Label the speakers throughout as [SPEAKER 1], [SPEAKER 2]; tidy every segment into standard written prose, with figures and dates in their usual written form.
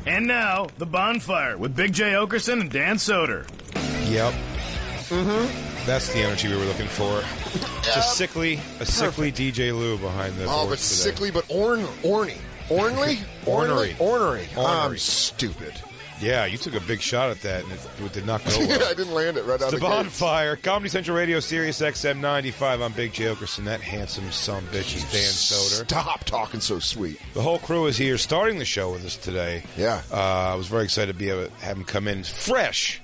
[SPEAKER 1] And now, the Bonfire with Big J. Oakerson and Dan Soder.
[SPEAKER 2] Yep. That's the energy we were looking for. Just a sickly DJ Lou behind the boards
[SPEAKER 3] but
[SPEAKER 2] today.
[SPEAKER 3] sickly, but ornery. Ornery. I'm stupid.
[SPEAKER 2] Yeah, you took a big shot at that, and it did not go well.
[SPEAKER 3] I didn't land it right out
[SPEAKER 2] It's
[SPEAKER 3] of
[SPEAKER 2] the
[SPEAKER 3] the gate.
[SPEAKER 2] Bonfire, Comedy Central Radio, Sirius XM 95. I'm Big J. Oakerson. That handsome son of a bitch is Dan Soder.
[SPEAKER 3] Stop talking so sweet.
[SPEAKER 2] The whole crew is here starting the show with us today.
[SPEAKER 3] Yeah.
[SPEAKER 2] I was very excited to be able to have him come in fresh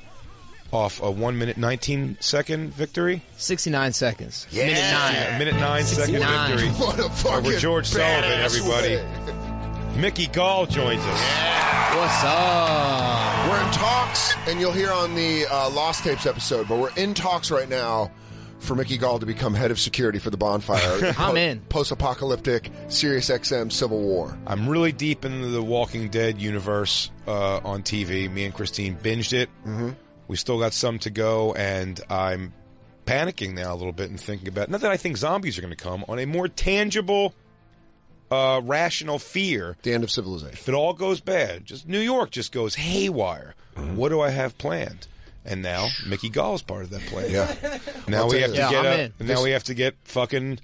[SPEAKER 2] off a 1 minute, 19 second victory.
[SPEAKER 4] 69 seconds.
[SPEAKER 3] Yeah.
[SPEAKER 2] Minute 9 second
[SPEAKER 4] 69.
[SPEAKER 2] victory
[SPEAKER 3] What a fucking
[SPEAKER 2] over George Sullivan,
[SPEAKER 3] badass
[SPEAKER 2] everybody.
[SPEAKER 3] way.
[SPEAKER 2] Mickey Gall joins us.
[SPEAKER 4] What's up?
[SPEAKER 3] We're in talks, and you'll hear on the Lost Tapes episode, but we're in talks right now for Mickey Gall to become head of security for the Bonfire.
[SPEAKER 4] I'm in.
[SPEAKER 3] Post-apocalyptic, Sirius XM Civil War.
[SPEAKER 2] I'm really deep into the Walking Dead universe on TV. Me and Christine binged it. Mm-hmm. We still got some to go, and I'm panicking now a little bit and thinking about, not that I think zombies are going to come, on a more tangible, rational fear.
[SPEAKER 3] The end of civilization.
[SPEAKER 2] If it all goes bad, just New York just goes haywire. Mm-hmm. What do I have planned? And now Mickey Gall is part of that plan.
[SPEAKER 3] Yeah.
[SPEAKER 2] Now we have to
[SPEAKER 4] I'm
[SPEAKER 2] get
[SPEAKER 4] in.
[SPEAKER 2] now we have to get fucking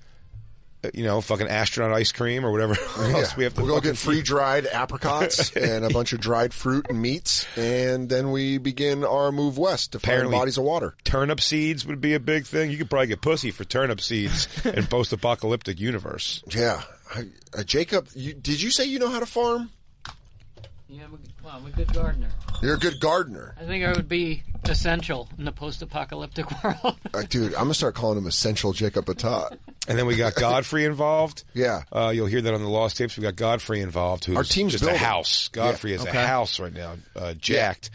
[SPEAKER 2] astronaut ice cream or whatever else we have to.
[SPEAKER 3] We'll go
[SPEAKER 2] fucking
[SPEAKER 3] get free-dried apricots and a bunch of dried fruit and meats, and then we begin our move west to find bodies of water.
[SPEAKER 2] Turnip seeds would be a big thing. You could probably get pussy for turnip seeds in post-apocalyptic universe.
[SPEAKER 3] Yeah. Jacob, did you say you know how to farm?
[SPEAKER 5] Yeah, I'm a good gardener.
[SPEAKER 3] You're a good gardener.
[SPEAKER 5] I think I would be essential in the post-apocalyptic world.
[SPEAKER 3] Dude, I'm going to start calling him Essential Jacob Batat.
[SPEAKER 2] And then we got Godfrey involved.
[SPEAKER 3] Yeah.
[SPEAKER 2] You'll hear that on the Lost Tapes. We got Godfrey involved, who's
[SPEAKER 3] Our team's
[SPEAKER 2] just
[SPEAKER 3] building.
[SPEAKER 2] a house. Godfrey is a house right now, jacked.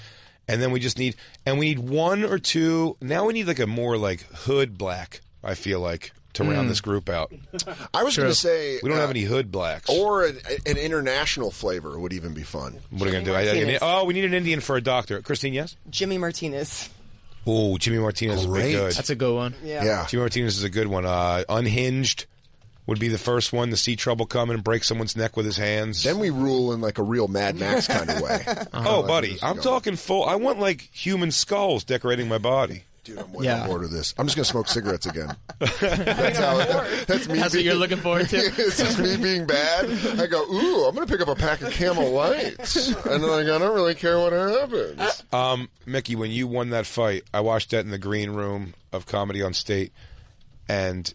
[SPEAKER 2] And then we need one or two. Now we need like a more like hood black, I feel like, to round this group out.
[SPEAKER 3] I was going to say...
[SPEAKER 2] We don't have any hood blacks.
[SPEAKER 3] Or an international flavor would even be fun.
[SPEAKER 2] What are we going to do? We need an Indian for a doctor. Christine, yes?
[SPEAKER 6] Jimmy Martinez.
[SPEAKER 2] Oh, Jimmy Martinez would be good.
[SPEAKER 4] That's a good one.
[SPEAKER 6] Yeah.
[SPEAKER 2] Jimmy Martinez is a good one. Unhinged would be the first one to see trouble coming and break someone's neck with his hands.
[SPEAKER 3] Then we rule in like a real Mad Max kind of way.
[SPEAKER 2] Oh, buddy, I'm talking full. I want like human skulls decorating my body.
[SPEAKER 3] Dude, I'm way on board with this. I'm just going to smoke cigarettes again. That's me.
[SPEAKER 4] That's what you're looking forward to?
[SPEAKER 3] It's just me being bad. I go, ooh, I'm going to pick up a pack of Camel Lights. And then I don't really care what happens.
[SPEAKER 2] Mickey, when you won that fight, I watched that in the green room of Comedy on State. And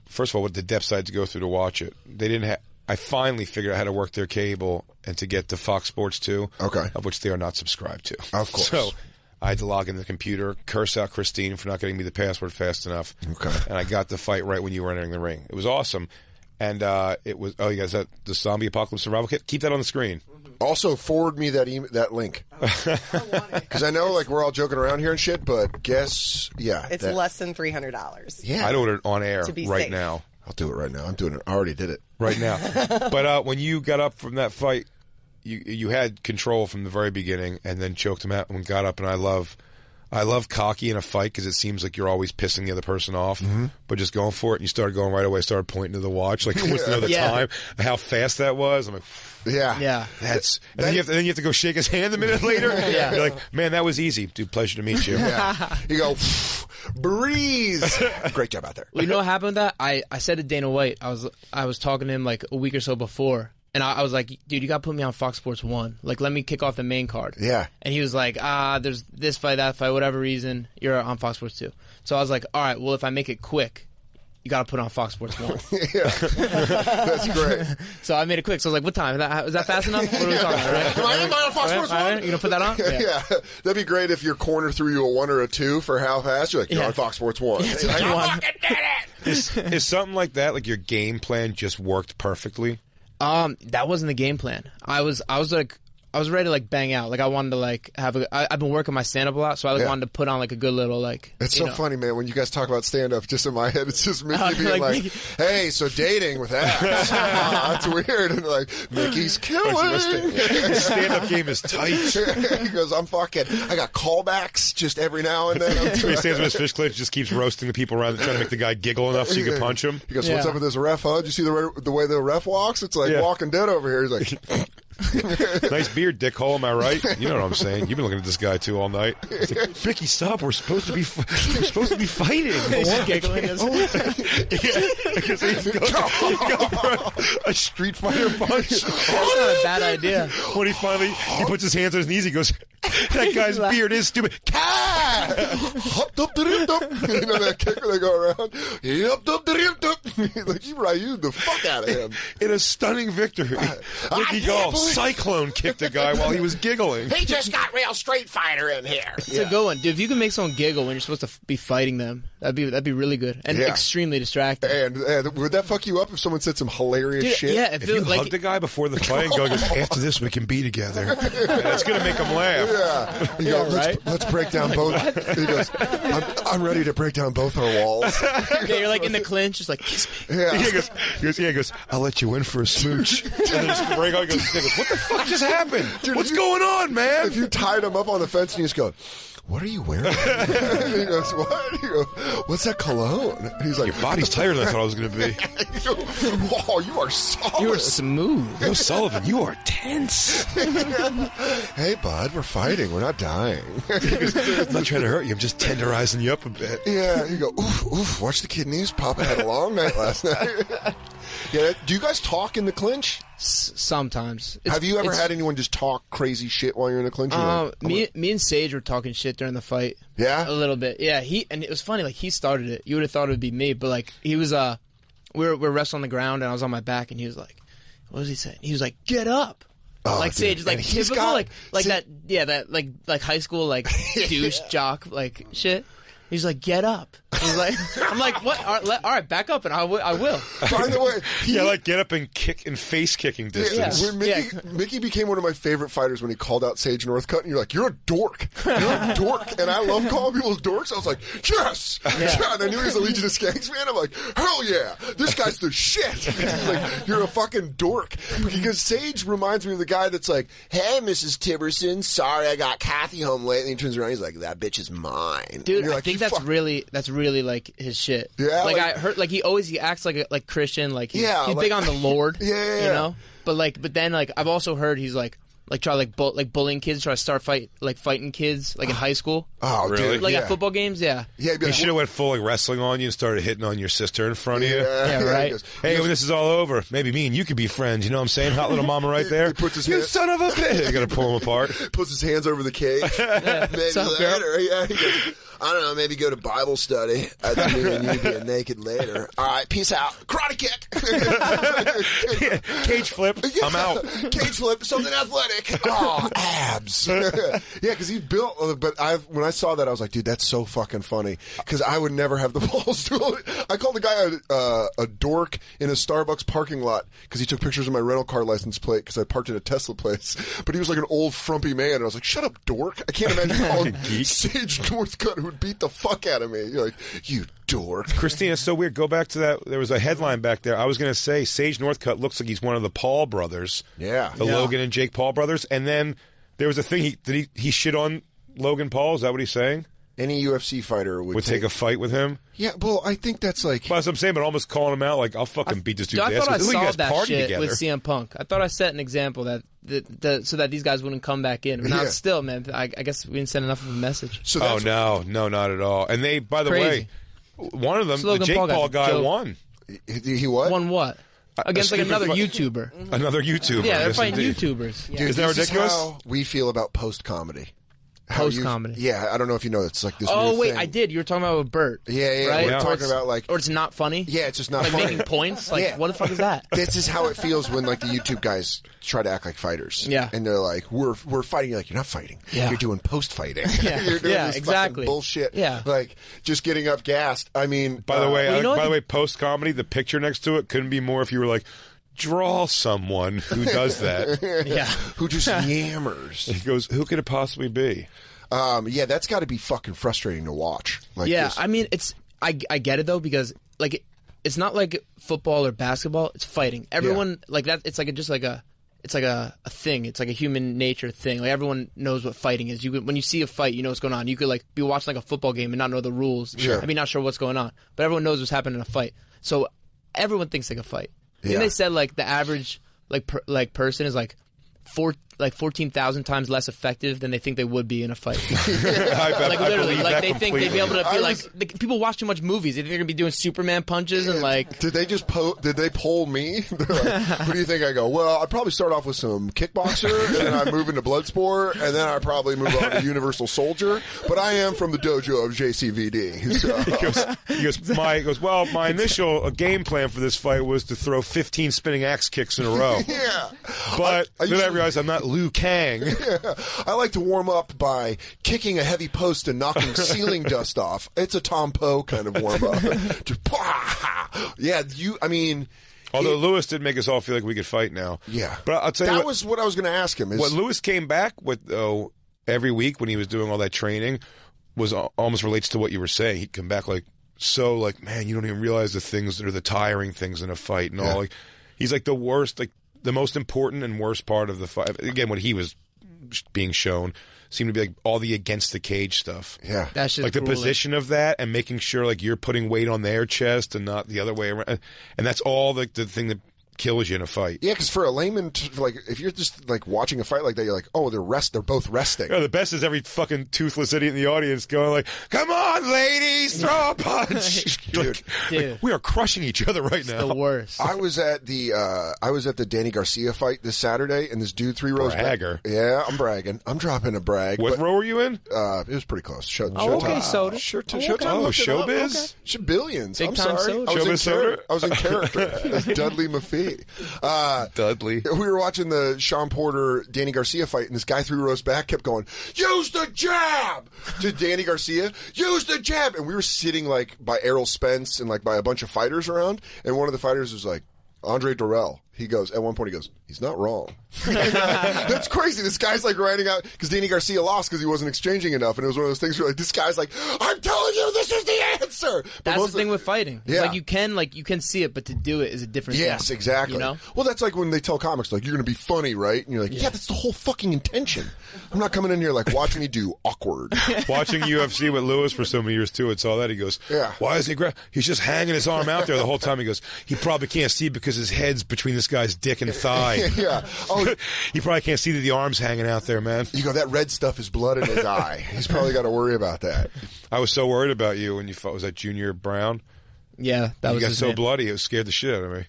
[SPEAKER 2] first of all, what the depths I had to go through to watch it. They didn't have. I finally figured out how to work their cable and to get to Fox Sports 2, of which they are not subscribed to.
[SPEAKER 3] Of course.
[SPEAKER 2] So I had to log in the computer, curse out Christine for not getting me the password fast enough.
[SPEAKER 3] Okay.
[SPEAKER 2] And I got the fight right when you were entering the ring. It was awesome. And it was, you guys, the Zombie Apocalypse Survival Kit? Keep that on the screen.
[SPEAKER 3] Also, forward me that link. Because I know like we're all joking around here and shit, but guess,
[SPEAKER 6] It's less than $300.
[SPEAKER 3] Yeah.
[SPEAKER 2] I'd order it on air
[SPEAKER 6] To be
[SPEAKER 2] right
[SPEAKER 6] safe.
[SPEAKER 2] now.
[SPEAKER 3] I'll do it right now. I'm doing it. I already did it.
[SPEAKER 2] Right now. But when you got up from that fight, you had control from the very beginning and then choked him out and got up. And I love cocky in a fight because it seems like you're always pissing the other person off, but just going for it. And you started going right away, started pointing to the watch, like what's the other time, how fast that was. I'm like,
[SPEAKER 3] yeah.
[SPEAKER 2] That's and then you have to go shake his hand a minute later. You're like, man, that was easy. Dude, pleasure to meet you.
[SPEAKER 3] Yeah. You go, breeze. Great job out there.
[SPEAKER 4] Well, you know what happened with that? I said to Dana White, I was talking to him like a week or so before, and I was like, dude, you got to put me on Fox Sports 1. Like, let me kick off the main card.
[SPEAKER 3] Yeah.
[SPEAKER 4] And he was like, there's this fight, that fight, whatever reason, you're on Fox Sports 2. So I was like, all right, well, if I make it quick, you got to put on Fox Sports 1.
[SPEAKER 3] Yeah. That's great.
[SPEAKER 4] So I made it quick. So I was like, what time? Is that fast enough? What are we talking about, right?
[SPEAKER 3] Am I on Fox Sports 1?
[SPEAKER 4] You going to put that on?
[SPEAKER 3] Yeah. That'd be great if your corner threw you a 1 or a 2 for how fast. You're like, you're on Fox Sports 1.
[SPEAKER 4] It's like, I fucking did
[SPEAKER 2] it! Is something like that, like your game plan just worked perfectly?
[SPEAKER 4] That wasn't the game plan. I was ready to like bang out. Like I wanted to like have I've been working my stand up a lot, so I wanted to put on like a good little like.
[SPEAKER 3] It's so funny, man. When you guys talk about stand up, just in my head, it's just Mickey being like, "Hey, so dating with that? That's weird." And like, Mickey's killing.
[SPEAKER 2] Stand up game is tight.
[SPEAKER 3] He goes, I got callbacks just every now and then.
[SPEAKER 2] He stands with his fish clips, just keeps roasting the people around, trying to make the guy giggle enough so you can punch him.
[SPEAKER 3] He goes, "What's up with this ref? Huh? Did you see the way the ref walks? It's like Walking Dead over here." He's like.
[SPEAKER 2] Nice beard, dickhole. Am I right? You know what I'm saying. You've been looking at this guy too all night. It's like, Vicky, stop. We're supposed to be fighting.
[SPEAKER 4] He's giggling.
[SPEAKER 2] Because he's going for a Street Fighter punch.
[SPEAKER 4] That's not a bad idea.
[SPEAKER 2] When he puts his hands on his knees, he goes, that guy's beard is stupid.
[SPEAKER 3] You know that kick where they go around? Like, you Ryu the fuck out of him.
[SPEAKER 2] In a stunning victory, Ricky Gall cyclone kicked a guy while he was giggling.
[SPEAKER 3] He just got real Street Fighter in here.
[SPEAKER 4] It's a good one, dude. If you can make someone giggle when you're supposed to be fighting them, that'd be really good and extremely distracting.
[SPEAKER 3] And would that fuck you up if someone said some hilarious shit?
[SPEAKER 4] Yeah,
[SPEAKER 2] if you hugged a guy before the fight and go, after this we can be together, that's gonna make him laugh.
[SPEAKER 3] Yeah, you go, let's break down both. He goes, I'm ready to break down both our walls.
[SPEAKER 4] Yeah, you're like in the clinch, just like kiss me.
[SPEAKER 3] Yeah.
[SPEAKER 2] He goes, I'll let you in for a smooch. And then just break out. He goes, what the fuck just happened?
[SPEAKER 3] Dude,
[SPEAKER 2] What's going on, man?
[SPEAKER 3] If you tied him up on the fence and you just go, what are you wearing? He goes, what? You go, what's that cologne? He's like,
[SPEAKER 2] your body's tighter than I thought it was going to be.
[SPEAKER 3] Whoa, you are solid.
[SPEAKER 4] You are smooth.
[SPEAKER 2] No, Sullivan, you are tense.
[SPEAKER 3] Hey, bud, we're fighting. We're not dying.
[SPEAKER 2] I'm not trying to hurt you. I'm just tenderizing you up a bit.
[SPEAKER 3] Yeah, you go, oof, watch the kidneys. Papa had a long night last night. Yeah, do you guys talk in the clinch?
[SPEAKER 4] Sometimes.
[SPEAKER 3] Have you ever had anyone just talk crazy shit while you're in the clinch?
[SPEAKER 4] Me and Sage were talking shit during the fight.
[SPEAKER 3] Yeah?
[SPEAKER 4] A little bit. Yeah, and it was funny, like, he started it. You would have thought it would be me, but, like, he was, we're wrestling on the ground, and I was on my back, and he was like, what was he saying? He was like, get up.
[SPEAKER 3] Oh,
[SPEAKER 4] like,
[SPEAKER 3] dude.
[SPEAKER 4] Sage is, like,
[SPEAKER 3] And he's
[SPEAKER 4] typical,
[SPEAKER 3] got-
[SPEAKER 4] that high school, like, douche jock, like, shit. He's like, get up. He's like, I'm like, what? All right, back up, and I will.
[SPEAKER 3] By the way,
[SPEAKER 2] like get up and kick in face kicking distance.
[SPEAKER 3] When Mickey became one of my favorite fighters when he called out Sage Northcutt, and you're like, you're a dork. You're a dork. And I love calling people dorks. I was like, yes! Yeah. And I knew he was a Legion of Skanks fan. I'm like, hell yeah! This guy's the shit! He's like, you're a fucking dork. Because Sage reminds me of the guy that's like, hey, Mrs. Tiberson, sorry I got Kathy home late. And he turns around, he's like, that bitch is mine.
[SPEAKER 4] Dude,
[SPEAKER 3] I
[SPEAKER 4] like, think that's really like his shit.
[SPEAKER 3] Yeah,
[SPEAKER 4] like I heard, like he acts like Christian, like he's big on the Lord.
[SPEAKER 3] Yeah.
[SPEAKER 4] You know, but then like I've also heard he's like try bullying kids, try to start fighting kids like in high school.
[SPEAKER 2] Oh, really?
[SPEAKER 4] Like at football games, yeah.
[SPEAKER 3] Yeah,
[SPEAKER 2] he should have went full like wrestling on you and started hitting on your sister in front of you.
[SPEAKER 4] Yeah, right.
[SPEAKER 2] Hey, when this is all over, maybe me and you could be friends. You know what I'm saying? Hot little mama right there.
[SPEAKER 3] He puts his
[SPEAKER 2] you son of a bitch. You got to pull him apart.
[SPEAKER 3] Puts his hands over the cage. Maybe later. Yeah, he goes, I don't know, maybe go to Bible study. I think me and you being naked later. All right, peace out. Karate kick.
[SPEAKER 2] Cage flip.
[SPEAKER 3] Yeah.
[SPEAKER 2] I'm out.
[SPEAKER 3] Cage flip, something athletic. Oh, abs. Yeah, because he's built, but when I saw that, I was like, dude, that's so fucking funny. Because I would never have the balls to it. I called the guy a dork in a Starbucks parking lot because he took pictures of my rental car license plate because I parked at a Tesla place. But he was like an old frumpy man, and I was like, shut up, dork. I can't imagine calling Sage Northcutt, who would beat the fuck out of me. You're like, you dork.
[SPEAKER 2] Christina, it's so weird. Go back to that. There was a headline back there. I was going to say Sage Northcutt looks like he's one of the Paul brothers.
[SPEAKER 3] Yeah.
[SPEAKER 2] The Logan and Jake Paul brothers. And then there was a thing. He shit on Logan Paul? Is that what he's saying?
[SPEAKER 3] Any UFC fighter would
[SPEAKER 2] take a fight with him?
[SPEAKER 3] Yeah, well, I think that's like...
[SPEAKER 2] Well, that's what I'm saying, but almost calling him out like, I'll fucking beat this dude's ass.
[SPEAKER 4] I thought I
[SPEAKER 2] Look, you
[SPEAKER 4] saw
[SPEAKER 2] guys
[SPEAKER 4] that
[SPEAKER 2] party
[SPEAKER 4] shit
[SPEAKER 2] together.
[SPEAKER 4] with CM Punk. I thought I set an example so that these guys wouldn't come back in. But now still, man, I guess we didn't send enough of a message.
[SPEAKER 2] So no, not at all. And they, by the way, one of them, the Jake Paul guy won.
[SPEAKER 3] He what?
[SPEAKER 4] Won what? Against like another YouTuber.
[SPEAKER 2] Another YouTuber.
[SPEAKER 4] Yeah, they're fighting YouTubers.
[SPEAKER 3] Dude,
[SPEAKER 2] Isn't that ridiculous?
[SPEAKER 3] Is how we feel about post-comedy.
[SPEAKER 4] Post-comedy.
[SPEAKER 3] Yeah, I don't know if you know. It's like this
[SPEAKER 4] Oh,
[SPEAKER 3] new
[SPEAKER 4] wait,
[SPEAKER 3] thing.
[SPEAKER 4] I did. You were talking about with Bert.
[SPEAKER 3] Yeah.
[SPEAKER 4] Right?
[SPEAKER 3] We're talking about like...
[SPEAKER 4] Or it's not funny?
[SPEAKER 3] Yeah, it's just not
[SPEAKER 4] like
[SPEAKER 3] funny.
[SPEAKER 4] Making points? Like, what the fuck is that?
[SPEAKER 3] This is how it feels when like the YouTube guys try to act like fighters.
[SPEAKER 4] Yeah.
[SPEAKER 3] And they're like, we're fighting. You're like, you're not fighting.
[SPEAKER 4] Yeah.
[SPEAKER 3] You're doing post-fighting.
[SPEAKER 4] Yeah.
[SPEAKER 3] You're doing this
[SPEAKER 4] exactly.
[SPEAKER 3] fucking bullshit.
[SPEAKER 4] Yeah.
[SPEAKER 3] Like, just getting up gassed. I mean...
[SPEAKER 2] By the way, post-comedy, the picture next to it couldn't be more if you were like, draw someone who does that.
[SPEAKER 4] Yeah.
[SPEAKER 3] Who just yammers.
[SPEAKER 2] He goes, who could it possibly be?
[SPEAKER 3] Yeah, that's got to be fucking frustrating to watch. Like
[SPEAKER 4] yeah,
[SPEAKER 3] this.
[SPEAKER 4] I mean, I get it though, because like it's not like football or basketball. It's fighting. Everyone like that. It's like it's like a thing. It's like a human nature thing. Like everyone knows what fighting is. When you see a fight, you know what's going on. You could like be watching like a football game and not know the rules.
[SPEAKER 3] Sure.
[SPEAKER 4] I mean, not sure what's going on, but everyone knows what's happening in a fight. So everyone thinks like a fight.
[SPEAKER 3] Yeah.
[SPEAKER 4] And they said like the average like person is like like 14,000 times less effective than they think they would be in a fight.
[SPEAKER 2] I
[SPEAKER 4] Literally,
[SPEAKER 2] believe
[SPEAKER 4] like
[SPEAKER 2] that
[SPEAKER 4] they think they'd be able to
[SPEAKER 2] completely.
[SPEAKER 4] be people watch too much movies. They think they're gonna be doing Superman punches and like.
[SPEAKER 3] Did they just did they poll me? They're like, what do you think? I go, well, I'd probably start off with some kickboxer, and then I move into Bloodsport, and then I probably move on to Universal Soldier. But I am from the dojo of JCVD. So.
[SPEAKER 2] He goes, well, my initial game plan for this fight was to throw 15 spinning axe kicks in a row.
[SPEAKER 3] Yeah.
[SPEAKER 2] But then I
[SPEAKER 3] usually-
[SPEAKER 2] realized I'm not Liu Kang.
[SPEAKER 3] I like to warm up by kicking a heavy post and knocking ceiling dust off. It's a Tom Poe kind of warm up. Yeah,
[SPEAKER 2] Although Lewis did make us all feel like we could fight now.
[SPEAKER 3] Yeah.
[SPEAKER 2] But I'll tell you
[SPEAKER 3] that was what I was going to ask him.
[SPEAKER 2] what Lewis came back with, though, every week when he was doing all that training was almost relates to what you were saying. He'd come back man, you don't even realize the things that are the tiring things in a fight and all. Like, he's like the worst, like the most important and worst part of the fight. Again, what he was being shown seemed to be like all the against the cage stuff.
[SPEAKER 3] Yeah.
[SPEAKER 4] That's just
[SPEAKER 2] like the
[SPEAKER 4] grueling.
[SPEAKER 2] position of that and making sure like you're putting weight on their chest and not the other way around. And that's all the thing that kills you in a fight.
[SPEAKER 3] Yeah, because for a layman, if you're just like watching a fight like that, you're like, oh, they're both resting.
[SPEAKER 2] Yeah, the best is every fucking toothless idiot in the audience going like, "Come on, ladies, throw a punch!"
[SPEAKER 3] Dude.
[SPEAKER 2] We are crushing each other right now.
[SPEAKER 4] The worst.
[SPEAKER 3] I was at the Danny Garcia fight this Saturday, and this dude 3 rows back.
[SPEAKER 2] Bragger.
[SPEAKER 3] Yeah, I'm bragging. I'm dropping a brag.
[SPEAKER 2] What
[SPEAKER 3] but,
[SPEAKER 2] row were you in?
[SPEAKER 3] it was pretty close.
[SPEAKER 4] okay, Soder.
[SPEAKER 3] Showtime.
[SPEAKER 2] Oh,
[SPEAKER 3] looked it up.
[SPEAKER 2] Showbiz?
[SPEAKER 3] Okay. Billions.
[SPEAKER 4] Big
[SPEAKER 3] I'm
[SPEAKER 4] time
[SPEAKER 3] sorry.
[SPEAKER 4] Soder.
[SPEAKER 2] Showbiz
[SPEAKER 3] I was in character as Dudley Maffei.
[SPEAKER 2] Dudley.
[SPEAKER 3] We were watching the Sean Porter Danny Garcia fight, and this guy 3 rows back kept going, "Use the jab!" to Danny Garcia. "Use the jab!" And we were sitting like by Errol Spence and like by a bunch of fighters around, and one of the fighters was like, Andre Durrell. He goes, at one point he goes, "He's not wrong." That's crazy. This guy's like writing out, because Danny Garcia lost because he wasn't exchanging enough, and it was one of those things where like, this guy's like, "I'm telling you, this is the answer." But
[SPEAKER 4] That's
[SPEAKER 3] most
[SPEAKER 4] the thing with fighting. It's
[SPEAKER 3] Yeah.
[SPEAKER 4] like you can see it, but to do it is a different thing.
[SPEAKER 3] Yes, exactly.
[SPEAKER 4] You know?
[SPEAKER 3] Well, that's like when they tell comics, like, "You're going to be funny, right?" And you're like, yeah, that's the whole fucking intention. I'm not coming in here like, watch me do awkward.
[SPEAKER 2] Watching UFC with Lewis for so many years too, and saw that he goes,
[SPEAKER 3] Yeah.
[SPEAKER 2] "Why is he he's just hanging his arm out there the whole time." He goes, "He probably can't see because his head's between this guy's dick and thigh."
[SPEAKER 3] Yeah. Oh,
[SPEAKER 2] He probably can't see that the arm's hanging out there, man.
[SPEAKER 3] you go, that red stuff is blood in his eye. He's probably got to worry about that.
[SPEAKER 2] I was so worried about you when you fought. Was that Junior Brown?
[SPEAKER 4] Yeah, that
[SPEAKER 2] You
[SPEAKER 4] was
[SPEAKER 2] got
[SPEAKER 4] his
[SPEAKER 2] so
[SPEAKER 4] name.
[SPEAKER 2] bloody, it scared the shit out of me.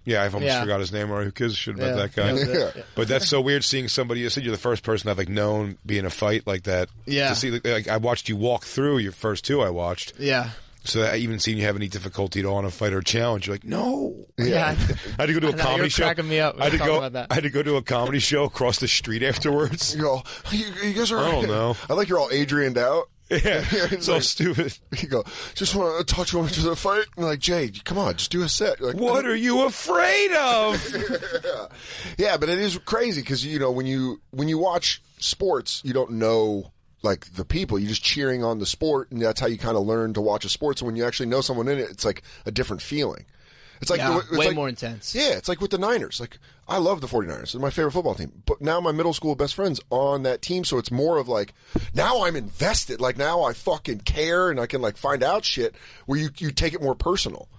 [SPEAKER 2] Yeah, I almost forgot his name. Or who gives a shit about
[SPEAKER 4] Yeah,
[SPEAKER 2] that guy?
[SPEAKER 4] that was it.
[SPEAKER 3] Yeah.
[SPEAKER 2] But that's so weird seeing somebody. You said you're the first person I've like known be in a fight like that.
[SPEAKER 4] Yeah.
[SPEAKER 2] To see, like, I watched you walk through your first 2 I watched.
[SPEAKER 4] Yeah.
[SPEAKER 2] So I even seen you have any difficulty at all in a fight or a challenge. You're like, no.
[SPEAKER 4] Yeah.
[SPEAKER 2] I had to go to a
[SPEAKER 4] I know,
[SPEAKER 2] comedy
[SPEAKER 4] you're
[SPEAKER 2] show.
[SPEAKER 4] cracking me up when
[SPEAKER 2] I had to
[SPEAKER 4] you're talking
[SPEAKER 2] go.
[SPEAKER 4] about that.
[SPEAKER 2] I had to go to a comedy show across the street afterwards.
[SPEAKER 3] You go, you guys are.
[SPEAKER 2] I don't know.
[SPEAKER 3] I like you're all Adrian'd out.
[SPEAKER 2] Yeah,
[SPEAKER 3] It's
[SPEAKER 2] so
[SPEAKER 3] like-
[SPEAKER 2] stupid.
[SPEAKER 3] You go, "Just want to touch you to the fight." And like, "Jay, come on, just do a set." You're like,
[SPEAKER 2] What are you afraid of?
[SPEAKER 3] Yeah, but it is crazy because when you watch sports, you don't know like the people. You're just cheering on the sport, and that's how you kind of learn to watch a sport. So when you actually know someone in it, it's like a different feeling. It's like
[SPEAKER 4] Yeah,
[SPEAKER 3] it's
[SPEAKER 4] way
[SPEAKER 3] like-
[SPEAKER 4] more intense.
[SPEAKER 3] Yeah, it's like with the Niners. Like, I love the 49ers. They're my favorite football team. But now my middle school best friend's on that team, so it's more of like, now I'm invested. Like, now I fucking care, and I can like find out shit where you take it more personal.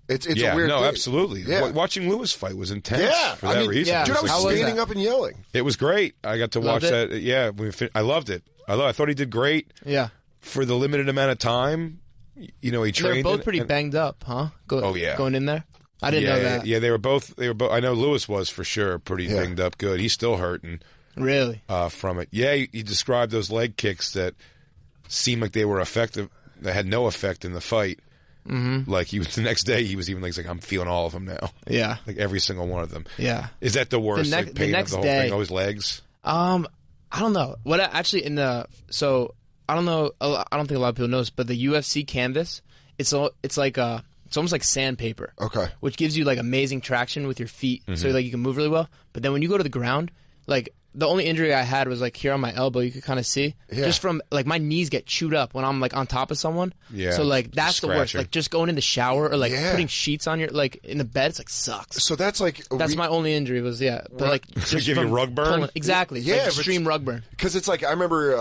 [SPEAKER 3] It's
[SPEAKER 2] Yeah,
[SPEAKER 3] a weird
[SPEAKER 2] no,
[SPEAKER 3] thing.
[SPEAKER 2] absolutely.
[SPEAKER 3] Yeah.
[SPEAKER 2] Watching Lewis fight was intense
[SPEAKER 3] Yeah,
[SPEAKER 2] for that reason.
[SPEAKER 4] yeah.
[SPEAKER 3] Dude, I was
[SPEAKER 4] How was
[SPEAKER 3] standing
[SPEAKER 4] that?
[SPEAKER 3] up and yelling.
[SPEAKER 2] It was great. I got to watch
[SPEAKER 4] Loved it?
[SPEAKER 2] that. Yeah, I loved it. I thought he did great
[SPEAKER 4] Yeah.
[SPEAKER 2] for the limited amount of time. He
[SPEAKER 4] They're
[SPEAKER 2] trained.
[SPEAKER 4] both
[SPEAKER 2] in-
[SPEAKER 4] pretty
[SPEAKER 2] and-
[SPEAKER 4] banged up, huh?
[SPEAKER 2] Oh, yeah.
[SPEAKER 4] Going in there? I didn't know that.
[SPEAKER 2] Yeah, they were both. I know Lewis was for sure pretty
[SPEAKER 3] Yeah.
[SPEAKER 2] banged up. Good. He's still hurting
[SPEAKER 4] Really?
[SPEAKER 2] from it. Yeah, he described those leg kicks that seemed like they were effective. That had no effect in the fight. Mm-hmm. Like the next day, he was even like, "I'm feeling all of them now."
[SPEAKER 4] Yeah.
[SPEAKER 2] Like every single one of them.
[SPEAKER 4] Yeah.
[SPEAKER 2] Is that the worst?
[SPEAKER 4] The
[SPEAKER 2] like, pain
[SPEAKER 4] next
[SPEAKER 2] of the whole
[SPEAKER 4] day-
[SPEAKER 2] thing? Always legs.
[SPEAKER 4] I don't know. What actually so I don't know. I don't think a lot of people know this, but the UFC canvas, it's almost like sandpaper.
[SPEAKER 3] Okay.
[SPEAKER 4] Which gives you like amazing traction with your feet, so like you can move really well. But then when you go to the ground, like the only injury I had was like here on my elbow. You could kind of see just from like my knees get chewed up when I'm like on top of someone.
[SPEAKER 2] Yeah.
[SPEAKER 4] So like that's the worst. Like just going in the shower or like putting sheets on your like in the bed. It's like sucks.
[SPEAKER 3] So that's like
[SPEAKER 4] my only injury was but like just
[SPEAKER 2] give you rug burn.
[SPEAKER 4] Exactly. Yeah. Like extreme rug burn.
[SPEAKER 3] Because it's like I remember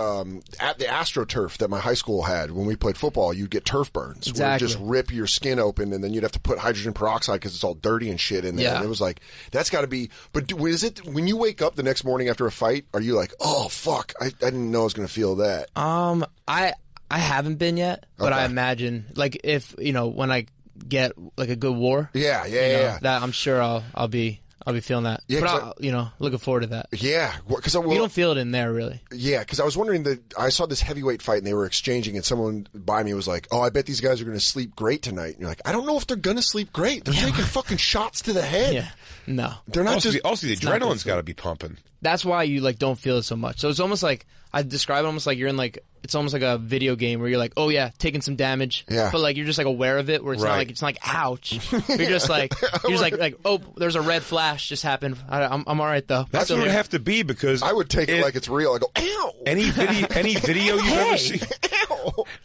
[SPEAKER 3] at the AstroTurf that my high school had when we played football, you'd get turf burns.
[SPEAKER 4] Exactly.
[SPEAKER 3] Where it just rip your skin open, and then you'd have to put hydrogen peroxide because it's all dirty and shit in there.
[SPEAKER 4] Yeah.
[SPEAKER 3] And it was like that's got to be. But is it when you wake up the next morning after a fight? Are you like, oh fuck, I didn't know I was going to feel that?
[SPEAKER 4] I haven't been yet, but I imagine like if when I get like a good war, that I'm sure I'll be feeling that.
[SPEAKER 3] Yeah,
[SPEAKER 4] but looking forward to that.
[SPEAKER 3] Yeah, because
[SPEAKER 4] you don't feel it in there really.
[SPEAKER 3] Yeah, because I was wondering that I saw this heavyweight fight and they were exchanging, and someone by me was like, "Oh, I bet these guys are going to sleep great tonight." And you're like, "I don't know if they're going to sleep great. They're taking fucking shots to the head."
[SPEAKER 4] Yeah, no,
[SPEAKER 3] they're not.
[SPEAKER 2] Also, the adrenaline's got to be pumping.
[SPEAKER 4] That's why you like don't feel it so much. So it's almost like I describe it almost like you're in like it's almost like a video game where you're like, oh yeah, taking some damage, but like you're just like aware of it, where it's not like ouch. You're just like oh, there's a red flash just happened. I'm all right though.
[SPEAKER 2] That's what it would have to be because
[SPEAKER 3] I would take it like it's real. I go, ow.
[SPEAKER 2] Any video you've ever seen,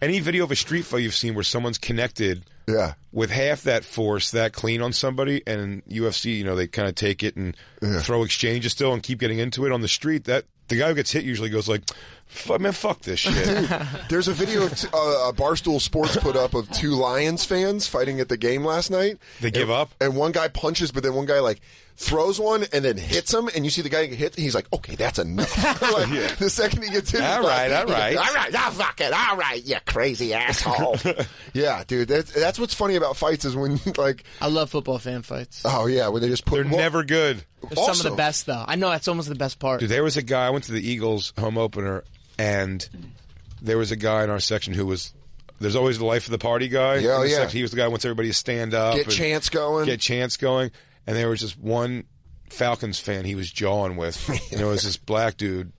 [SPEAKER 2] any video of a street fight you've seen where someone's connected.
[SPEAKER 3] Yeah,
[SPEAKER 2] with half that force, that clean on somebody, and in UFC, they kind of take it and throw exchanges still and keep getting into it on the street. That the guy who gets hit usually goes like, "Man, fuck this shit."
[SPEAKER 3] There's a video a Barstool Sports put up of two Lions fans fighting at the game last night.
[SPEAKER 2] They give up,
[SPEAKER 3] and one guy punches, but then one guy like throws one and then hits him, and you see the guy get hit, and he's like, "Okay, that's enough." The second he gets hit,
[SPEAKER 2] all right,
[SPEAKER 3] fuck it, all right, you crazy asshole. Yeah, dude, that's what's funny about fights is when like
[SPEAKER 4] I love football fan fights.
[SPEAKER 3] Oh yeah, where they just put.
[SPEAKER 2] They're never good.
[SPEAKER 4] They're some of the best though. I know that's almost the best part.
[SPEAKER 2] Dude, there was a guy. I went to the Eagles home opener, and there was a guy in our section who was. There's always the life of the party guy.
[SPEAKER 3] Yeah, yeah.
[SPEAKER 2] He was the guy who wants everybody to stand up,
[SPEAKER 3] get chants going. And there was just one Falcons fan he was jawing with. And it was this black dude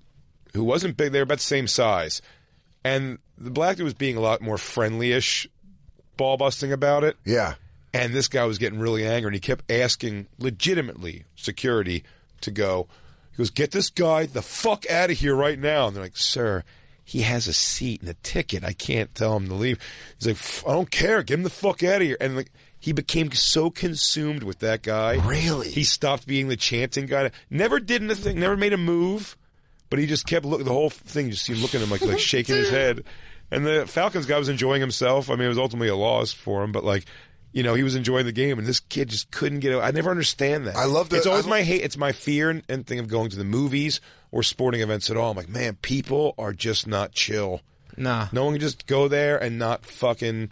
[SPEAKER 3] who wasn't big. They were about the same size. And the black dude was being a lot more friendly-ish, ball-busting about it. Yeah.
[SPEAKER 2] And this guy was getting really angry, and he kept asking, legitimately, security to go. He goes, get this guy the fuck out of here right now. And they're like, sir, he has a seat and a ticket. I can't tell him to leave. He's like, I don't care. Get him the fuck out of here. And like, he became so consumed with that guy.
[SPEAKER 3] Really?
[SPEAKER 2] He stopped being the chanting guy. Never did anything. Never made a move. But he just kept looking. The whole thing, you just see him looking at him like shaking his head. And the Falcons guy was enjoying himself. I mean, it was ultimately a loss for him. But like, he was enjoying the game. And this kid just couldn't get it. I never understand that.
[SPEAKER 3] I love that.
[SPEAKER 2] It's always my hate. It's my fear and thing of going to the movies or sporting events at all. I'm like, man, people are just not chill.
[SPEAKER 4] Nah.
[SPEAKER 2] No one can just go there and not fucking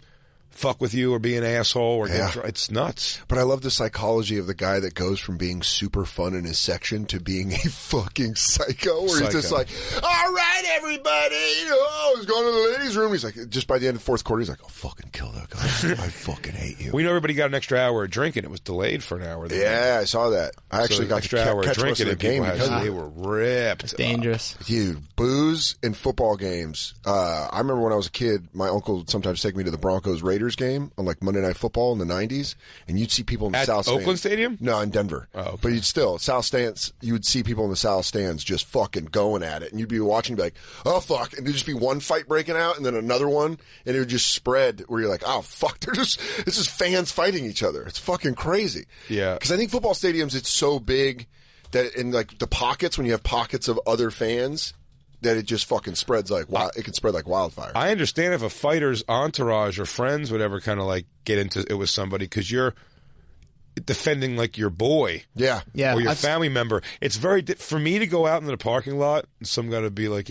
[SPEAKER 2] fuck with you or be an asshole or it's nuts.
[SPEAKER 3] But I love the psychology of the guy that goes from being super fun in his section to being a fucking psycho where he's just like, all right, everybody, he's going to the ladies' room. He's like, just by the end of the fourth quarter, he's like, I'll fucking kill that guy. I fucking hate you.
[SPEAKER 2] We know everybody got an extra hour of drinking. It was delayed for an hour.
[SPEAKER 3] Yeah, I saw that. I actually got
[SPEAKER 2] extra hour of drinking
[SPEAKER 3] the game
[SPEAKER 2] because they were ripped.
[SPEAKER 4] It's dangerous.
[SPEAKER 3] Dude, booze in football games. I remember when I was a kid, my uncle would sometimes take me to the Broncos-Raiders game on like Monday Night Football in the 90s, and you'd see people in the
[SPEAKER 2] At
[SPEAKER 3] South
[SPEAKER 2] Oakland
[SPEAKER 3] stands.
[SPEAKER 2] Stadium?
[SPEAKER 3] No, in Denver.
[SPEAKER 2] Oh, okay.
[SPEAKER 3] But you'd still, South stands, you would see people in the South stands just fucking going at it, and you'd be watching and be like, oh fuck, and there'd just be one fight breaking out, and then another one, and it would just spread where you're like, oh fuck, it's just fans fighting each other. It's fucking crazy.
[SPEAKER 2] Yeah.
[SPEAKER 3] Because I think football stadiums, it's so big that in like the pockets, when you have pockets of other fans, that it just fucking spreads like it can spread like wildfire.
[SPEAKER 2] I understand if a fighter's entourage or friends would ever kind of like get into it with somebody because you're defending like your boy,
[SPEAKER 3] yeah,
[SPEAKER 2] or your family member. It's very for me to go out into the parking lot and some guy to be like,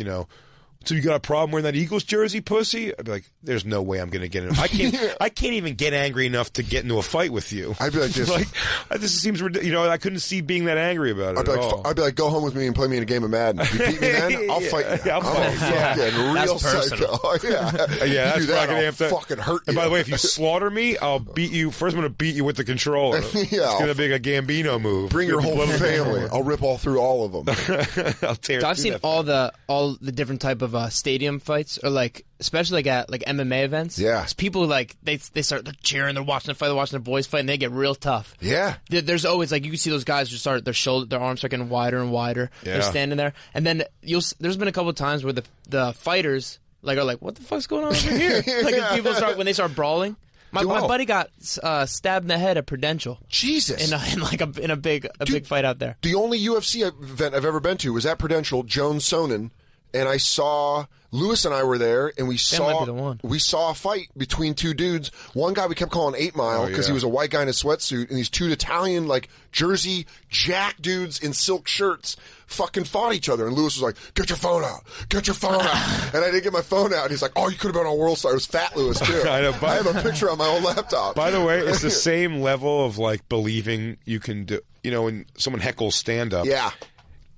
[SPEAKER 2] so you got a problem wearing that Eagles jersey, pussy? I'd be like, there's no way I'm going to get in. I can't even get angry enough to get into a fight with you.
[SPEAKER 3] I'd be like this.
[SPEAKER 2] This seems ridiculous. I couldn't see being that angry about it
[SPEAKER 3] I'd be like, go home with me and play me in a game of Madden. If you beat me then, I'll fight you.
[SPEAKER 2] I'll fight you.
[SPEAKER 3] Fucking real psycho.
[SPEAKER 2] Yeah,
[SPEAKER 3] you
[SPEAKER 2] that's
[SPEAKER 3] do that,
[SPEAKER 2] I'll
[SPEAKER 3] fucking hurt you.
[SPEAKER 2] And by the way, if you slaughter me, I'll beat you. First, I'm going to beat you with the controller. It's going to be a Gambino move.
[SPEAKER 3] Bring your whole family. I'll rip all through all of them.
[SPEAKER 2] I'll tear.
[SPEAKER 4] So I've seen all the different type of of stadium fights, or like especially like at like MMA events.
[SPEAKER 3] Yeah.
[SPEAKER 4] People like they start cheering, they're watching the fight, they're watching their boys fight, and they get real tough.
[SPEAKER 3] Yeah.
[SPEAKER 4] There's always like you can see those guys just start their arms start getting wider and wider.
[SPEAKER 2] Yeah.
[SPEAKER 4] They're standing there, and then there's been a couple of times where the fighters like are like, what the fuck's going on over here? Like people when they start brawling. My buddy got stabbed in the head at Prudential.
[SPEAKER 3] Jesus.
[SPEAKER 4] In a big fight out there.
[SPEAKER 3] The only UFC event I've ever been to was at Prudential, Jones Sonnen, and I saw Lewis and I were there, and we saw a fight between two dudes. One guy we kept calling 8 Mile because he was a white guy in a sweatsuit, and these two Italian like Jersey Jack dudes in silk shirts fucking fought each other. And Lewis was like, "Get your phone out, get your phone out," and I didn't get my phone out. And he's like, "Oh, you could have been on World Star." It was Fat Lewis too. I have a picture on my old laptop.
[SPEAKER 2] By the way, it's the same level of like believing you can do. You know, when someone heckles stand up.
[SPEAKER 3] Yeah.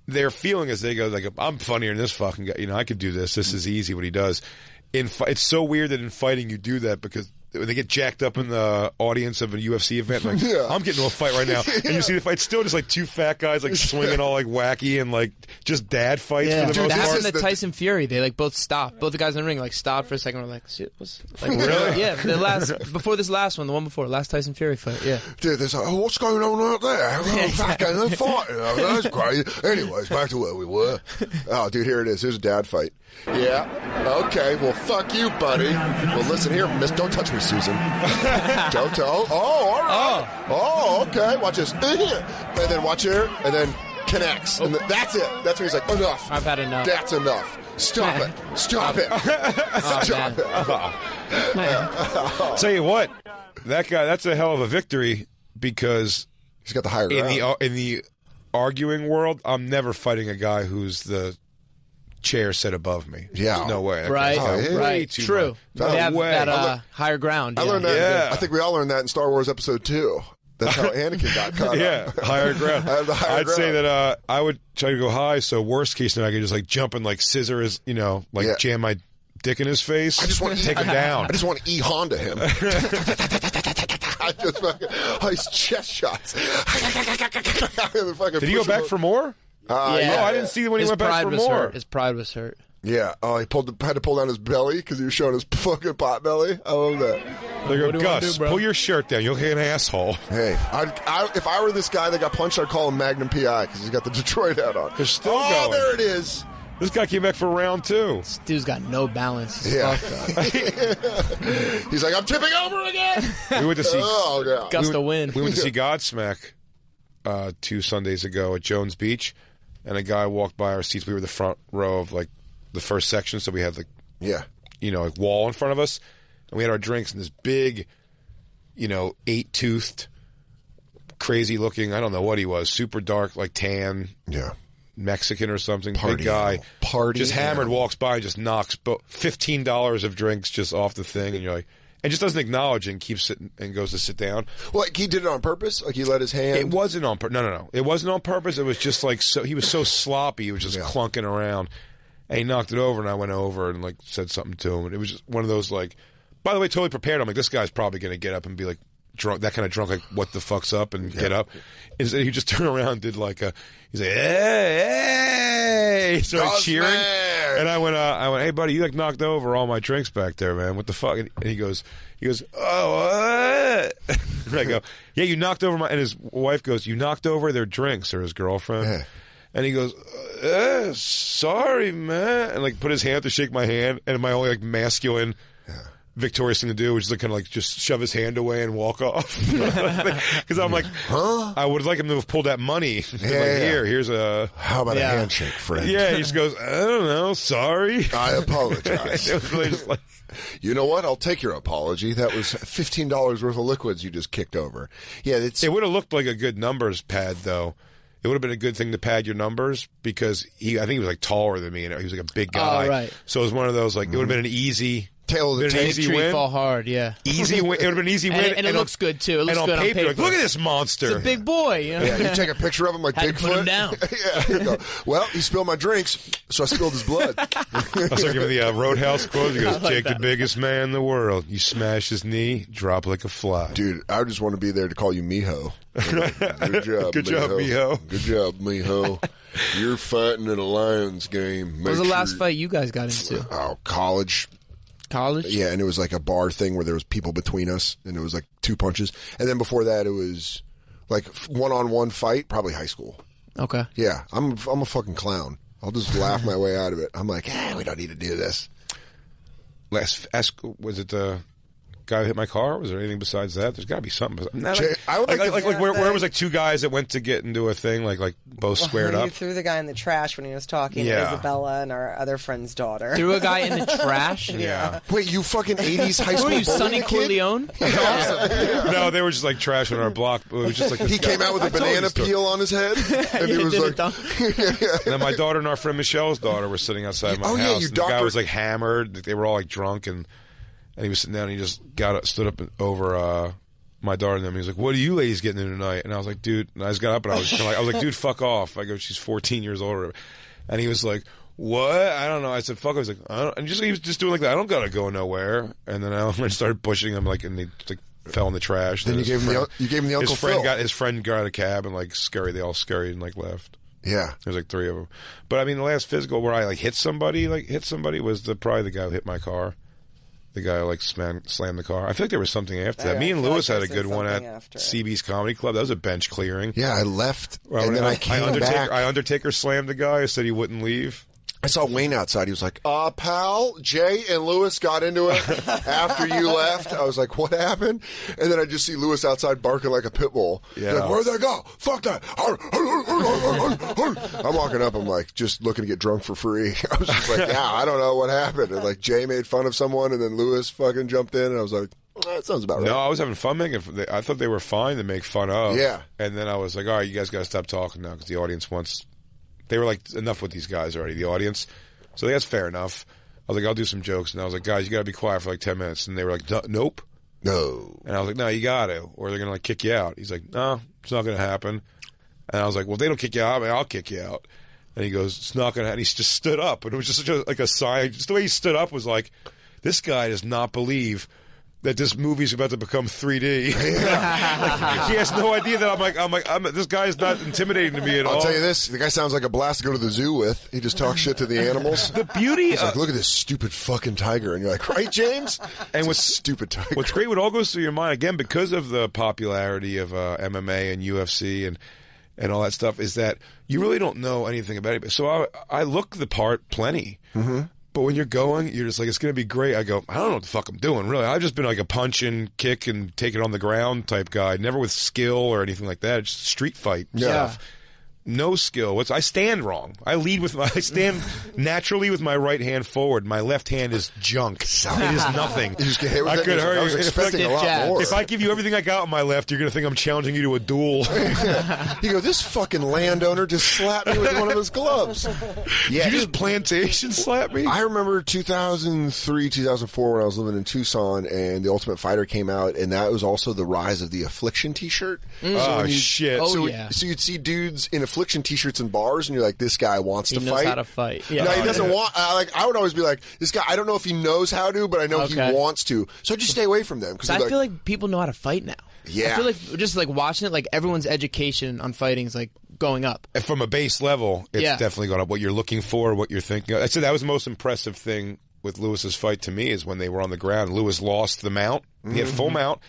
[SPEAKER 2] Their feeling is they go like, I'm funnier than this fucking guy. You know, I could do this. This is easy what he does. It's so weird that in fighting you do that because when they get jacked up in the audience of a UFC event, like, I'm getting into a fight right now. And you see the fight still just like two fat guys like swinging all like wacky and like just dad fights for the most part.
[SPEAKER 4] That happened to Tyson Fury. They like both stopped. Both the guys in the ring like stopped for a second. We're like, shit, what's like
[SPEAKER 2] really?
[SPEAKER 4] Yeah, before this last one, the one before, last Tyson Fury fight. Yeah.
[SPEAKER 3] Dude, there's like, what's going on out there? They're fighting. That's crazy. Anyways, back to where we were. Oh, dude, here it is. Here's a dad fight. Yeah. Okay. Well, fuck you, buddy. Well, listen here, miss. Don't touch me, Susan. Don't. Oh, all right. Oh, okay. Watch this. And then watch here. And then connects. And that's it. That's when he's like, enough.
[SPEAKER 4] I've had enough.
[SPEAKER 3] That's enough. Stop it. Stop it. Stop it.
[SPEAKER 2] Tell you what, that guy, that's a hell of a victory because
[SPEAKER 3] he's got the higher ground.
[SPEAKER 2] In the arguing world, I'm never fighting a guy who's the chair set above me.
[SPEAKER 3] Yeah.
[SPEAKER 2] There's no way.
[SPEAKER 4] Right.
[SPEAKER 2] Way too
[SPEAKER 4] True.
[SPEAKER 2] much.
[SPEAKER 4] They have
[SPEAKER 2] way.
[SPEAKER 4] that higher ground.
[SPEAKER 3] I learned that.
[SPEAKER 2] Yeah.
[SPEAKER 3] I think we all learned that in Star Wars Episode 2. That's how Anakin got caught up.
[SPEAKER 2] Higher ground.
[SPEAKER 3] I have the higher
[SPEAKER 2] I'd
[SPEAKER 3] ground.
[SPEAKER 2] say that I would try to go high, so worst case scenario, I could just like jump and like scissor his, jam my dick in his face.
[SPEAKER 3] I just want to
[SPEAKER 2] take him down.
[SPEAKER 3] I just want to E-Honda him. I just fucking, his chest shots.
[SPEAKER 2] Did he go back for more? I didn't see when he went back for more.
[SPEAKER 4] His pride was hurt.
[SPEAKER 3] Yeah. Oh, he had to pull down his belly because he was showing his fucking pot belly. I love that.
[SPEAKER 2] They go, Gus, pull your shirt down. You'll hit an asshole.
[SPEAKER 3] Hey, if I were this guy that got punched, I'd call him Magnum PI because he's got the Detroit hat on.
[SPEAKER 2] They're still going.
[SPEAKER 3] There it is.
[SPEAKER 2] This guy came back for round 2.
[SPEAKER 4] This dude's got no balance. He's fucked up.
[SPEAKER 3] He's like, I'm tipping over again.
[SPEAKER 2] We went to see
[SPEAKER 4] Gust of wind.
[SPEAKER 2] We went to see Godsmack 2 Sundays ago at Jones Beach, and a guy walked by our seats. We were the front row of like the first section, so we had like like wall in front of us, and we had our drinks in this big, 8-toothed, crazy looking. I don't know what he was. Super dark, like tan.
[SPEAKER 3] Yeah.
[SPEAKER 2] Mexican or something,
[SPEAKER 3] Party
[SPEAKER 2] big guy,
[SPEAKER 3] animal.
[SPEAKER 2] just hammered, walks by and just knocks $15 of drinks just off the thing, and you're like, and just doesn't acknowledge it and keeps sitting and goes to sit down.
[SPEAKER 3] Well, like he did it on purpose? Like he let his hand...
[SPEAKER 2] It wasn't on purpose. No. It wasn't on purpose. It was just like, he was so sloppy, he was just clunking around, and he knocked it over, and I went over and like said something to him, and it was just one of those like, by the way, totally prepared. I'm like, this guy's probably going to get up and be like, drunk, that kind of drunk, like, what the fuck's up, and get up. Instead, he just turned around and did like he's like, hey, started cheering. And I went, hey, buddy, you like knocked over all my drinks back there, man. What the fuck? And he goes, oh, what? And I go, yeah, you knocked over and his wife goes, you knocked over their drinks, or his girlfriend. Yeah. And he goes, sorry, man. And like put his hand to shake my hand, and my only like masculine victorious thing to do, which is like kind of like just shove his hand away and walk off. Because I'm like, I would like him to have pulled that money. Here's a...
[SPEAKER 3] How about a handshake, friend?
[SPEAKER 2] Yeah, he just goes, I don't know, sorry.
[SPEAKER 3] I apologize.
[SPEAKER 2] It was really just like...
[SPEAKER 3] You know what? I'll take your apology. That was $15 worth of liquids you just kicked over. Yeah, it
[SPEAKER 2] would have looked like a good numbers pad, though. It would have been a good thing to pad your numbers because I think he was like taller than me, and he was like a big guy.
[SPEAKER 4] Oh, right.
[SPEAKER 2] So it was one of those like it would have been an easy...
[SPEAKER 3] Tail of the tape.
[SPEAKER 2] Easy win.
[SPEAKER 4] Fall hard,
[SPEAKER 2] Easy win. It would have been an easy win.
[SPEAKER 4] And it looks good, too. It looks good on paper.
[SPEAKER 2] Like, look at this monster.
[SPEAKER 4] It's a big boy. You know?
[SPEAKER 3] Yeah, you take a picture of him like
[SPEAKER 4] Had
[SPEAKER 3] Bigfoot.
[SPEAKER 4] to put him down.
[SPEAKER 3] You go, well, he spilled my drinks, so I spilled his blood.
[SPEAKER 2] I was giving the Roadhouse quote. He goes, Jake, the biggest man in the world. You smash his knee, drop like a fly.
[SPEAKER 3] Dude, I just want to be there to call you Miho. Good job,
[SPEAKER 2] Good job, Miho.
[SPEAKER 3] Good job, Miho. You're fighting in a Lions game.
[SPEAKER 4] What was the last fight you guys got into?
[SPEAKER 3] Oh, college.
[SPEAKER 4] College?
[SPEAKER 3] Yeah, and it was like a bar thing where there was people between us, and it was like 2 punches. And then before that, it was like one-on-one fight, probably high school.
[SPEAKER 4] Okay.
[SPEAKER 3] Yeah, I'm a fucking clown. I'll just laugh my way out of it. I'm like, we don't need to do this.
[SPEAKER 2] Was it the guy who hit my car? Was there anything besides that? There's got to be something.
[SPEAKER 3] I would
[SPEAKER 2] where it was like two guys that went to get into a thing, like both squared
[SPEAKER 6] You
[SPEAKER 2] up.
[SPEAKER 6] threw the guy in the trash when he was talking to Isabella and our other friend's daughter.
[SPEAKER 4] Threw a guy in the trash?
[SPEAKER 2] Yeah.
[SPEAKER 3] Wait, you fucking 80s high school
[SPEAKER 4] Who are you, Sonny
[SPEAKER 3] bullying kid?
[SPEAKER 4] Corleone?
[SPEAKER 2] No, they were just like trash on our block. It was just like
[SPEAKER 3] He came out with a banana peel on his head, and he was
[SPEAKER 4] did
[SPEAKER 3] like,
[SPEAKER 2] And then my daughter and our friend Michelle's daughter were sitting outside my
[SPEAKER 3] Oh, yeah,
[SPEAKER 2] house.
[SPEAKER 3] your
[SPEAKER 2] and the guy
[SPEAKER 3] doctor-
[SPEAKER 2] was like hammered. They were all like drunk, and he was sitting down. And he just stood up over my daughter and them. He was like, "What are you ladies getting into tonight?" And I was like, "Dude," and I just got up and I was like, "Dude, fuck off." I go, "She's 14 years older," and he was like, "What?" I don't know. I said, "Fuck." I was like, I don't, and he was just doing like that. I don't gotta go nowhere. And then I started pushing him and he like fell in the trash.
[SPEAKER 3] Then you gave him the Uncle Phil.
[SPEAKER 2] His friend got a cab and like scurried. They all scurried and like left.
[SPEAKER 3] Yeah.
[SPEAKER 2] There's like 3 of them. But I mean, the last physical where I like hit somebody was probably the guy who hit my car. The guy who like slammed the car. I feel like there was something after that. Me and Lewis had a good one at CB's Comedy Club. That was a bench clearing.
[SPEAKER 3] Yeah, I left, and then I came back.
[SPEAKER 2] Undertaker slammed the guy who said he wouldn't leave.
[SPEAKER 3] I saw Wayne outside. He was like, pal, Jay and Lewis got into it after you left. I was like, what happened? And then I just see Lewis outside barking like a pit bull.
[SPEAKER 2] Yeah.
[SPEAKER 3] Like, where'd they go? Fuck that. I'm walking up. I'm like, just looking to get drunk for free. I was just like, I don't know what happened. And like, Jay made fun of someone, and then Lewis fucking jumped in, and I was like, that sounds about right.
[SPEAKER 2] No, I was having fun I thought they were fine to make fun of.
[SPEAKER 3] Yeah.
[SPEAKER 2] And then I was like, all right, you guys got to stop talking now because the audience wants... They were like, enough with these guys already, the audience. So that's fair enough. I was like, I'll do some jokes. And I was like, guys, you got to be quiet for like 10 minutes. And they were like, nope.
[SPEAKER 3] No.
[SPEAKER 2] And I was like, no, you got to, or they're going to like kick you out. He's like, no, it's not going to happen. And I was like, well, if they don't kick you out, I'll kick you out. And he goes, it's not going to happen. And he just stood up. And it was just such like a sign. Just the way he stood up was like, this guy does not believe that this movie's about to become 3D. Like, he has no idea that I'm like, this guy is not intimidating to me at all.
[SPEAKER 3] I'll tell you this, the guy sounds like a blast to go to the zoo with. He just talks shit to the animals.
[SPEAKER 2] The beauty
[SPEAKER 3] He's like, look at this stupid fucking tiger. And you're like, right, James?
[SPEAKER 2] And
[SPEAKER 3] what's stupid tiger?
[SPEAKER 2] What's great, what all goes through your mind, again, because of the popularity of MMA and UFC and all that stuff, is that you really don't know anything about it. So I look the part plenty. Mm-hmm. But when you're going, you're just like, it's going to be great. I go, I don't know what the fuck I'm doing, really. I've just been like a punch and kick and take it on the ground type guy, never with skill or anything like that. It's just street fight stuff. No skill. I stand wrong. I stand naturally with my right hand forward. My left hand is junk. It is nothing.
[SPEAKER 3] You just get hit with
[SPEAKER 2] I
[SPEAKER 3] it.
[SPEAKER 2] could hurt
[SPEAKER 3] I was
[SPEAKER 2] you.
[SPEAKER 3] expecting a lot more.
[SPEAKER 2] If I give you everything I got on my left, you're going to think I'm challenging you to a duel.
[SPEAKER 3] You go, this fucking landowner just slapped me with one of his gloves. Yeah,
[SPEAKER 2] Did you just plantation slap me?
[SPEAKER 3] I remember 2003, 2004 when I was living in Tucson and The Ultimate Fighter came out, and that was also the rise of the Affliction t-shirt.
[SPEAKER 2] Oh, shit.
[SPEAKER 4] Oh,
[SPEAKER 3] So you'd see dudes in Affliction t-shirts in bars, and you're like, this guy wants to fight.
[SPEAKER 4] He knows how to fight. Yeah.
[SPEAKER 3] No, he doesn't want. I would always be like, this guy. I don't know if he knows how to, but I know he wants to. So I just stay away from them because
[SPEAKER 4] I feel like people know how to fight now.
[SPEAKER 3] Yeah.
[SPEAKER 4] I feel like just like watching it, like everyone's education on fighting is like going up.
[SPEAKER 2] From a base level, it's definitely gone up. What you're looking for, what you're thinking. I said that was the most impressive thing with Lewis's fight to me is when they were on the ground. Lewis lost the mount. He had full mount,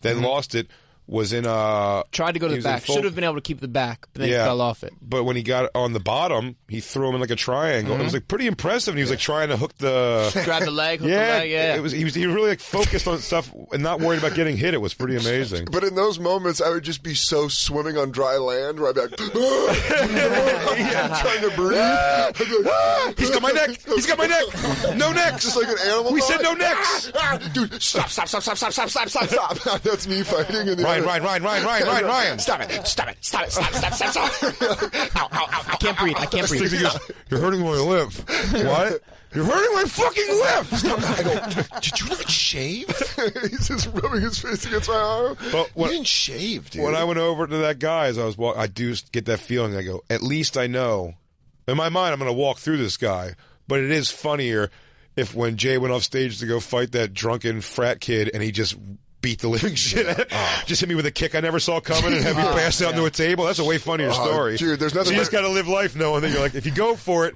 [SPEAKER 2] then lost it. Was in
[SPEAKER 4] tried to go to the back. Should have been able to keep the back, but then he fell off it.
[SPEAKER 2] But when he got on the bottom, he threw him in like a triangle. It was like pretty impressive. And he was like trying to hook the
[SPEAKER 4] grab the leg, hook the leg. Yeah,
[SPEAKER 2] he was really like focused on stuff and not worried about getting hit. It was pretty amazing.
[SPEAKER 3] But in those moments, I would just be so swimming on dry land where I'd be like, trying to breathe.
[SPEAKER 2] He's got my neck. He's got my neck. No necks.
[SPEAKER 3] Just like an animal.
[SPEAKER 2] We said no necks.
[SPEAKER 3] Dude, stop. That's me fighting. And
[SPEAKER 2] Ryan.
[SPEAKER 3] Stop it. Ow.
[SPEAKER 4] I can't breathe.
[SPEAKER 2] You're hurting my lip. What? You're hurting my fucking lip.
[SPEAKER 3] I go, did you not shave? He's just rubbing his face against my arm.
[SPEAKER 2] But
[SPEAKER 3] you didn't shave, dude.
[SPEAKER 2] When I went over to that guy as I was walking, I do get that feeling. I go, at least I know. In my mind, I'm going to walk through this guy. But it is funnier if when Jay went off stage to go fight that drunken frat kid and he just beat the living shit out. Just hit me with a kick I never saw coming and have me pass out into a table. That's a way funnier story.
[SPEAKER 3] Dude, there's nothing.
[SPEAKER 2] So you just got to live life knowing that you're like, if you go for it,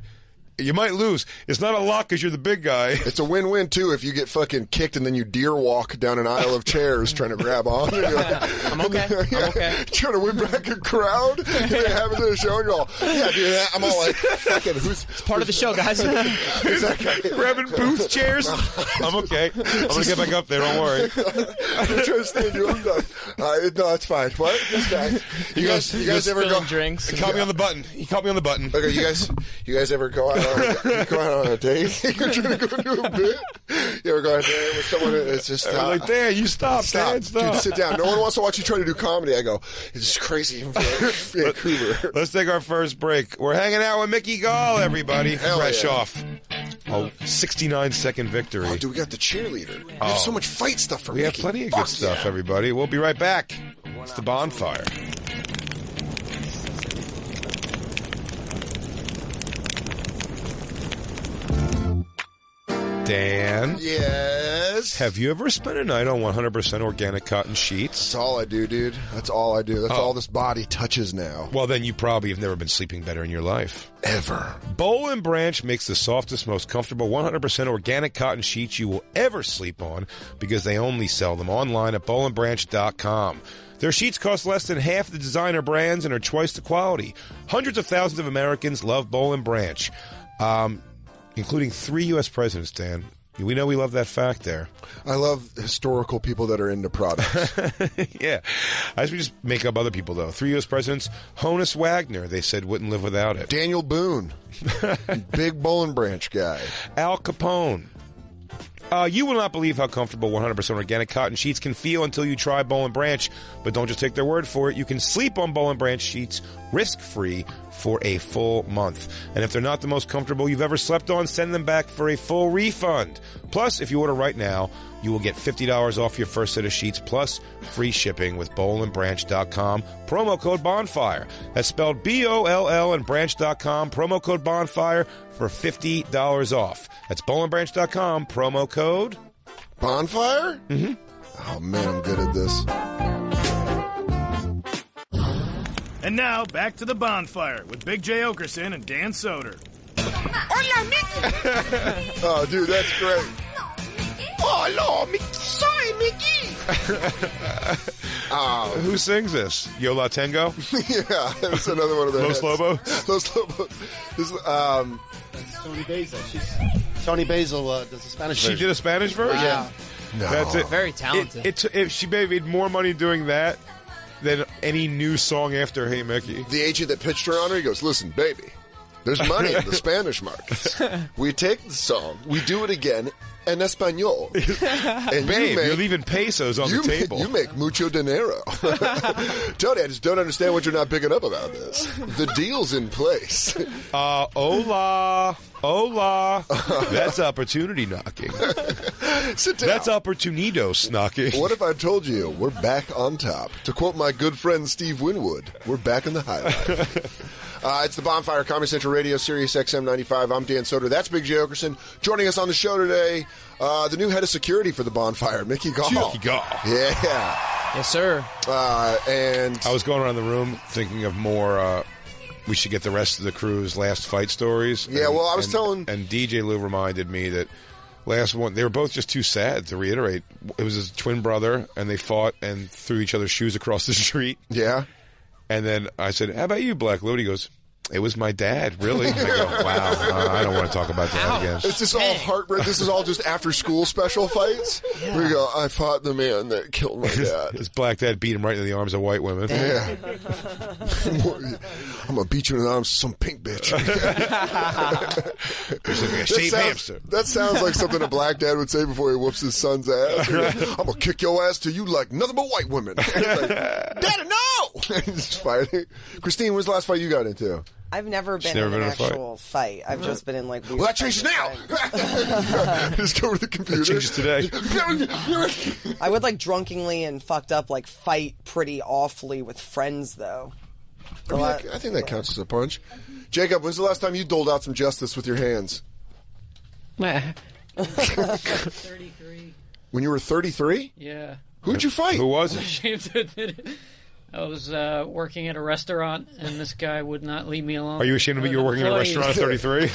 [SPEAKER 2] you might lose. It's not a lock because you're the big guy.
[SPEAKER 3] It's a win-win, too, if you get fucking kicked and then you deer walk down an aisle of chairs trying to grab on. And you're like,
[SPEAKER 4] I'm okay. I'm okay.
[SPEAKER 3] Trying to win back a crowd. And they have it in the show, and you're all, yeah, dude, I'm all like, fucking, who's...
[SPEAKER 4] It's part of the show, guys.
[SPEAKER 3] Who's that guy?
[SPEAKER 2] Grabbing booth chairs. I'm okay. I'm going to get back up there. Don't worry.
[SPEAKER 3] I'm trying to stand you up. No, it's fine. What? This guy. You guys ever go...
[SPEAKER 4] drinks.
[SPEAKER 2] He caught me on the button.
[SPEAKER 3] Okay, you guys ever go out on a date? You're trying to go into a bit? You ever go out there with someone that's just...
[SPEAKER 2] like, Dan, you stop. Dan, stop.
[SPEAKER 3] Dude, sit down. No one wants to watch you try to do comedy. I go, it's crazy in Vancouver.
[SPEAKER 2] Let's take our first break. We're hanging out with Mickey Gall, everybody.
[SPEAKER 3] Hell
[SPEAKER 2] Fresh
[SPEAKER 3] yeah.
[SPEAKER 2] off. 69-second victory.
[SPEAKER 3] Oh, dude, we got the cheerleader. We have so much fight stuff for
[SPEAKER 2] We have
[SPEAKER 3] Mickey.
[SPEAKER 2] plenty of good stuff, everybody. We'll be right back. It's the Bonfire. Dan?
[SPEAKER 3] Yes?
[SPEAKER 2] Have you ever spent a night on 100% organic cotton sheets?
[SPEAKER 3] That's all I do, dude. That's all I do. That's all this body touches now.
[SPEAKER 2] Well, then you probably have never been sleeping better in your life.
[SPEAKER 3] Ever.
[SPEAKER 2] Bowl and Branch makes the softest, most comfortable 100% organic cotton sheets you will ever sleep on because they only sell them online at bowlandbranch.com. Their sheets cost less than half the designer brands and are twice the quality. Hundreds of thousands of Americans love Bowl and Branch, including 3 U.S. presidents, Dan. We know we love that fact there.
[SPEAKER 3] I love historical people that are into products.
[SPEAKER 2] Yeah. I just make up other people, though. 3 U.S. presidents. Honus Wagner, they said, wouldn't live without it.
[SPEAKER 3] Daniel Boone. Big Bowl and Branch guy.
[SPEAKER 2] Al Capone. You will not believe how comfortable 100% organic cotton sheets can feel until you try Bowl and Branch. But don't just take their word for it. You can sleep on Bowl and Branch sheets risk-free for a full month. And if they're not the most comfortable you've ever slept on, send them back for a full refund. Plus, if you order right now, you will get $50 off your first set of sheets plus free shipping with bowlandbranch.com. Promo code Bonfire. That's spelled B-O-L-L and branch.com. Promo code Bonfire for $50 off. That's bowlandbranch.com. Promo code
[SPEAKER 3] Bonfire? Mm-hmm. Oh, man, I'm good at this.
[SPEAKER 1] And now, back to the Bonfire with Big J. Oakerson and Dan Soder.
[SPEAKER 7] Hola, Mickey!
[SPEAKER 3] Oh, dude, that's great.
[SPEAKER 7] Oh, hello, Mickey. Sorry, Mickey.
[SPEAKER 2] Who sings this? Yo La Tengo?
[SPEAKER 3] Yeah, it's another one of their
[SPEAKER 2] Los
[SPEAKER 3] hits.
[SPEAKER 2] Lobos?
[SPEAKER 3] Los Lobos. This,
[SPEAKER 8] Tony Basil. Tony Basil does the Spanish version.
[SPEAKER 2] She did a Spanish version?
[SPEAKER 4] Wow.
[SPEAKER 3] no.
[SPEAKER 2] That's it.
[SPEAKER 4] Very talented.
[SPEAKER 2] If she made more money doing that than any new song after Hey Mickey.
[SPEAKER 3] The agent that pitched her on her, he goes, listen, baby, there's money in the Spanish markets. We take the song, we do it again en Espanol. And
[SPEAKER 2] Babe, you're leaving pesos on the table.
[SPEAKER 3] You make mucho dinero. Tony, I just don't understand what you're not picking up about this. The deal's in place.
[SPEAKER 2] Hola. That's opportunity knocking.
[SPEAKER 3] Sit down.
[SPEAKER 2] That's opportunidos knocking.
[SPEAKER 3] What if I told you we're back on top? To quote my good friend Steve Winwood, we're back in the high life. It's the Bonfire, Comedy Central Radio, Sirius XM 95. I'm Dan Soder. That's Big J. Oakerson. Joining us on the show today, the new head of security for the Bonfire, Mickey Gall.
[SPEAKER 2] Mickey Gall.
[SPEAKER 3] Yeah.
[SPEAKER 4] Yes, sir.
[SPEAKER 3] And
[SPEAKER 2] I was going around the room thinking of more... we should get the rest of the crew's last fight stories.
[SPEAKER 3] Yeah, well, I was telling...
[SPEAKER 2] And DJ Lou reminded me that last one, they were both just too sad to reiterate. It was his twin brother, and they fought and threw each other's shoes across the street.
[SPEAKER 3] Yeah.
[SPEAKER 2] And then I said, how about you, Black Lou? And he goes, it was my dad, really? I go, wow, I don't want to talk about that again.
[SPEAKER 3] It's just all heartbreak. This is all just after-school special fights. Yeah. We go, I fought the man that killed my dad.
[SPEAKER 2] His black dad beat him right into the arms of white women.
[SPEAKER 3] Yeah. I'm going to beat you in the arms of some pink bitch.
[SPEAKER 2] Hamster.
[SPEAKER 3] That sounds like something a black dad would say before he whoops his son's ass. I'm going to kick your ass till you like nothing but white women. Like, Daddy, no! He's fighting. Christine, when's the last fight you got into?
[SPEAKER 6] I've never been in an actual fight. I've just been in like weird.
[SPEAKER 3] Well, that changes now. Just go to the computer.
[SPEAKER 2] That changes today.
[SPEAKER 6] I would like drunkenly and fucked up like fight pretty awfully with friends though.
[SPEAKER 3] I think that counts as a punch. Jacob, when's the last time you doled out some justice with your hands?
[SPEAKER 5] 33.
[SPEAKER 3] When you were 33?
[SPEAKER 5] Yeah.
[SPEAKER 3] Who'd you fight?
[SPEAKER 2] Who was it?
[SPEAKER 5] Ashamed to admit it. I was working at a restaurant, and this guy would not leave me alone.
[SPEAKER 2] Are you ashamed of it? You were working at a restaurant at 33?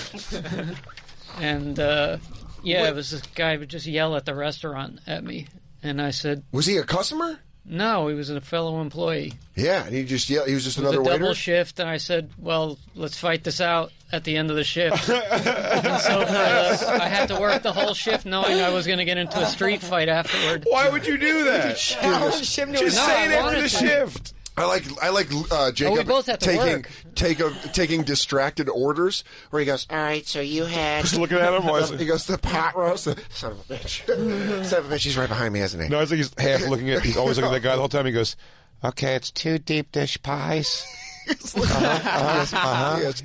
[SPEAKER 5] And it was this guy who would just yell at the restaurant at me, and I said,
[SPEAKER 3] Was he a customer?
[SPEAKER 5] "No, he was a fellow employee."
[SPEAKER 3] Yeah, and he just yelled. He was just
[SPEAKER 5] It was
[SPEAKER 3] another
[SPEAKER 5] a double
[SPEAKER 3] waiter.
[SPEAKER 5] shift, and I said, "Well, let's fight this out at the end of the shift." And so I had to work the whole shift, knowing I was going to get into a street fight afterward.
[SPEAKER 2] Why would you do that?
[SPEAKER 6] Challenge him to
[SPEAKER 2] Just
[SPEAKER 6] a
[SPEAKER 2] say it
[SPEAKER 5] I
[SPEAKER 2] after
[SPEAKER 5] wanted
[SPEAKER 2] the
[SPEAKER 5] to.
[SPEAKER 2] shift.
[SPEAKER 3] I like Jacob
[SPEAKER 5] we both have to work.
[SPEAKER 3] taking distracted orders where he goes,
[SPEAKER 7] All right, so you had.
[SPEAKER 2] Just looking at him. Why is
[SPEAKER 3] he
[SPEAKER 2] it?
[SPEAKER 3] goes, the pot roast. Son of a bitch. Son of a bitch, he's right behind me, isn't he?
[SPEAKER 2] No, it's like he's half looking at. He's always looking at that guy the whole time. He goes, "Okay, it's 2 deep dish pies."
[SPEAKER 3] He goes,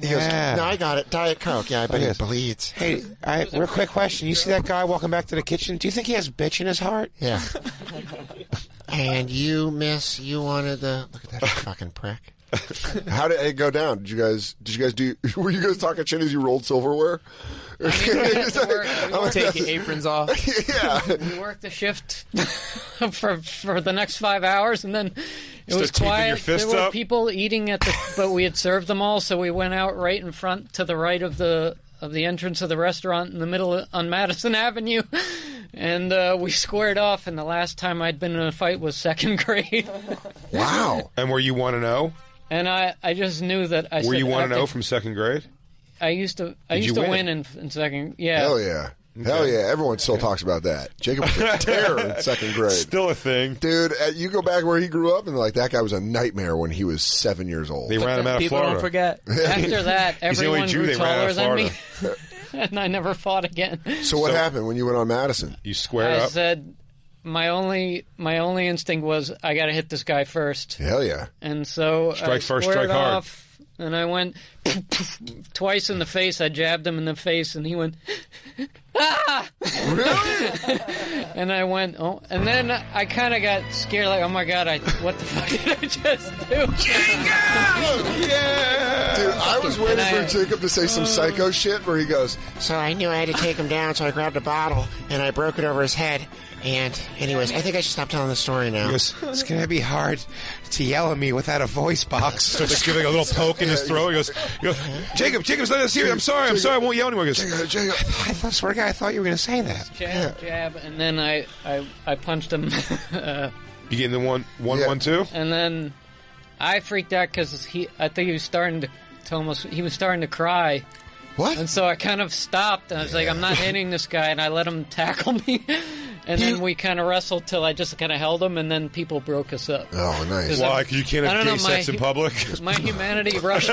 [SPEAKER 2] Yeah.
[SPEAKER 7] No, I got it. Diet Coke. Yeah, I bet
[SPEAKER 2] Yes.
[SPEAKER 7] it bleeds.
[SPEAKER 2] Hey, real quick question. You see that guy walking back to the kitchen? Do you think he has bitch in his heart?
[SPEAKER 7] Yeah. And you, miss, you wanted the. Look at that fucking prick.
[SPEAKER 3] How did it go down? Did you guys do? Were you guys talking shit as you rolled silverware?
[SPEAKER 5] I mean, we had to work.
[SPEAKER 4] Take your aprons off.
[SPEAKER 3] Yeah.
[SPEAKER 5] We worked the shift for the next 5 hours, and then it was
[SPEAKER 2] taping
[SPEAKER 5] quiet.
[SPEAKER 2] your fist
[SPEAKER 5] There were
[SPEAKER 2] up?
[SPEAKER 5] people eating at the, but we had served them all, so we went out right in front to the right of the entrance of the restaurant in the middle on Madison Avenue, and we squared off. And the last time I'd been in a fight was second grade,
[SPEAKER 3] Wow.
[SPEAKER 2] And were you 1-0?
[SPEAKER 5] and I just knew that I.
[SPEAKER 2] Were
[SPEAKER 5] said,
[SPEAKER 2] you 1-0
[SPEAKER 5] after-
[SPEAKER 2] from second grade?
[SPEAKER 5] I used to
[SPEAKER 2] you
[SPEAKER 5] win
[SPEAKER 2] win?
[SPEAKER 5] in second. Yeah.
[SPEAKER 3] Hell yeah. Hell yeah. Everyone still talks about that. Jacob was a terror in second grade.
[SPEAKER 2] Still a thing.
[SPEAKER 3] Dude, you go back where he grew up, and like that guy was a nightmare when he was 7 years old.
[SPEAKER 2] They ran him out of
[SPEAKER 4] People
[SPEAKER 2] Florida.
[SPEAKER 4] don't forget.
[SPEAKER 5] After that,
[SPEAKER 2] He's the only
[SPEAKER 5] everyone
[SPEAKER 2] Jew
[SPEAKER 5] grew
[SPEAKER 2] they ran out
[SPEAKER 5] taller
[SPEAKER 2] of
[SPEAKER 5] than me, and I never fought again.
[SPEAKER 3] So what happened when you went on Madison?
[SPEAKER 2] You square
[SPEAKER 5] I
[SPEAKER 2] up.
[SPEAKER 5] said my only instinct was I got to hit this guy first,
[SPEAKER 3] Hell yeah.
[SPEAKER 5] and so
[SPEAKER 2] Strike
[SPEAKER 5] I
[SPEAKER 2] first,
[SPEAKER 5] squared
[SPEAKER 2] strike hard.
[SPEAKER 5] off, and I went twice in the face. I jabbed him in the face, and he went ah!
[SPEAKER 3] Really?
[SPEAKER 5] And I went oh, and then I kind of got scared, like, oh my god, what the fuck did I just do?
[SPEAKER 2] Yeah.
[SPEAKER 3] Dude, I was waiting
[SPEAKER 5] And I-
[SPEAKER 3] for Jacob to say some psycho shit where he goes,
[SPEAKER 7] So I knew I had to take him down, so I grabbed a bottle and I broke it over his head. And, anyways, I think I should stop telling the story now.
[SPEAKER 2] He goes, it's going to be hard to yell at me without a voice box. Starts giving a little poke in his throat. He goes, Jacob's not serious. I'm sorry. I won't yell anymore. He goes,
[SPEAKER 3] Jacob.
[SPEAKER 2] I swear to God, I thought you were going to say that.
[SPEAKER 5] Jab, and then I punched him,
[SPEAKER 2] You getting the 1-1-2?
[SPEAKER 5] and then I freaked out because I think he was starting to cry.
[SPEAKER 3] What?
[SPEAKER 5] And so I kind of stopped, and I was like, I'm not hitting this guy, and I let him tackle me. And then we kind of wrestled till I just kind of held him, and then people broke us up.
[SPEAKER 3] Oh, nice.
[SPEAKER 2] Why? Because you can't
[SPEAKER 5] I
[SPEAKER 2] have
[SPEAKER 5] don't
[SPEAKER 2] gay
[SPEAKER 5] know,
[SPEAKER 2] sex in public?
[SPEAKER 5] My humanity rushed.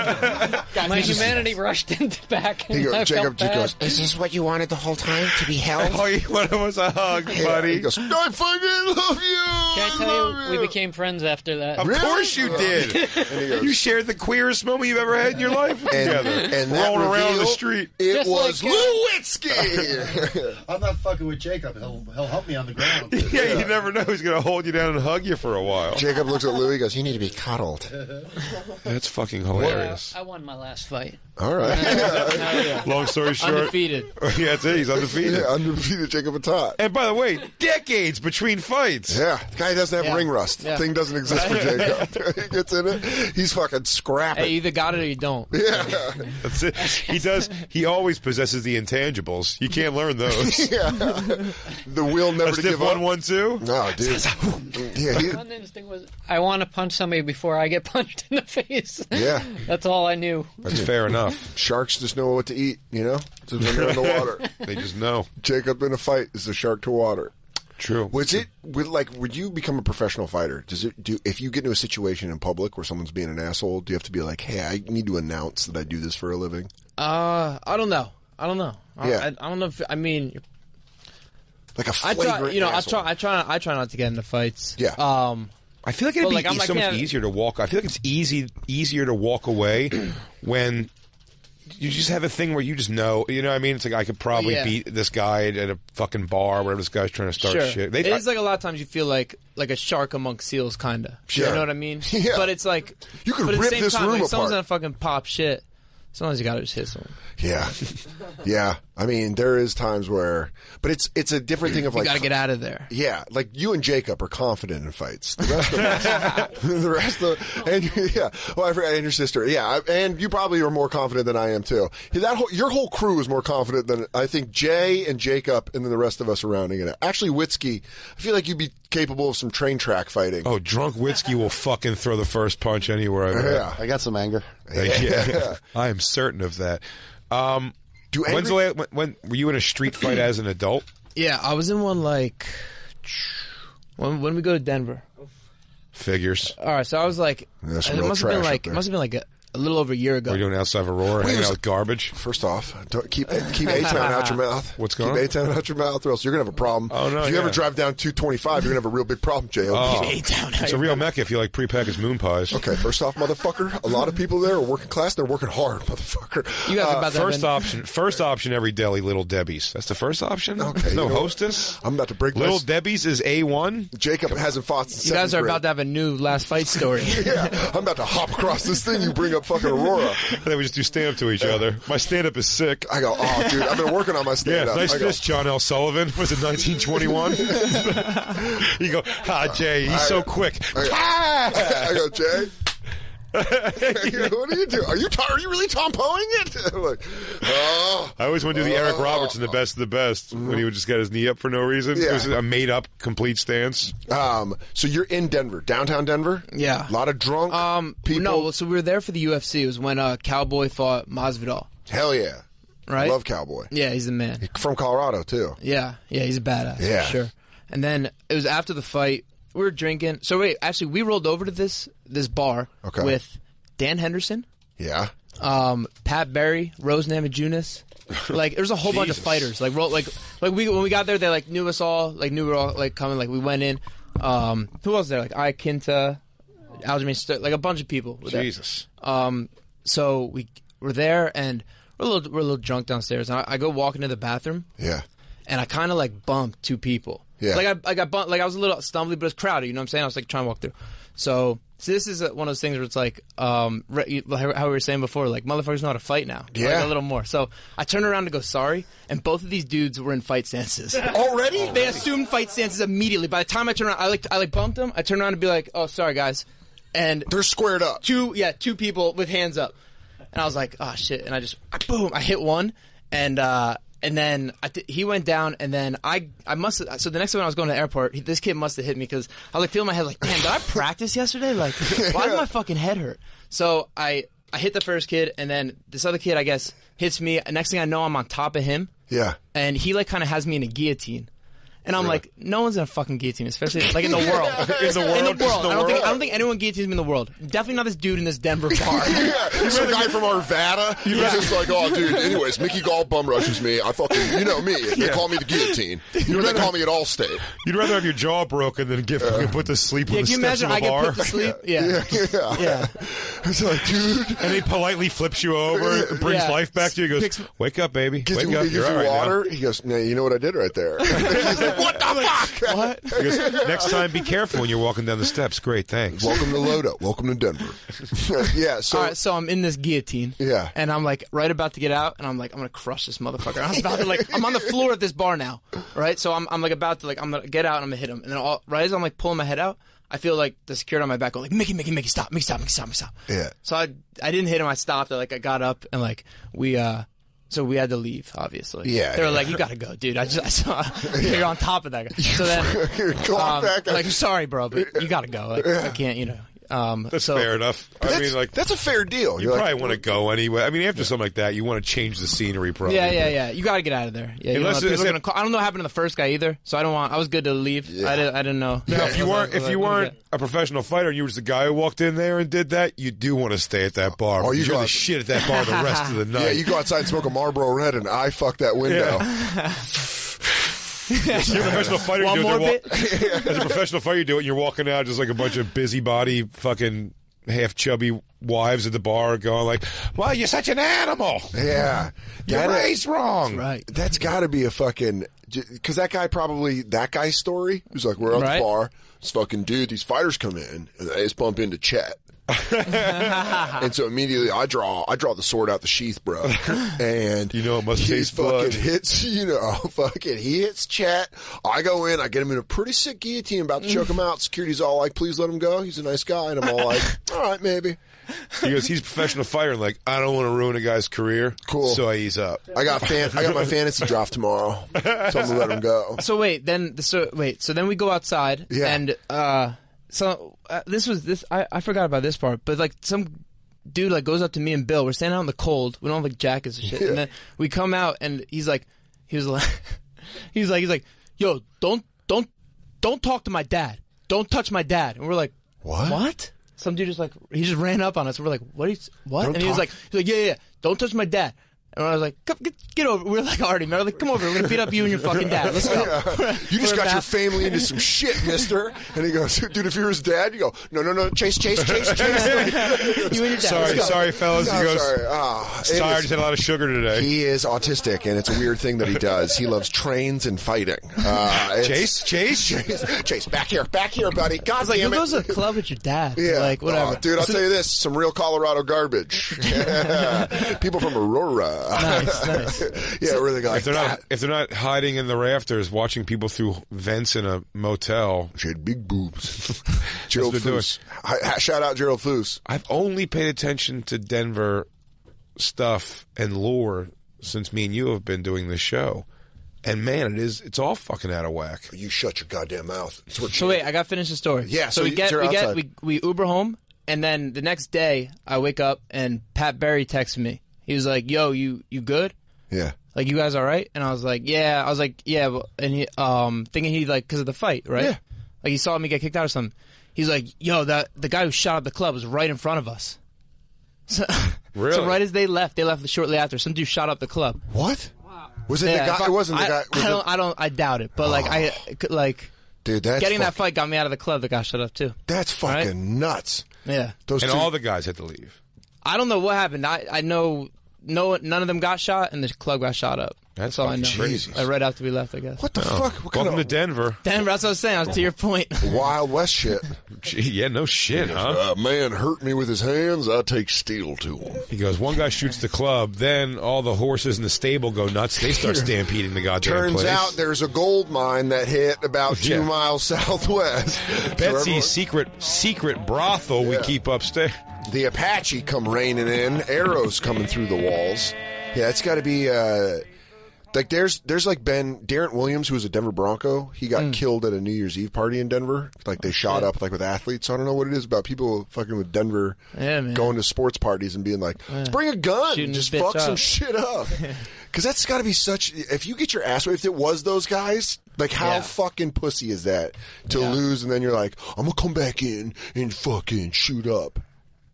[SPEAKER 5] Rushed into back, and
[SPEAKER 3] He goes,
[SPEAKER 5] I
[SPEAKER 3] Jacob
[SPEAKER 5] felt bad.
[SPEAKER 3] goes,
[SPEAKER 7] Is this what you wanted the whole time? To be held?
[SPEAKER 2] All you wanted was a hug, buddy.
[SPEAKER 3] He goes, I fucking love you.
[SPEAKER 5] Can I tell you, we became friends after that.
[SPEAKER 2] Of course you did.
[SPEAKER 3] And he goes,
[SPEAKER 2] You shared the queerest moment you've ever had in your life together.
[SPEAKER 3] and that
[SPEAKER 2] rolling around the
[SPEAKER 3] reveal,
[SPEAKER 2] street.
[SPEAKER 3] It
[SPEAKER 5] Just
[SPEAKER 3] was
[SPEAKER 5] like,
[SPEAKER 3] Lewitsky.
[SPEAKER 8] I'm not fucking with Jacob. He'll help me on the ground.
[SPEAKER 2] Yeah, you never know who's going to hold you down and hug you for a while.
[SPEAKER 3] Jacob looks at Louis. He goes,
[SPEAKER 7] You need to be cuddled.
[SPEAKER 2] That's fucking hilarious.
[SPEAKER 5] I won my last fight.
[SPEAKER 3] all right.
[SPEAKER 2] Long story short.
[SPEAKER 4] Undefeated.
[SPEAKER 2] Yeah, that's it. He's undefeated.
[SPEAKER 3] Yeah, undefeated Jacob Atat.
[SPEAKER 2] And by the way, decades between fights.
[SPEAKER 3] Yeah, the guy doesn't have ring rust.
[SPEAKER 4] Yeah.
[SPEAKER 3] Thing doesn't exist for Jacob. He gets in it. He's fucking scrapping.
[SPEAKER 4] Hey, you either got it or you don't.
[SPEAKER 3] Yeah.
[SPEAKER 2] That's it. He does. He always possesses the intangibles. You can't learn those.
[SPEAKER 3] Yeah. The will never
[SPEAKER 2] A
[SPEAKER 3] to
[SPEAKER 2] stiff
[SPEAKER 3] give up.
[SPEAKER 2] 1-1-2.
[SPEAKER 3] No, dude. Yeah,
[SPEAKER 5] One instinct was, I want to punch somebody before I get punched in the face.
[SPEAKER 3] yeah.
[SPEAKER 5] That's all I knew.
[SPEAKER 2] That's fair enough.
[SPEAKER 3] Sharks just know what to eat, you know? Just when they're in the water.
[SPEAKER 2] They just know.
[SPEAKER 3] Jacob in a fight is a shark to water.
[SPEAKER 2] True.
[SPEAKER 3] Would you become a professional fighter? If you get into a situation in public where someone's being an asshole, do you have to be like, hey, I need to announce that I do this for a living?
[SPEAKER 4] I don't know.
[SPEAKER 3] Yeah.
[SPEAKER 4] I don't know if, I mean,
[SPEAKER 3] Like a
[SPEAKER 4] I
[SPEAKER 3] flagrant
[SPEAKER 4] try, you know,
[SPEAKER 3] asshole.
[SPEAKER 4] I try not to get into fights.
[SPEAKER 3] Yeah.
[SPEAKER 2] I feel like it'd
[SPEAKER 4] But,
[SPEAKER 2] be
[SPEAKER 4] like, I'm like,
[SPEAKER 2] so much
[SPEAKER 4] yeah.
[SPEAKER 2] easier to walk. I feel like it's easier to walk away when you just have a thing where you just know. You know what I mean? It's like I could probably
[SPEAKER 4] Yeah.
[SPEAKER 2] beat this guy at a fucking bar where this guy's trying to start
[SPEAKER 4] Sure.
[SPEAKER 2] shit.
[SPEAKER 4] It is like a lot of times you feel like a shark amongst seals, kind of.
[SPEAKER 3] Sure.
[SPEAKER 4] You know what I mean?
[SPEAKER 3] Yeah.
[SPEAKER 4] But it's like
[SPEAKER 3] You could
[SPEAKER 4] but at the
[SPEAKER 3] rip
[SPEAKER 4] same
[SPEAKER 3] this
[SPEAKER 4] time,
[SPEAKER 3] room
[SPEAKER 4] like, someone's
[SPEAKER 3] apart.
[SPEAKER 4] gonna fucking pop shit. Sometimes you gotta just hit someone.
[SPEAKER 3] Yeah. Yeah. I mean, there is times where, but it's a different thing of like
[SPEAKER 4] You gotta get out of there.
[SPEAKER 3] Yeah, like you and Jacob are confident in fights. The rest of us, and your sister, yeah, and you probably are more confident than I am too. Your whole crew is more confident than I think Jay and Jacob, and then the rest of us surrounding it. Actually, Witzke, I feel like you'd be capable of some train track fighting.
[SPEAKER 2] Oh, drunk Witzke will fucking throw the first punch anywhere.
[SPEAKER 8] I got some anger.
[SPEAKER 2] Yeah. I am when were you in a street fight as an adult?
[SPEAKER 4] Yeah, I was in one like when we go to Denver.
[SPEAKER 2] Figures.
[SPEAKER 4] All right, so I was like, it must have been like a little over a year ago.
[SPEAKER 2] What are you doing outside of Aurora, hanging out with garbage?
[SPEAKER 3] First off, don't keep A-Town out your mouth.
[SPEAKER 2] What's going on?
[SPEAKER 3] Keep A-Town out your mouth, or else you're gonna have a problem.
[SPEAKER 2] Oh no!
[SPEAKER 3] If you ever drive down 225, you're gonna have a real big problem, J.O.
[SPEAKER 2] Oh, it's a real mecca if you like prepackaged moon pies.
[SPEAKER 3] Okay, first off, motherfucker, a lot of people there are working class. They're working hard, motherfucker.
[SPEAKER 4] You guys are about
[SPEAKER 2] to first option every deli, Little Debbie's. That's the first option.
[SPEAKER 3] Okay,
[SPEAKER 2] no Hostess.
[SPEAKER 3] I'm about to break
[SPEAKER 2] Little Debbie's is A1.
[SPEAKER 3] Jacob hasn't fought since
[SPEAKER 4] You guys are about to have a new last fight story.
[SPEAKER 3] Yeah, I'm about to hop across this thing. You bring up fucking Aurora.
[SPEAKER 2] And then we just do stand up to each other. My stand up is sick.
[SPEAKER 3] I go, oh, dude, I've been working on my stand up.
[SPEAKER 2] Yeah, nice fist, John L. Sullivan. Was it 1921? You go, Jay, he's so quick.
[SPEAKER 3] I go, Jay. What are you doing? Are you really Tom Poeing it? I'm like,
[SPEAKER 2] I always want to do the Eric Robertson, the best of the best, when he would just get his knee up for no reason.
[SPEAKER 3] Yeah.
[SPEAKER 2] It was a made up complete stance.
[SPEAKER 3] So you're in Denver, downtown Denver?
[SPEAKER 4] Yeah.
[SPEAKER 3] A lot of drunk people?
[SPEAKER 4] No, so we were there for the UFC. It was when Cowboy fought Masvidal.
[SPEAKER 3] Hell yeah.
[SPEAKER 4] Right?
[SPEAKER 3] I love Cowboy.
[SPEAKER 4] Yeah, he's the man.
[SPEAKER 3] From Colorado, too.
[SPEAKER 4] Yeah, he's a badass.
[SPEAKER 3] Yeah.
[SPEAKER 4] For sure. And then it was after the fight. We were drinking. So wait, actually, we rolled over to this bar with Dan Henderson.
[SPEAKER 3] Yeah.
[SPEAKER 4] Pat Berry, Rose Namajunas. Like, there's a whole bunch of fighters. Like when we got there, they like knew us all. Like knew we were all like coming. Like we went in. Who else there? Like Iaquinta, Aljamain, like a bunch of people were there.
[SPEAKER 2] Jesus.
[SPEAKER 4] So we were there and we're a little drunk downstairs. And I go walk into the bathroom.
[SPEAKER 3] Yeah.
[SPEAKER 4] And I kind of like bumped two people.
[SPEAKER 3] Yeah.
[SPEAKER 4] Like I got bumped. Like I was a little stumbly, but it was crowded. You know what I'm saying? I was like trying to walk through. So this is one of those things where it's like, how we were saying before, like motherfuckers know how to fight now.
[SPEAKER 3] Yeah.
[SPEAKER 4] Like, a little more. So I turned around to go sorry, and both of these dudes were in fight stances.
[SPEAKER 3] Already?
[SPEAKER 4] They assumed fight stances immediately. By the time I turned around, I bumped them. I turned around to be like, oh, sorry guys. And
[SPEAKER 3] they're squared up.
[SPEAKER 4] Two people with hands up. And I was like, oh shit. And I hit one, and then he went down, and then I must have. So the next time I was going to the airport, this kid must have hit me because I was like feeling my head like, damn, did I practice yesterday? Like, why does my fucking head hurt? So I hit the first kid, and then this other kid, I guess, hits me. And next thing I know, I'm on top of him.
[SPEAKER 3] Yeah.
[SPEAKER 4] And he like kind of has me in a guillotine. And I'm like, no one's in a fucking guillotine, especially like in the world.
[SPEAKER 2] In the world.
[SPEAKER 4] I don't think anyone guillotines me in the world. Definitely not this dude in this Denver bar.
[SPEAKER 3] Some guy from Arvada. He's just like, oh, dude. Anyways, Mickey Gall bum rushes me. I fucking, you know me. They call me the guillotine. They call me at Allstate.
[SPEAKER 2] You'd rather have your jaw broken than get fucking put to sleep on the steps of a bar.
[SPEAKER 4] Can you imagine I get put to sleep? Yeah.
[SPEAKER 3] It's like, dude.
[SPEAKER 2] And he politely flips you over and brings life back to you. He goes, wake up, baby. Wake up. You're all right
[SPEAKER 3] water.
[SPEAKER 2] now.
[SPEAKER 3] He goes, nah, you know what I did right there? He's like, what the fuck?
[SPEAKER 4] What?
[SPEAKER 2] He goes, next time, be careful when you're walking down the steps. Great, thanks.
[SPEAKER 3] Welcome to Lodo. Welcome to Denver. Yeah. So,
[SPEAKER 4] all right, so I'm in this guillotine.
[SPEAKER 3] Yeah.
[SPEAKER 4] And I'm like right about to get out, and I'm like, I'm gonna crush this motherfucker. I'm about to I'm on the floor at this bar now, right? So I'm like about to I'm gonna get out and I'm gonna hit him, and then right as I'm like pulling my head out, I feel like the security on my back go like, Mickey, stop.
[SPEAKER 3] Yeah.
[SPEAKER 4] So I didn't hit him. I stopped. I got up and like So we had to leave, obviously.
[SPEAKER 3] Yeah.
[SPEAKER 4] They were like, you gotta go, dude. I saw you're on top of that guy. So then, like, sorry, bro, but you gotta go. Like, I can't,
[SPEAKER 2] That's fair enough. I mean, like,
[SPEAKER 3] that's a fair deal.
[SPEAKER 2] You probably want to go anyway. I mean, after something like that, you want to change the scenery, probably.
[SPEAKER 4] Yeah. You got to get out of there. Yeah.
[SPEAKER 2] Unless
[SPEAKER 4] I don't know what happened to the first guy either, so I don't want. I was good to leave. Yeah. I didn't know.
[SPEAKER 2] Now, if you weren't a professional fighter and you were just a guy who walked in there and did that, you do want to stay at that bar.
[SPEAKER 3] Oh,
[SPEAKER 2] you're the shit at that bar the rest of the night.
[SPEAKER 3] Yeah, you go outside and smoke a Marlboro Red, and I fuck that window.
[SPEAKER 2] Yeah. As a professional fighter, as a professional fighter, you do it. And you're walking out just like a bunch of busybody, fucking half chubby wives at the bar, going like, "Well, you're such an animal.
[SPEAKER 3] Yeah,
[SPEAKER 2] you're raised wrong."
[SPEAKER 4] That's right.
[SPEAKER 3] That's got to be a fucking because that guy's story. He's like, we're at the bar. This fucking dude. These fighters come in and they just bump into Chet. And so immediately I draw the sword out the sheath, bro. And
[SPEAKER 2] You know it must
[SPEAKER 3] he
[SPEAKER 2] taste
[SPEAKER 3] fucking
[SPEAKER 2] blood.
[SPEAKER 3] hits, he hits Chet. I go in, I get him in a pretty sick guillotine, about to choke him out. Security's all like, please let him go. He's a nice guy. And I'm all like, all right, maybe.
[SPEAKER 2] He goes, he's a professional fighter, and like, I don't want to ruin a guy's career.
[SPEAKER 3] Cool.
[SPEAKER 2] So I ease up.
[SPEAKER 3] I got my fantasy draft tomorrow. So I'm gonna let him go.
[SPEAKER 4] So then we go outside,
[SPEAKER 3] Yeah.
[SPEAKER 4] and I forgot about this part, but like some dude like goes up to me and Bill. We're standing out in the cold. We don't have like jackets and shit.
[SPEAKER 3] Yeah.
[SPEAKER 4] And then we come out, and he's like, he's like, yo, don't talk to my dad. Don't touch my dad. And we're like, what? Some dude he just ran up on us. And we're like, what? And he was like, yeah, don't touch my dad. And I was like, get over. We're like, Artie, man. We're like, come over. We're going to beat up you and your fucking dad. Let's go.
[SPEAKER 3] Yeah. You just got your family into some shit, mister. And he goes, dude, if you're his dad, you go, no, chase.
[SPEAKER 4] You and your dad.
[SPEAKER 2] Sorry, fellas.
[SPEAKER 3] No,
[SPEAKER 2] He goes,
[SPEAKER 3] sorry.
[SPEAKER 2] sorry, I just had a lot of sugar today.
[SPEAKER 3] He is autistic, and it's a weird thing that he does. He loves trains and fighting. Chase, back here, buddy. God
[SPEAKER 4] I was like,
[SPEAKER 3] damn
[SPEAKER 4] who
[SPEAKER 3] it.
[SPEAKER 4] goes to a club with your dad?
[SPEAKER 3] Yeah.
[SPEAKER 4] Like, whatever.
[SPEAKER 3] Oh, dude, I'll tell you this. Some real Colorado garbage. People from Aurora.
[SPEAKER 4] Nice.
[SPEAKER 3] Yeah, really like that.
[SPEAKER 2] If they're not hiding in the rafters, watching people through vents in a motel.
[SPEAKER 3] She had big boobs. Gerald
[SPEAKER 2] what they're
[SPEAKER 3] Foos. Shout out Gerald Foos.
[SPEAKER 2] I've only paid attention to Denver stuff and lore since me and you have been doing this show. And man, it's all fucking out of whack.
[SPEAKER 3] You shut your goddamn mouth.
[SPEAKER 4] So wait, I got to finish the story.
[SPEAKER 3] Yeah,
[SPEAKER 4] So we Uber home, and then the next day I wake up and Pat Berry texted me. He was like, "Yo, you good?
[SPEAKER 3] Yeah.
[SPEAKER 4] Like, you guys all right?" And I was like, "Yeah." I was like, "Yeah," and he thinking he like because of the fight, right?
[SPEAKER 3] Yeah.
[SPEAKER 4] Like he saw me get kicked out or something. He's like, "Yo, the guy who shot up the club was right in front of us." So,
[SPEAKER 2] Really?
[SPEAKER 4] So right as they left shortly after. Some dude shot up the club.
[SPEAKER 3] What? Was it the guy? It wasn't the guy.
[SPEAKER 4] I doubt it, but
[SPEAKER 3] dude, that's
[SPEAKER 4] getting that fight got me out of the club that got shut up too.
[SPEAKER 3] That's fucking nuts.
[SPEAKER 4] Yeah.
[SPEAKER 2] All the guys had to leave.
[SPEAKER 4] I don't know what happened. I know none of them got shot, and the club got shot up. That's all I know.
[SPEAKER 2] Jesus.
[SPEAKER 4] Right after we left, I guess.
[SPEAKER 3] What the fuck?
[SPEAKER 2] Welcome to Denver.
[SPEAKER 4] Denver, that's what I was saying. I was to your point.
[SPEAKER 3] Wild West shit.
[SPEAKER 2] Gee, yeah, no shit, huh?
[SPEAKER 3] Man hurt me with his hands, I take steel to him.
[SPEAKER 2] He goes, one guy shoots the club, then all the horses in the stable go nuts. They start stampeding the goddamn
[SPEAKER 3] Turns
[SPEAKER 2] place.
[SPEAKER 3] out there's a gold mine that hit about 2 miles southwest.
[SPEAKER 2] Betsy's secret brothel we keep upstairs.
[SPEAKER 3] The Apache come raining in, arrows coming through the walls. Yeah, it's got to be like there's like Darrent Williams, who was a Denver Bronco. He got killed at a New Year's Eve party in Denver. Like they shot up like with athletes. So I don't know what it is about people fucking with Denver, going to sports parties and being like, let's bring a gun,
[SPEAKER 4] Shooting
[SPEAKER 3] just
[SPEAKER 4] this bitch
[SPEAKER 3] fuck some
[SPEAKER 4] up.
[SPEAKER 3] shit up. Because that's got to be such. If you get your ass whipped, if it was those guys, like how fucking pussy is that to lose and then you're like, I'm gonna come back in and fucking shoot up.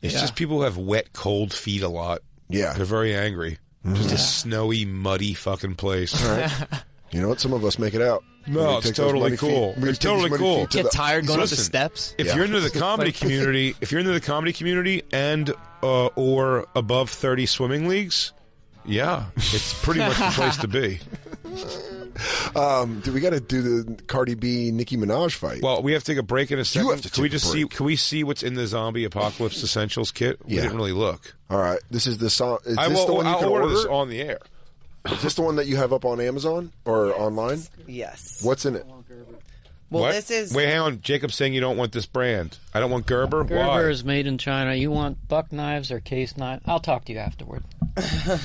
[SPEAKER 2] It's just people who have wet, cold feet a lot.
[SPEAKER 3] Yeah.
[SPEAKER 2] They're very angry. Just a snowy, muddy fucking place.
[SPEAKER 3] You know what? Some of us make it out.
[SPEAKER 2] No, it's totally cool. It's totally cool.
[SPEAKER 4] Get tired going up the
[SPEAKER 2] Listen,
[SPEAKER 4] steps.
[SPEAKER 2] If you're into the comedy community, and or above 30 swimming leagues, yeah, it's pretty much the place to be.
[SPEAKER 3] We got to do the Cardi B Nicki Minaj fight.
[SPEAKER 2] Well, we have to take a break in a second.
[SPEAKER 3] have to
[SPEAKER 2] Can we
[SPEAKER 3] take a
[SPEAKER 2] just
[SPEAKER 3] break.
[SPEAKER 2] Can we see what's in the Zombie Apocalypse Essentials kit? We didn't really look.
[SPEAKER 3] All right, this is the song. Is this the one you
[SPEAKER 2] I'll
[SPEAKER 3] can
[SPEAKER 2] order
[SPEAKER 3] order?
[SPEAKER 2] this on the air.
[SPEAKER 3] Is this the one that you have up on Amazon or online?
[SPEAKER 6] Yes.
[SPEAKER 3] What's in it?
[SPEAKER 6] Well,
[SPEAKER 2] What?
[SPEAKER 6] this is.
[SPEAKER 2] Wait, hang on. Jacob's saying you don't want this brand. I don't want Gerber.
[SPEAKER 5] Gerber
[SPEAKER 2] Why?
[SPEAKER 5] is made in China. You want buck knives or case knives? I'll talk to you afterward.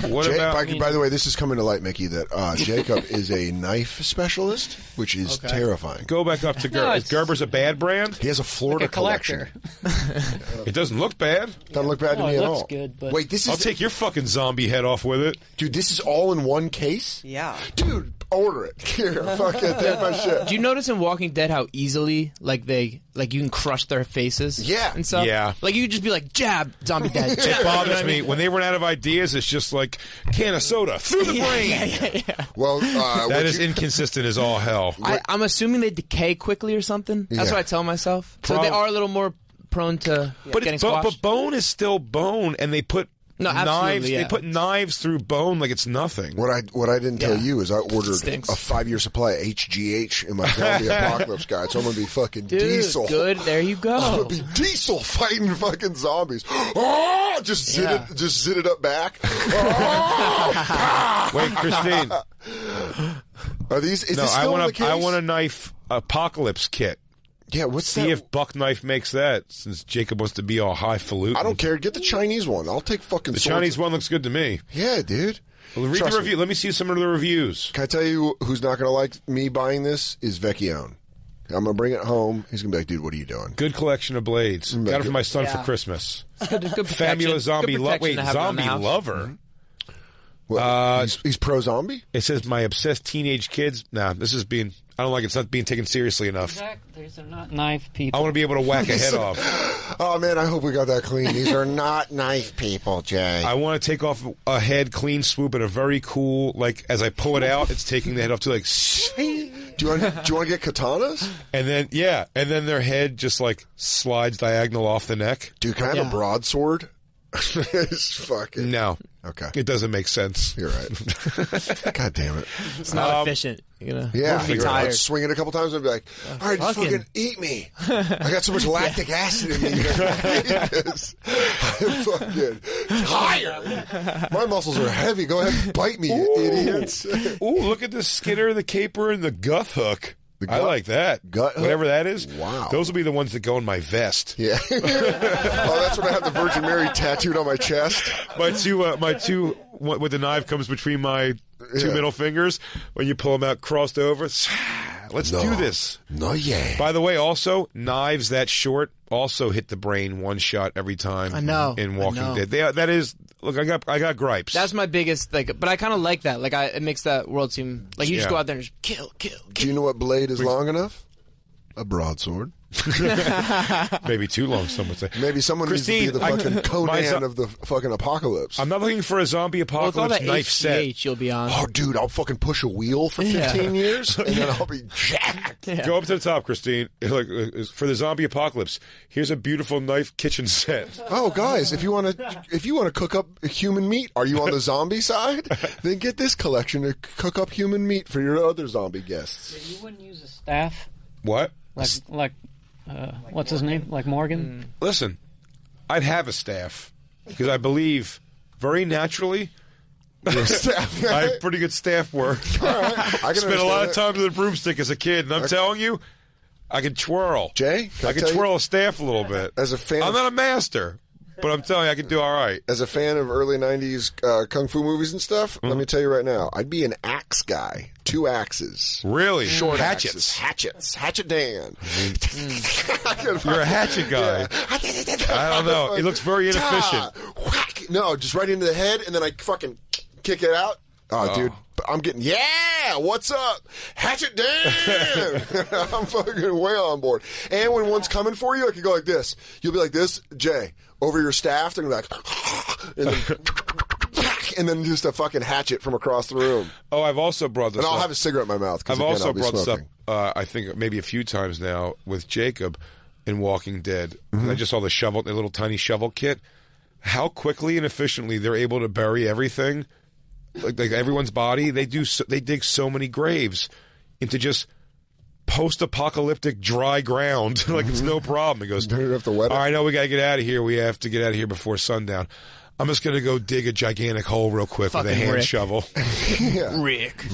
[SPEAKER 2] What about?
[SPEAKER 3] By the way, this is coming to light, Mickey, that Jacob is a knife specialist, which is terrifying.
[SPEAKER 2] Go back up to Gerber.
[SPEAKER 5] No,
[SPEAKER 2] Is Gerber's a bad brand?
[SPEAKER 3] He has a Florida
[SPEAKER 5] Like a collector.
[SPEAKER 3] collection.
[SPEAKER 2] It doesn't look bad.
[SPEAKER 3] Doesn't look bad to
[SPEAKER 5] No,
[SPEAKER 3] me
[SPEAKER 5] it
[SPEAKER 3] at
[SPEAKER 5] looks
[SPEAKER 3] all.
[SPEAKER 5] good, but-
[SPEAKER 3] Wait, this is
[SPEAKER 2] I'll take your fucking zombie head off with it.
[SPEAKER 3] dude. This is all in one case.
[SPEAKER 6] Yeah.
[SPEAKER 3] Dude, order it. Here, fuck it, take my shit.
[SPEAKER 4] Do you notice in Walking Dead how easily you can crush their faces?
[SPEAKER 3] Yeah.
[SPEAKER 4] And stuff?
[SPEAKER 2] Yeah.
[SPEAKER 4] Like you could just be like, jab, zombie dead. Jab.
[SPEAKER 2] It bothers me when they run out of ideas. It's just like can of soda through the brain.
[SPEAKER 3] Well,
[SPEAKER 2] That is inconsistent as all hell.
[SPEAKER 4] I'm assuming they decay quickly or something. That's
[SPEAKER 3] Yeah.
[SPEAKER 4] what I tell myself. So they are a little more prone to getting squashed.
[SPEAKER 2] But bone is still bone, and they put
[SPEAKER 4] No,
[SPEAKER 2] knives.
[SPEAKER 4] absolutely, yeah.
[SPEAKER 2] They put knives through bone like it's nothing.
[SPEAKER 3] What I didn't tell you is I ordered
[SPEAKER 4] Stinks.
[SPEAKER 3] a 5-year supply of HGH in my zombie apocalypse guide, so I'm gonna be fucking
[SPEAKER 4] Dude,
[SPEAKER 3] diesel.
[SPEAKER 4] good. There you go.
[SPEAKER 3] I'm gonna be diesel fighting fucking zombies. Oh, just zit it up back. Oh,
[SPEAKER 2] Wait, Christine.
[SPEAKER 3] are these? Is
[SPEAKER 2] No,
[SPEAKER 3] this still in the case?
[SPEAKER 2] I want a knife apocalypse kit.
[SPEAKER 3] Yeah, what's
[SPEAKER 2] See
[SPEAKER 3] that?
[SPEAKER 2] if Buck Knife makes that, since Jacob wants to be all highfalutin.
[SPEAKER 3] I don't care. Get the Chinese one. I'll take fucking
[SPEAKER 2] The
[SPEAKER 3] swords.
[SPEAKER 2] Chinese one looks good to me.
[SPEAKER 3] Yeah, dude.
[SPEAKER 2] Well, read
[SPEAKER 3] Trust
[SPEAKER 2] the
[SPEAKER 3] me.
[SPEAKER 2] review. Let me see some of the reviews.
[SPEAKER 3] Can I tell you who's not going to like me buying this? Is Vecchione. I'm going to bring it home. He's going to be like, dude, what are you doing?
[SPEAKER 2] Good collection of blades. Got it for my son for Christmas.
[SPEAKER 4] Good protection.
[SPEAKER 2] Famula zombie
[SPEAKER 4] Good protection
[SPEAKER 2] Wait,
[SPEAKER 4] to have around the
[SPEAKER 2] zombie
[SPEAKER 4] house.
[SPEAKER 2] lover.
[SPEAKER 3] What, he's pro-zombie?
[SPEAKER 2] It says my obsessed teenage kids. Nah, this is being. I don't like it. It's not being taken seriously enough.
[SPEAKER 5] Exactly. These are not knife people.
[SPEAKER 2] I want to be able to whack a head off.
[SPEAKER 3] Oh, man, I hope we got that clean.
[SPEAKER 7] These are not knife people, Jay.
[SPEAKER 2] I want to take off a head clean swoop and a very cool, like, as I pull it out, it's taking the head off to like,
[SPEAKER 3] Do you want to get katanas?
[SPEAKER 2] and then their head just like slides diagonal off the neck.
[SPEAKER 3] Dude, can I have a broadsword? It's fucking...
[SPEAKER 2] No.
[SPEAKER 3] Okay.
[SPEAKER 2] It doesn't make sense.
[SPEAKER 3] You're right. God damn it.
[SPEAKER 4] It's not efficient. You know,
[SPEAKER 3] Yeah,
[SPEAKER 4] you'll be
[SPEAKER 3] you're right. I'd
[SPEAKER 4] tired.
[SPEAKER 3] swing it a couple times and be like, all right, just fucking eat me. I got so much lactic acid in me. You guys eat this. I'm fucking tired. My muscles are heavy. Go ahead and bite me, you idiots.
[SPEAKER 2] Ooh, look at the Skinner, the caper, and the gut hook.
[SPEAKER 3] The
[SPEAKER 2] I
[SPEAKER 3] gut-
[SPEAKER 2] like that.
[SPEAKER 3] gut hook?
[SPEAKER 2] Whatever that is.
[SPEAKER 3] Wow.
[SPEAKER 2] Those will be the ones that go in my vest.
[SPEAKER 3] Yeah. Oh, that's when I have the Virgin Mary tattooed on my chest.
[SPEAKER 2] My two, with the knife comes between my two middle fingers. When you pull them out, crossed over. Let's do this.
[SPEAKER 3] No, yeah.
[SPEAKER 2] By the way, also knives that short also hit the brain one shot every time.
[SPEAKER 4] I know.
[SPEAKER 2] In
[SPEAKER 4] I
[SPEAKER 2] Walking
[SPEAKER 4] know.
[SPEAKER 2] Dead, that is. Look, I got gripes.
[SPEAKER 4] That's my biggest but I kind of like that. Like, it makes that world seem like you just
[SPEAKER 2] Yeah.
[SPEAKER 4] go out there and just kill.
[SPEAKER 3] Do you know what blade is long enough? A broadsword.
[SPEAKER 2] Maybe too long. Some would say.
[SPEAKER 3] Maybe someone
[SPEAKER 2] Christine,
[SPEAKER 3] needs to be the fucking Conan of the fucking apocalypse.
[SPEAKER 2] I'm not looking for a zombie
[SPEAKER 4] Well, with all
[SPEAKER 2] apocalypse
[SPEAKER 4] that
[SPEAKER 2] knife set.
[SPEAKER 4] HGH you'll be on.
[SPEAKER 3] Oh, dude, I'll fucking push a wheel for 15 years, and then I'll be jacked.
[SPEAKER 2] Go up to the top, Christine. Like, for the zombie apocalypse, here's a beautiful knife kitchen set.
[SPEAKER 3] Oh, guys, if you want to cook up human meat, are you on the zombie side? Then get this collection to cook up human meat for your other zombie guests.
[SPEAKER 5] You wouldn't use a staff
[SPEAKER 2] What?
[SPEAKER 5] like what's his name? Like Morgan?
[SPEAKER 2] Listen, I'd have a staff because I believe very naturally I have pretty good staff work.
[SPEAKER 3] I can
[SPEAKER 2] Spent a lot of
[SPEAKER 3] understand
[SPEAKER 2] time with a broomstick as a kid, and I'm telling you, I can twirl.
[SPEAKER 3] Jay, can I
[SPEAKER 2] I can
[SPEAKER 3] tell you-
[SPEAKER 2] twirl a staff a little bit.
[SPEAKER 3] As a fan
[SPEAKER 2] I'm
[SPEAKER 3] of-
[SPEAKER 2] not a master, but I'm telling you, I can do all right.
[SPEAKER 3] As a fan of early 90s kung fu movies and stuff, let me tell you right now, I'd be an axe guy. 2 axes.
[SPEAKER 2] Really?
[SPEAKER 3] Short
[SPEAKER 2] hatchets.
[SPEAKER 3] axes. Hatchet Dan.
[SPEAKER 2] You're a hatchet guy. I don't know. It looks very inefficient.
[SPEAKER 3] Whack. No, just right into the head, and then I fucking kick it out. Oh, dude, I'm getting, what's up? Hatchet Dan! I'm fucking way on board. And when one's coming for you, I can go like this. You'll be like this, Jay, over your staff, they're going to be like, and then just a fucking hatchet from across the room.
[SPEAKER 2] Oh, I've also brought this
[SPEAKER 3] And
[SPEAKER 2] up.
[SPEAKER 3] I'll have a cigarette in my mouth. 'Cause
[SPEAKER 2] I've
[SPEAKER 3] again,
[SPEAKER 2] also
[SPEAKER 3] I'll be
[SPEAKER 2] brought this up,
[SPEAKER 3] smoking.
[SPEAKER 2] I think maybe a few times now with Jacob in Walking Dead. I just saw the little tiny shovel kit. How quickly and efficiently they're able to bury everything, like everyone's body. They dig so many graves into just post-apocalyptic dry ground. Like it's no problem. He goes,
[SPEAKER 3] You don't have to wet it.
[SPEAKER 2] all right, I know we got to get out of here. We have to get out of here before sundown. I'm just going to go dig a gigantic hole real quick with a
[SPEAKER 4] Fucking
[SPEAKER 2] hand
[SPEAKER 4] Rick.
[SPEAKER 2] shovel.
[SPEAKER 4] Rick.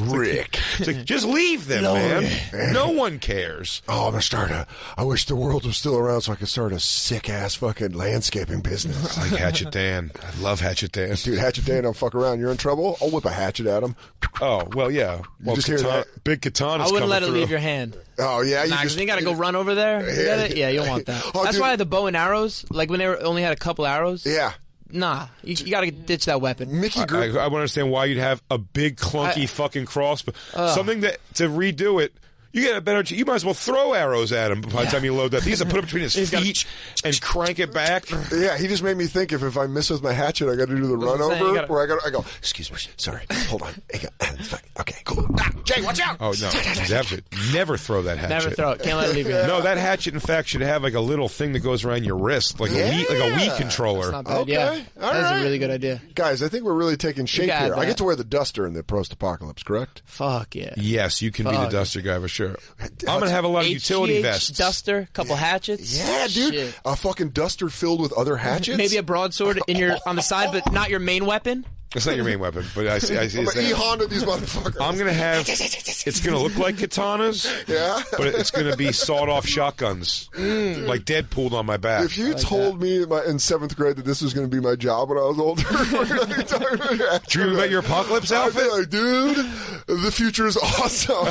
[SPEAKER 2] It's like, just leave them, man. No one cares.
[SPEAKER 3] Oh, I'm going to start I wish the world was still around so I could start a sick-ass fucking landscaping business.
[SPEAKER 2] Like Hatchet Dan. I love Hatchet Dan.
[SPEAKER 3] Dude, Hatchet Dan, don't fuck around. You're in trouble? I'll whip a hatchet at him.
[SPEAKER 2] Oh, well, yeah. Well,
[SPEAKER 3] just hear that?
[SPEAKER 2] Big katana's
[SPEAKER 4] I wouldn't
[SPEAKER 2] coming
[SPEAKER 4] let it
[SPEAKER 2] through.
[SPEAKER 4] leave your hand.
[SPEAKER 3] Oh, yeah?
[SPEAKER 4] Nah, 'cause you gotta go run over there. You
[SPEAKER 3] Yeah.
[SPEAKER 4] gotta- you don't want that.
[SPEAKER 3] Oh,
[SPEAKER 4] That's
[SPEAKER 3] dude.
[SPEAKER 4] why the bow and arrows, like when they only had a couple arrows.
[SPEAKER 3] Yeah.
[SPEAKER 4] Nah, you gotta ditch that weapon.
[SPEAKER 3] Mickey
[SPEAKER 2] I
[SPEAKER 3] Group.
[SPEAKER 2] want to understand why you'd have a big, clunky fucking crossbow. Something that, to redo it, you get a better. You might as well throw arrows at him by the time you load that. He has to put it between his feet and crank it back.
[SPEAKER 3] Yeah, he just made me think if I miss with my hatchet, I got to do the run
[SPEAKER 4] what I'm saying,
[SPEAKER 3] over
[SPEAKER 4] you gotta-
[SPEAKER 3] where I go, excuse me, sorry, hold on. It's fine. Okay, cool. Ah, Jay, watch out!
[SPEAKER 2] Oh, no. Never throw that hatchet.
[SPEAKER 4] Never throw it. Can't let it leave you.
[SPEAKER 2] No, that hatchet, in fact, should have like a little thing that goes around your wrist, like a Wii controller.
[SPEAKER 4] That's not bad.
[SPEAKER 3] Okay.
[SPEAKER 4] Yeah.
[SPEAKER 3] All
[SPEAKER 4] That's
[SPEAKER 3] right.
[SPEAKER 4] a really good idea.
[SPEAKER 3] Guys, I think we're really taking shape
[SPEAKER 4] got
[SPEAKER 3] here. I
[SPEAKER 4] that.
[SPEAKER 3] get to wear the duster in the post-apocalypse, correct?
[SPEAKER 4] Fuck yeah.
[SPEAKER 2] Yes, you can be the
[SPEAKER 4] Fuck.
[SPEAKER 2] duster guy for sure. I'm going to have a lot of utility
[SPEAKER 4] HGH
[SPEAKER 2] vests.
[SPEAKER 4] duster, couple hatchets.
[SPEAKER 3] Yeah, dude.
[SPEAKER 4] Shit.
[SPEAKER 3] A fucking duster filled with other hatchets?
[SPEAKER 4] Maybe a broadsword on the side, but not your main weapon.
[SPEAKER 2] It's not your main weapon, but I see
[SPEAKER 3] I'm
[SPEAKER 2] it's
[SPEAKER 3] gonna
[SPEAKER 2] there.
[SPEAKER 3] E-Honda these motherfuckers.
[SPEAKER 2] I'm going to have, it's going to look like katanas,
[SPEAKER 3] Yeah?
[SPEAKER 2] but it's going to be sawed-off shotguns, like Deadpool on my back.
[SPEAKER 3] If you told me in 7th grade that this was going to be my job when I was older,
[SPEAKER 2] Do you remember your apocalypse outfit?
[SPEAKER 3] I'd be like, dude, the future is awesome.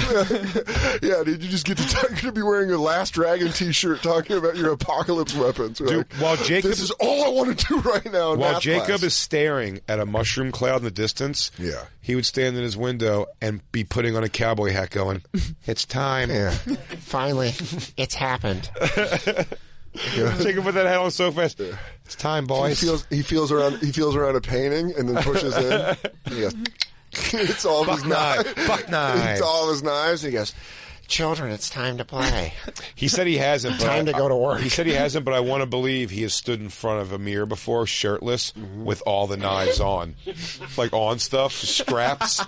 [SPEAKER 3] Yeah, dude, you just get to you're going to be wearing your Last Dragon t-shirt talking about your apocalypse weapons. You're
[SPEAKER 2] Dude,
[SPEAKER 3] like,
[SPEAKER 2] while Jacob-
[SPEAKER 3] this is all I want to do right now in
[SPEAKER 2] While
[SPEAKER 3] math
[SPEAKER 2] Jacob
[SPEAKER 3] class.
[SPEAKER 2] is staring at a mushroom cloud in the distance,
[SPEAKER 3] Yeah.
[SPEAKER 2] he would stand in his window and be putting on a cowboy hat going, "It's time."
[SPEAKER 3] Yeah.
[SPEAKER 7] Finally, it's happened.
[SPEAKER 2] Jacob put that hat on so fast. It's time, boys.
[SPEAKER 3] He feels around a painting and then pushes in. He goes, it's all of his knives.
[SPEAKER 2] Fuck knife.
[SPEAKER 3] It's all of his knives. He goes,
[SPEAKER 7] Children, it's time to play.
[SPEAKER 2] He said he hasn't. But
[SPEAKER 7] Time to go to work.
[SPEAKER 2] He said he hasn't, but I want to believe he has stood in front of a mirror before, shirtless, with all the knives on, like on stuff, scraps,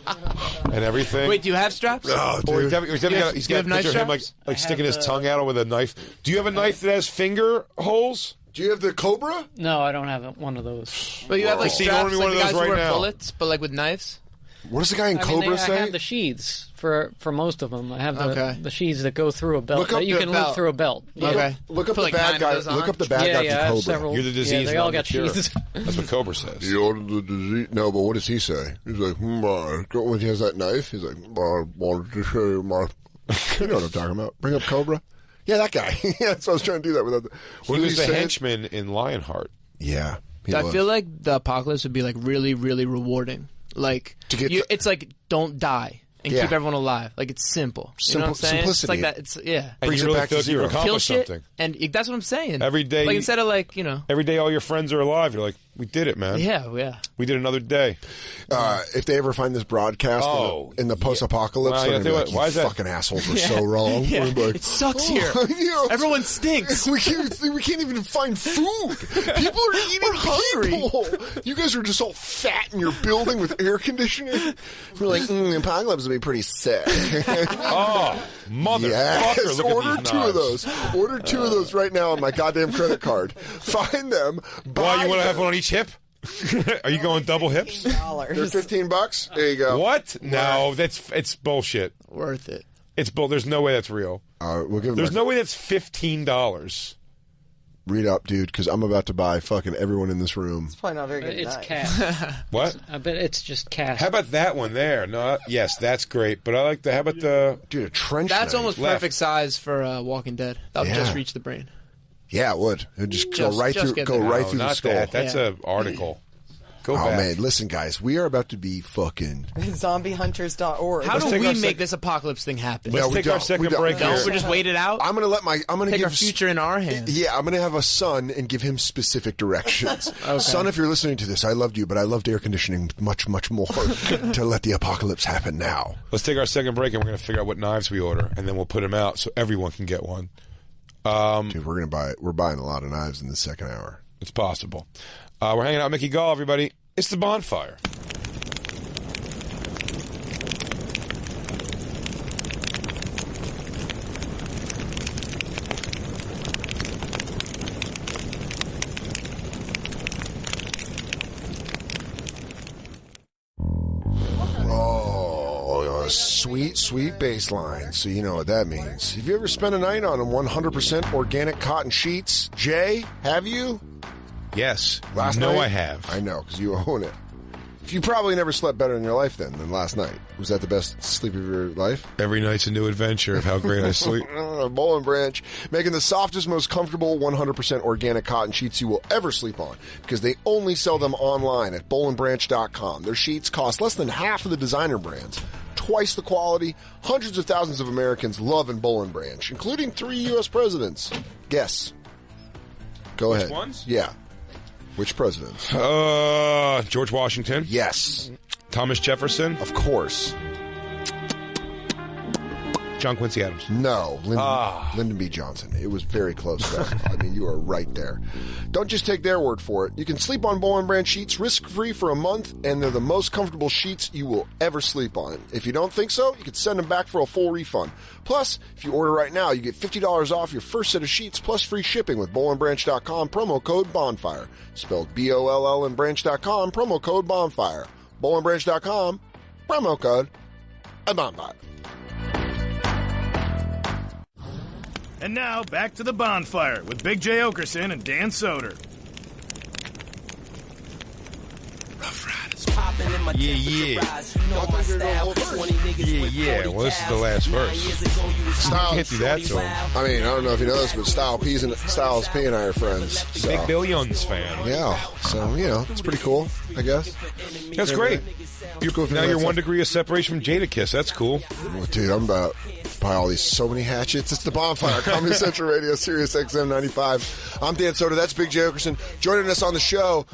[SPEAKER 2] and everything.
[SPEAKER 4] Wait, do you have straps?
[SPEAKER 3] oh,
[SPEAKER 2] Or
[SPEAKER 3] dude.
[SPEAKER 2] he's got
[SPEAKER 4] you have
[SPEAKER 2] a
[SPEAKER 4] knife
[SPEAKER 2] picture of him
[SPEAKER 4] straps?
[SPEAKER 2] like sticking his tongue out with a knife. Do you have a knife that has finger holes?
[SPEAKER 3] Do you have the Cobra?
[SPEAKER 5] No, I don't have one of those.
[SPEAKER 4] But you have like
[SPEAKER 2] See,
[SPEAKER 4] straps
[SPEAKER 2] order me
[SPEAKER 4] like
[SPEAKER 2] one
[SPEAKER 4] the
[SPEAKER 2] of
[SPEAKER 4] guys
[SPEAKER 2] those
[SPEAKER 4] who
[SPEAKER 2] right
[SPEAKER 4] wear
[SPEAKER 2] now.
[SPEAKER 4] bullets, but like with knives.
[SPEAKER 3] What does the guy in
[SPEAKER 5] I mean,
[SPEAKER 3] Cobra
[SPEAKER 5] I
[SPEAKER 3] say?
[SPEAKER 5] have the sheaths for most of them. I have
[SPEAKER 4] Okay.
[SPEAKER 5] the sheaths that go through a belt.
[SPEAKER 3] Look up
[SPEAKER 5] That you
[SPEAKER 3] the
[SPEAKER 5] can
[SPEAKER 4] belt.
[SPEAKER 5] look through a belt. Yeah.
[SPEAKER 4] Okay.
[SPEAKER 3] Look up
[SPEAKER 4] Put
[SPEAKER 3] the
[SPEAKER 4] like
[SPEAKER 3] bad
[SPEAKER 4] 9 of
[SPEAKER 3] guy.
[SPEAKER 4] those on.
[SPEAKER 3] Look up the bad
[SPEAKER 5] Yeah,
[SPEAKER 3] guy
[SPEAKER 5] yeah, I
[SPEAKER 3] from
[SPEAKER 5] have
[SPEAKER 3] Cobra.
[SPEAKER 5] several.
[SPEAKER 2] You're the disease,
[SPEAKER 5] Yeah, they
[SPEAKER 2] not
[SPEAKER 5] all
[SPEAKER 2] the
[SPEAKER 5] got
[SPEAKER 2] cure.
[SPEAKER 5] sheaths.
[SPEAKER 2] That's what Cobra says.
[SPEAKER 3] You ordered the disease. No, but what does he say? He's like, when he has that knife, he's like, I wanted to show you my. You know what I'm talking about? Bring up Cobra. Yeah, that guy. Yeah, that's what I was trying to do that without.
[SPEAKER 2] He was the henchman in Lionheart.
[SPEAKER 3] Yeah, he
[SPEAKER 4] I
[SPEAKER 3] was.
[SPEAKER 4] feel like the apocalypse would be like really, really rewarding. Like
[SPEAKER 3] To get
[SPEAKER 4] it's like don't die and
[SPEAKER 3] Yeah.
[SPEAKER 4] keep everyone alive. Like it's simple. You know what I'm saying?
[SPEAKER 3] Simplicity.
[SPEAKER 4] It's like that. It's
[SPEAKER 2] And
[SPEAKER 3] Brings
[SPEAKER 2] you
[SPEAKER 3] it
[SPEAKER 2] really
[SPEAKER 3] back to
[SPEAKER 2] feel like you
[SPEAKER 3] zero.
[SPEAKER 2] accomplished
[SPEAKER 4] kill shit,
[SPEAKER 2] something.
[SPEAKER 4] and that's what I'm saying.
[SPEAKER 2] Every day
[SPEAKER 4] like
[SPEAKER 2] you-
[SPEAKER 4] instead of like
[SPEAKER 2] Every day all your friends are alive. You're like, we did it, man.
[SPEAKER 4] yeah.
[SPEAKER 2] We did another day.
[SPEAKER 3] If they ever find this broadcast in the post-apocalypse,
[SPEAKER 2] Well,
[SPEAKER 3] they're
[SPEAKER 2] yeah,
[SPEAKER 3] gonna be
[SPEAKER 2] tell
[SPEAKER 3] like,
[SPEAKER 2] you
[SPEAKER 3] you
[SPEAKER 2] what, why is that-
[SPEAKER 3] fucking assholes are so wrong.
[SPEAKER 4] Yeah.
[SPEAKER 3] We're like,
[SPEAKER 4] It sucks here.
[SPEAKER 3] you know,
[SPEAKER 4] Everyone stinks.
[SPEAKER 3] we can't even find food. People are eating
[SPEAKER 4] hungry.
[SPEAKER 3] people. You guys are just all fat in your building with air conditioning. We're like, the apocalypse would be pretty sick.
[SPEAKER 2] Oh, motherfucker.
[SPEAKER 3] Yes,
[SPEAKER 2] Look at
[SPEAKER 3] order
[SPEAKER 2] these
[SPEAKER 3] 2 of
[SPEAKER 2] knives.
[SPEAKER 3] those. Order 2 of those right now on my goddamn credit card. Find them.
[SPEAKER 2] Why, you want to have
[SPEAKER 3] them.
[SPEAKER 2] one on each hip? Are you going double hips?
[SPEAKER 3] They're $15. There you go.
[SPEAKER 2] What? No, it's bullshit.
[SPEAKER 4] Worth it.
[SPEAKER 2] It's bull. There's no way that's real.
[SPEAKER 3] We'll give them
[SPEAKER 2] There's no way that's $15.
[SPEAKER 3] read up, dude, because I'm about to buy fucking everyone in this room.
[SPEAKER 6] It's probably not very good.
[SPEAKER 5] It's
[SPEAKER 6] knife.
[SPEAKER 5] cast.
[SPEAKER 2] What?
[SPEAKER 5] I bet it's just cast.
[SPEAKER 2] How about that one there? No, yes, that's great. But I like the. How about the?
[SPEAKER 3] Dude, a trench
[SPEAKER 4] That's
[SPEAKER 3] knife.
[SPEAKER 4] almost
[SPEAKER 2] Left.
[SPEAKER 4] perfect size for Walking Dead. That would
[SPEAKER 3] Yeah.
[SPEAKER 4] just reach the brain.
[SPEAKER 3] Yeah, it would. It would just go
[SPEAKER 4] Just-
[SPEAKER 3] right
[SPEAKER 4] just
[SPEAKER 3] through.
[SPEAKER 4] get
[SPEAKER 3] Go
[SPEAKER 4] there.
[SPEAKER 3] right
[SPEAKER 2] No,
[SPEAKER 3] through the
[SPEAKER 2] not
[SPEAKER 3] skull.
[SPEAKER 2] that. That's
[SPEAKER 4] Yeah.
[SPEAKER 2] an article. Go
[SPEAKER 3] Oh
[SPEAKER 2] back.
[SPEAKER 3] man, listen, guys, we are about to be fucking.
[SPEAKER 6] Zombiehunters.org.
[SPEAKER 4] How
[SPEAKER 2] Let's
[SPEAKER 4] do
[SPEAKER 2] take
[SPEAKER 4] we
[SPEAKER 2] our
[SPEAKER 4] make
[SPEAKER 2] second-
[SPEAKER 4] this apocalypse thing happen?
[SPEAKER 2] Let's
[SPEAKER 3] No, we
[SPEAKER 2] take our
[SPEAKER 3] don't.
[SPEAKER 2] second
[SPEAKER 3] We don't.
[SPEAKER 2] break
[SPEAKER 3] No,
[SPEAKER 2] here.
[SPEAKER 4] Don't we just wait it out?
[SPEAKER 3] I'm gonna
[SPEAKER 4] Take
[SPEAKER 3] give
[SPEAKER 4] our future in our hands.
[SPEAKER 3] Yeah, I'm gonna have a son and give him specific directions. Son, if you're listening to this, I loved you, but I loved air conditioning much, much more to let the apocalypse happen now.
[SPEAKER 2] Let's take our second break, and we're going to figure out what knives we order, and then we'll put them out so everyone can get one.
[SPEAKER 3] Dude, we're buying a lot of knives in the second hour.
[SPEAKER 2] It's possible. We're hanging out with Mickey Gall, everybody. It's the Bonfire.
[SPEAKER 3] Oh, a sweet, sweet baseline. So you know what that means. Have you ever spent a night on 100% organic cotton sheets? Jay, have you?
[SPEAKER 2] Yes.
[SPEAKER 3] Last
[SPEAKER 2] no,
[SPEAKER 3] night?
[SPEAKER 2] I have.
[SPEAKER 3] I know, because you own it. You probably never slept better in your life than last night. Was that the best sleep of your life?
[SPEAKER 2] Every night's a new adventure of how great I sleep.
[SPEAKER 3] Bowl and Branch, making the softest, most comfortable 100% organic cotton sheets you will ever sleep on, because they only sell them online at bowlandbranch.com. Their sheets cost less than half of the designer brands, twice the quality. Hundreds of thousands of Americans love in Bowl and Branch, including 3 U.S. presidents. Guess. Go ahead.
[SPEAKER 2] ones?
[SPEAKER 3] Yeah. Which presidents?
[SPEAKER 2] George Washington.
[SPEAKER 3] Yes.
[SPEAKER 2] Thomas Jefferson.
[SPEAKER 3] Of course.
[SPEAKER 2] John Quincy Adams?
[SPEAKER 3] No, Lyndon B. Johnson. It was very close, though. I mean, you are right there. Don't just take their word for it. You can sleep on Bowl & Branch sheets risk-free for a month, and they're the most comfortable sheets you will ever sleep on. If you don't think so, you can send them back for a full refund. Plus, if you order right now, you get $50 off your first set of sheets plus free shipping with bowlandbranch.com, promo code Bonfire. Spelled BOLL and branch.com, promo code Bonfire. bowlandbranch.com, promo code Bonfire.
[SPEAKER 1] And now, back to the Bonfire with Big J. Oakerson and Dan Soder.
[SPEAKER 2] Yeah. Well, this is the last verse.
[SPEAKER 3] Styles,
[SPEAKER 2] Can't do that to him.
[SPEAKER 3] I mean, I don't know if you know this, but Styles P and I are friends. So.
[SPEAKER 2] Big Billions fan.
[SPEAKER 3] Yeah, so, it's pretty cool, I guess.
[SPEAKER 2] That's great. Now you're 1 degree of separation from Jadakiss. That's cool.
[SPEAKER 3] Well, dude, I'm about to buy all these so many hatchets. It's the Bonfire, Comedy Central Radio, Sirius XM 95. I'm Dan Soder. That's Big J. Oakerson. Joining us on the show,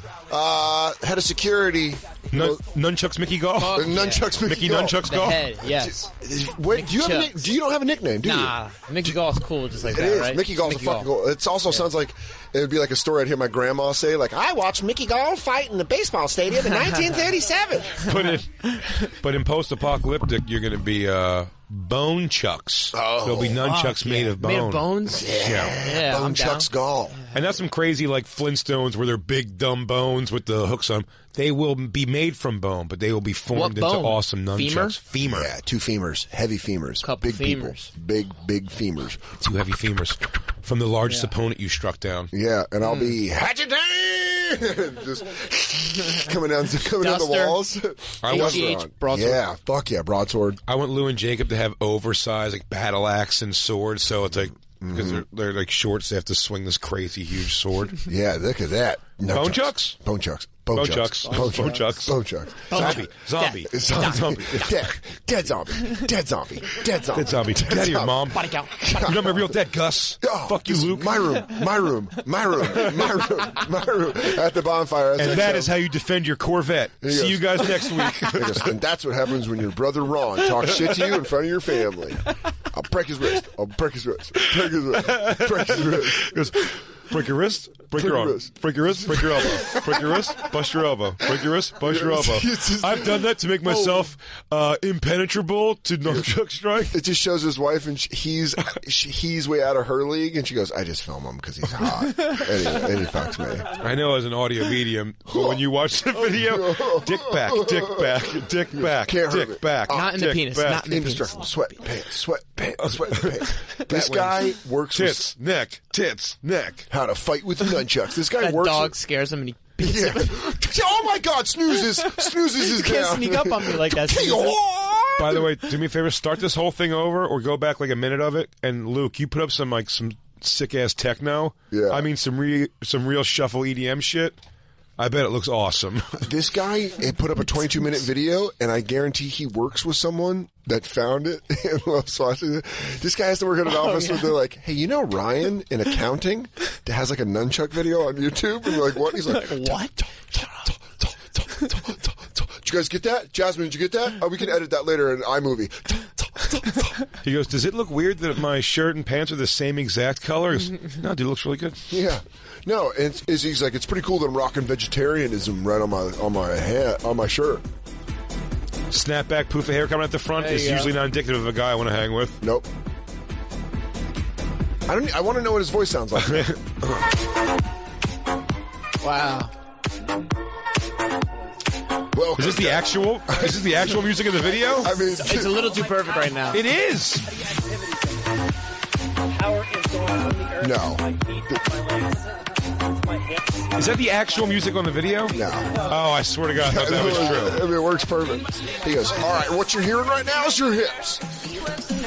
[SPEAKER 3] head of security.
[SPEAKER 2] Nunchucks Mickey Golf.
[SPEAKER 3] Nunchucks Mickey Golf.
[SPEAKER 2] Nunchucks
[SPEAKER 4] The
[SPEAKER 2] Golf.
[SPEAKER 4] head, yes.
[SPEAKER 3] Wait, do you don't have a nickname, do you?
[SPEAKER 4] Nah, Mickey Golf's cool, just like
[SPEAKER 3] It
[SPEAKER 4] that,
[SPEAKER 3] is.
[SPEAKER 4] right?
[SPEAKER 3] Mickey Golf's fucking cool. It also sounds like it would be like a story I'd hear my grandma say, like, I watched Mickey Golf fight in the baseball stadium in 1937.
[SPEAKER 2] But in post-apocalyptic, you're going to be bone chucks.
[SPEAKER 3] Oh.
[SPEAKER 2] There'll be nunchucks made of bone.
[SPEAKER 4] Made of bones? Yeah,
[SPEAKER 3] Bone
[SPEAKER 4] I'm
[SPEAKER 3] Chuck's
[SPEAKER 4] down.
[SPEAKER 3] Golf.
[SPEAKER 2] And not some crazy like Flintstones where they're big dumb bones with the hooks on them. They will be made from bone, but they will be formed into
[SPEAKER 4] bone?
[SPEAKER 2] awesome nunchucks. Femur.
[SPEAKER 3] Yeah, 2 femurs. Heavy femurs.
[SPEAKER 4] Couple
[SPEAKER 3] big
[SPEAKER 4] femurs.
[SPEAKER 3] people. Big femurs.
[SPEAKER 2] 2 heavy femurs from the largest opponent you struck down.
[SPEAKER 3] Yeah, and I'll be hatchet just coming down the walls.
[SPEAKER 2] I want,
[SPEAKER 4] HGH broadsword.
[SPEAKER 3] Yeah, fuck yeah, broadsword.
[SPEAKER 2] I want Lou and Jacob to have oversized like battle axe and sword, so it's like because they're like short, so they have to swing this crazy huge sword.
[SPEAKER 3] Yeah, look at that.
[SPEAKER 2] Bone chucks?
[SPEAKER 3] Bone chucks.
[SPEAKER 2] Bone chucks. Bone chucks.
[SPEAKER 3] Bone chucks.
[SPEAKER 2] Zombie.
[SPEAKER 3] Dead zombie. Dead zombie. Dead zombie.
[SPEAKER 2] Dead zombie. Get out of here, Mom.
[SPEAKER 4] Body count.
[SPEAKER 2] You're not my real dad, Gus.
[SPEAKER 3] Oh,
[SPEAKER 2] Fuck you,
[SPEAKER 3] this is
[SPEAKER 2] Luke.
[SPEAKER 3] My room. At the Bonfire.
[SPEAKER 2] And that is how you defend your Corvette. See you guys next week.
[SPEAKER 3] And that's what happens when your brother Ron talks shit to you in front of your family. I'll break his wrist. Break his wrist.
[SPEAKER 2] He goes, break your wrist, break your arm. Break your wrist, break your elbow. Break your wrist, bust your elbow. Break your wrist, bust your elbow. I've done that to make myself impenetrable to nunchuck strike.
[SPEAKER 3] It just shows his wife, and he's way out of her league, and she goes, I just film him because he's hot. and he fucks me.
[SPEAKER 2] I know as an audio medium, but when you watch the video, dick back, dick back, dick back,
[SPEAKER 3] Can't hurt me.
[SPEAKER 2] dick back.
[SPEAKER 4] Not in the
[SPEAKER 2] dick
[SPEAKER 4] penis.
[SPEAKER 2] back.
[SPEAKER 4] Not in the penis.
[SPEAKER 3] Indestructible. Sweatpants. This guy works
[SPEAKER 2] Tits, neck, tits, neck.
[SPEAKER 3] how to fight with nunchucks. This guy
[SPEAKER 4] That
[SPEAKER 3] works.
[SPEAKER 4] dog scares him and he beats
[SPEAKER 3] Yeah.
[SPEAKER 4] him.
[SPEAKER 3] Oh my God! Snoozes his
[SPEAKER 4] You can't
[SPEAKER 3] down.
[SPEAKER 4] sneak up on me like that.
[SPEAKER 2] By the way, do me a favor, start this whole thing over or go back like a minute of it. And Luke, you put up some sick ass techno.
[SPEAKER 3] Yeah.
[SPEAKER 2] I mean some real shuffle EDM shit. I bet it looks awesome.
[SPEAKER 3] This guy put up a 22-minute video, and I guarantee he works with someone that found it and loves watching it. This guy has to work at an office where they're like, hey, you know Ryan in accounting that has like a nunchuck video on YouTube? And we're like, what? He's like,
[SPEAKER 4] What?
[SPEAKER 3] Did you guys get that? Jasmine, did you get that? Oh, we can edit that later in iMovie.
[SPEAKER 2] He goes, does it look weird that my shirt and pants are the same exact color? He goes, no, dude, it looks really good.
[SPEAKER 3] Yeah. No, and he's like, it's pretty cool that I'm rocking vegetarianism right on my shirt.
[SPEAKER 2] Snapback poof of hair coming out the front
[SPEAKER 4] There you
[SPEAKER 2] is
[SPEAKER 4] go.
[SPEAKER 2] usually not indicative of a guy I want to hang with.
[SPEAKER 3] Nope. I want to know what his voice sounds like.
[SPEAKER 4] Wow.
[SPEAKER 3] Well,
[SPEAKER 2] Is this the actual music of the video?
[SPEAKER 3] I mean,
[SPEAKER 4] It's a little too perfect right now.
[SPEAKER 2] It is.
[SPEAKER 9] Power is going from the earth.
[SPEAKER 3] No.
[SPEAKER 9] My feet, my legs, my hips.
[SPEAKER 2] Is that the actual music on the video?
[SPEAKER 3] No.
[SPEAKER 2] Oh, I swear to God, I thought that was true.
[SPEAKER 3] I mean, it works perfect. He goes, all right, what you're hearing right now is your hips.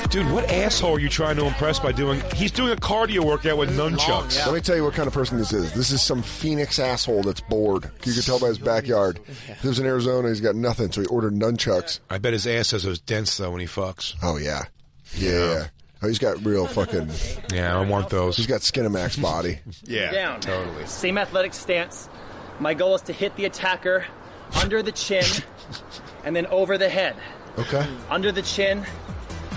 [SPEAKER 2] Dude, what asshole are you trying to impress by doing... He's doing a cardio workout with nunchucks.
[SPEAKER 4] yeah.
[SPEAKER 3] Let me tell you what kind of person this is. This is some Phoenix asshole that's bored. You can tell by his backyard. He lives in Arizona. He's got nothing, so he ordered nunchucks.
[SPEAKER 2] I bet his ass has those dents, though, when he fucks.
[SPEAKER 3] Oh, yeah. Yeah. Oh, he's got real fucking...
[SPEAKER 2] Yeah, I want those.
[SPEAKER 3] He's got Skinamax body.
[SPEAKER 2] Yeah,
[SPEAKER 9] Down.
[SPEAKER 2] totally.
[SPEAKER 9] Same athletic stance. My goal is to hit the attacker under the chin and then over the head.
[SPEAKER 3] Okay.
[SPEAKER 9] Under the chin,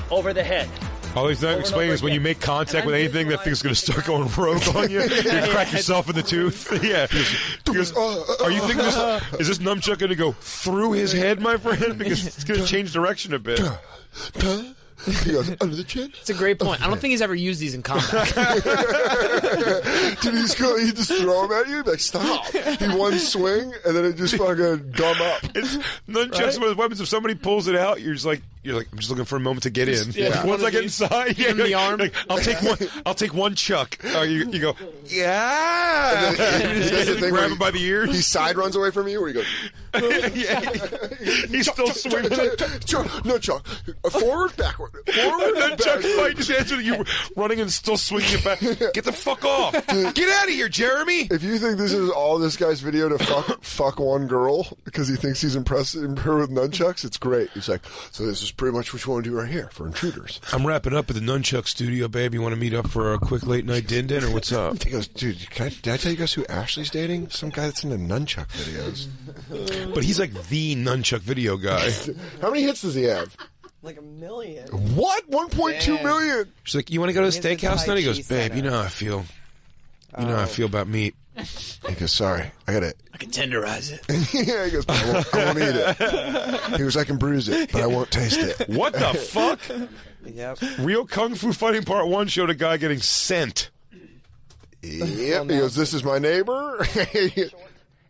[SPEAKER 9] over the head.
[SPEAKER 2] All he's not explaining is when you make contact with anything, that thing's going to start going rogue on you. You're going to crack yourself in the tooth. Yeah. He goes, are you thinking is this nunchuck going to go through his head, my friend? Because it's going to change direction a bit.
[SPEAKER 3] He goes, under the chin?
[SPEAKER 4] It's a great point. I don't think he's ever used these in combat.
[SPEAKER 3] Dude, he just throw them at you, like, stop. He one swing, and then it just fucking gum up.
[SPEAKER 2] It's nunchucks with weapons. If somebody pulls it out, you're like, I'm just looking for a moment to get in.
[SPEAKER 4] Yeah.
[SPEAKER 2] Once I get inside,
[SPEAKER 4] in the arm.
[SPEAKER 2] Like, I'll take one chuck. You go, yeah.
[SPEAKER 3] And he does the thing
[SPEAKER 2] grab him by the ears.
[SPEAKER 3] He side runs away from you, or he goes,
[SPEAKER 2] yeah. He's still swinging.
[SPEAKER 3] No, Chuck. Forward, backward. Forward,
[SPEAKER 2] And Chuck fight just answered you running and still swinging it back. Get the fuck off. Get out of here, Jeremy.
[SPEAKER 3] If you think this is all this guy's video to fuck one girl because he thinks he's impressing her with nunchucks, it's great. He's like, so this is pretty much what you want to do right here for intruders.
[SPEAKER 2] I'm wrapping up at the Nunchuck studio, babe. You want to meet up for a quick late night din or what's up?
[SPEAKER 3] He goes, dude, did I tell you guys who Ashley's dating? Some guy that's into nunchuck videos.
[SPEAKER 2] But he's like the Nunchuck video guy.
[SPEAKER 3] How many hits does he have?
[SPEAKER 6] Like 1 million.
[SPEAKER 3] What? 1.2 million?
[SPEAKER 2] She's like, you want to go to a steakhouse night? He goes, babe, you know how I feel. You know how I feel about meat.
[SPEAKER 3] He goes, sorry, I can
[SPEAKER 4] tenderize it.
[SPEAKER 3] Yeah, he goes, I won't eat it. He goes, I can bruise it, but I won't taste it.
[SPEAKER 2] What the fuck?
[SPEAKER 6] Yep.
[SPEAKER 2] Real Kung Fu Fighting Part 1 showed a guy getting sent.
[SPEAKER 3] Yep. He goes, this is my neighbor.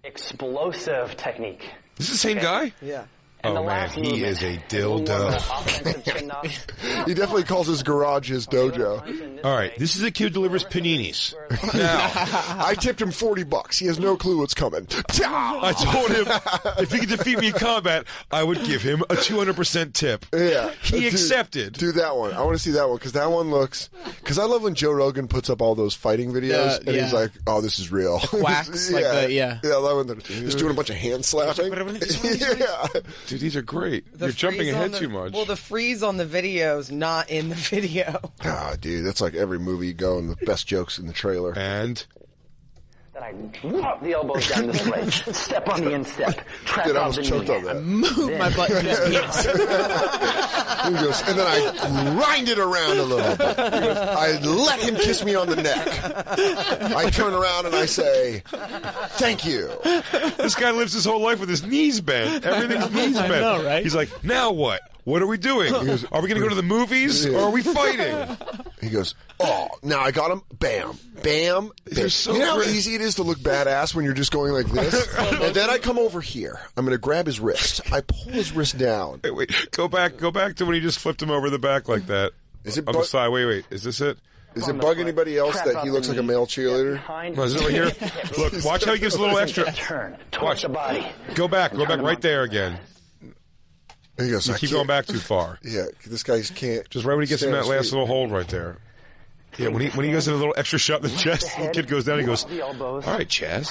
[SPEAKER 9] Explosive technique.
[SPEAKER 2] This is the same guy?
[SPEAKER 6] Yeah.
[SPEAKER 2] Oh, man, he is a dildo.
[SPEAKER 3] He definitely calls his garage his dojo.
[SPEAKER 2] All right, this is a kid who delivers paninis. Now,
[SPEAKER 3] I tipped him $40. He has no clue what's coming.
[SPEAKER 2] I told him if he could defeat me in combat, I would give him a 200% tip.
[SPEAKER 3] Yeah.
[SPEAKER 2] He accepted.
[SPEAKER 3] Do that one. I want to see that one because that one looks... Because I love when Joe Rogan puts up all those fighting videos and he's like, oh, this is real.
[SPEAKER 4] Quacks.
[SPEAKER 3] Yeah, I love when they're just doing a bunch of hand slapping. Yeah.
[SPEAKER 2] Dude, these are great. You're jumping ahead too much.
[SPEAKER 6] Well, the freeze on the video's not in the video.
[SPEAKER 3] Ah, dude, that's like every movie you go and the best jokes in the trailer.
[SPEAKER 2] And...
[SPEAKER 9] Then I drop the elbows down this leg, step on the instep, trap
[SPEAKER 3] Dude, I
[SPEAKER 9] out
[SPEAKER 3] almost
[SPEAKER 9] the
[SPEAKER 3] choked
[SPEAKER 9] knee.
[SPEAKER 3] on that.
[SPEAKER 4] Move my butt to his penis.
[SPEAKER 3] He goes, and then I grind it around a little bit. I let him kiss me on the neck. I turn around and I say, thank you.
[SPEAKER 2] This guy lives his whole life with his knees bent. Everything's knees bent.
[SPEAKER 4] I know, right?
[SPEAKER 2] He's like, now what? What are we doing? Are we going to go to the movies or are we fighting?
[SPEAKER 3] He goes, oh, now I got him. Bam, bam, bam.
[SPEAKER 2] So
[SPEAKER 3] you know how
[SPEAKER 2] great.
[SPEAKER 3] easy it is to look badass when you're just going like this? And then I come over here. I'm going to grab his wrist. I pull his wrist down.
[SPEAKER 2] Wait, go back to when he just flipped him over the back like that.
[SPEAKER 3] Is it
[SPEAKER 2] on the side? Wait, is this it?
[SPEAKER 3] Does it bug anybody else that he looks like a male cheerleader?
[SPEAKER 2] No, is it right here? Look, watch how he gives a little extra.
[SPEAKER 9] Turn towards the body.
[SPEAKER 2] Go back right there again.
[SPEAKER 3] He goes,
[SPEAKER 2] You keep going back too far.
[SPEAKER 3] Yeah, this guy can't.
[SPEAKER 2] Just right when he gets in
[SPEAKER 3] stand
[SPEAKER 2] that
[SPEAKER 3] on
[SPEAKER 2] last
[SPEAKER 3] his feet.
[SPEAKER 2] little hold right there. Yeah, when he goes in a little extra shot in the chest, the kid goes down. He goes, "All right, Chaz,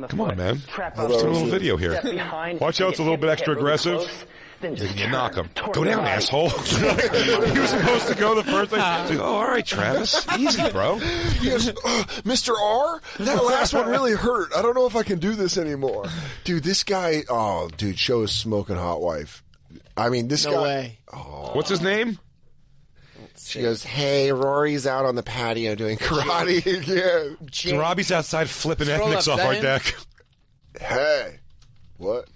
[SPEAKER 2] come on, man. Let's do a little video here. Watch out, it's a little bit extra aggressive. Then you knock him. Go down, asshole." He was supposed to go the first thing. He's like, "Oh, all right, Travis, easy, bro."
[SPEAKER 3] He goes, Mr. R, that last one really hurt. I don't know if I can do this anymore. Dude, this guy, show his smoking hot wife. I mean, this guy.
[SPEAKER 4] No way.
[SPEAKER 2] What's his name?
[SPEAKER 3] She goes, hey, Rory's out on the patio doing karate again.
[SPEAKER 2] Robbie's outside flipping
[SPEAKER 4] Scroll
[SPEAKER 2] ethnics
[SPEAKER 4] up,
[SPEAKER 2] off our
[SPEAKER 4] Dan.
[SPEAKER 2] deck.
[SPEAKER 3] Hey. What?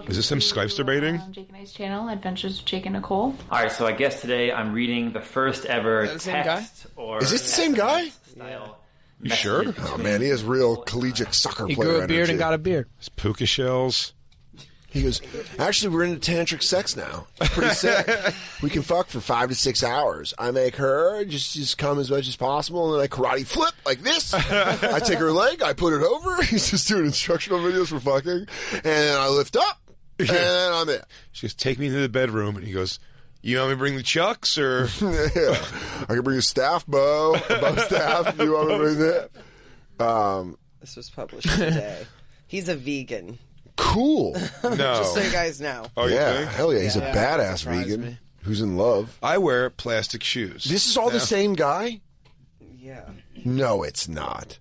[SPEAKER 2] Is this him Skype debating?
[SPEAKER 10] Jake and I's channel, Adventures of Jake and Nicole.
[SPEAKER 11] All right, so I guess today I'm reading the first ever
[SPEAKER 4] Is that the same
[SPEAKER 11] text or
[SPEAKER 3] Is this the same guy?
[SPEAKER 11] style
[SPEAKER 2] You sure?
[SPEAKER 11] message
[SPEAKER 3] Oh, man, he has real collegiate soccer
[SPEAKER 4] He
[SPEAKER 3] player
[SPEAKER 4] grew a beard
[SPEAKER 3] energy.
[SPEAKER 4] and got a beard.
[SPEAKER 2] His puka shells.
[SPEAKER 3] He goes, actually, we're into tantric sex now. It's pretty sick. We can fuck for 5 to 6 hours. I make her just come as much as possible, and then I karate flip like this. I take her leg, I put it over. He's just doing instructional videos for fucking. And then I lift up, and then I'm in.
[SPEAKER 2] She goes, "Take me to the bedroom," and he goes, "You want me to bring the chucks or?"
[SPEAKER 3] Yeah. I can bring a staff bow staff. You want me to bring that?
[SPEAKER 6] This was published today. He's a vegan.
[SPEAKER 3] Cool.
[SPEAKER 2] No.
[SPEAKER 6] Just so you guys know.
[SPEAKER 2] Oh, you
[SPEAKER 3] Yeah,
[SPEAKER 2] think?
[SPEAKER 3] hell yeah. He's a
[SPEAKER 4] Yeah,
[SPEAKER 3] badass
[SPEAKER 4] surprised
[SPEAKER 3] vegan
[SPEAKER 4] me.
[SPEAKER 3] who's in love.
[SPEAKER 2] I wear plastic shoes.
[SPEAKER 3] This is all the same guy?
[SPEAKER 6] Yeah.
[SPEAKER 3] No, it's not.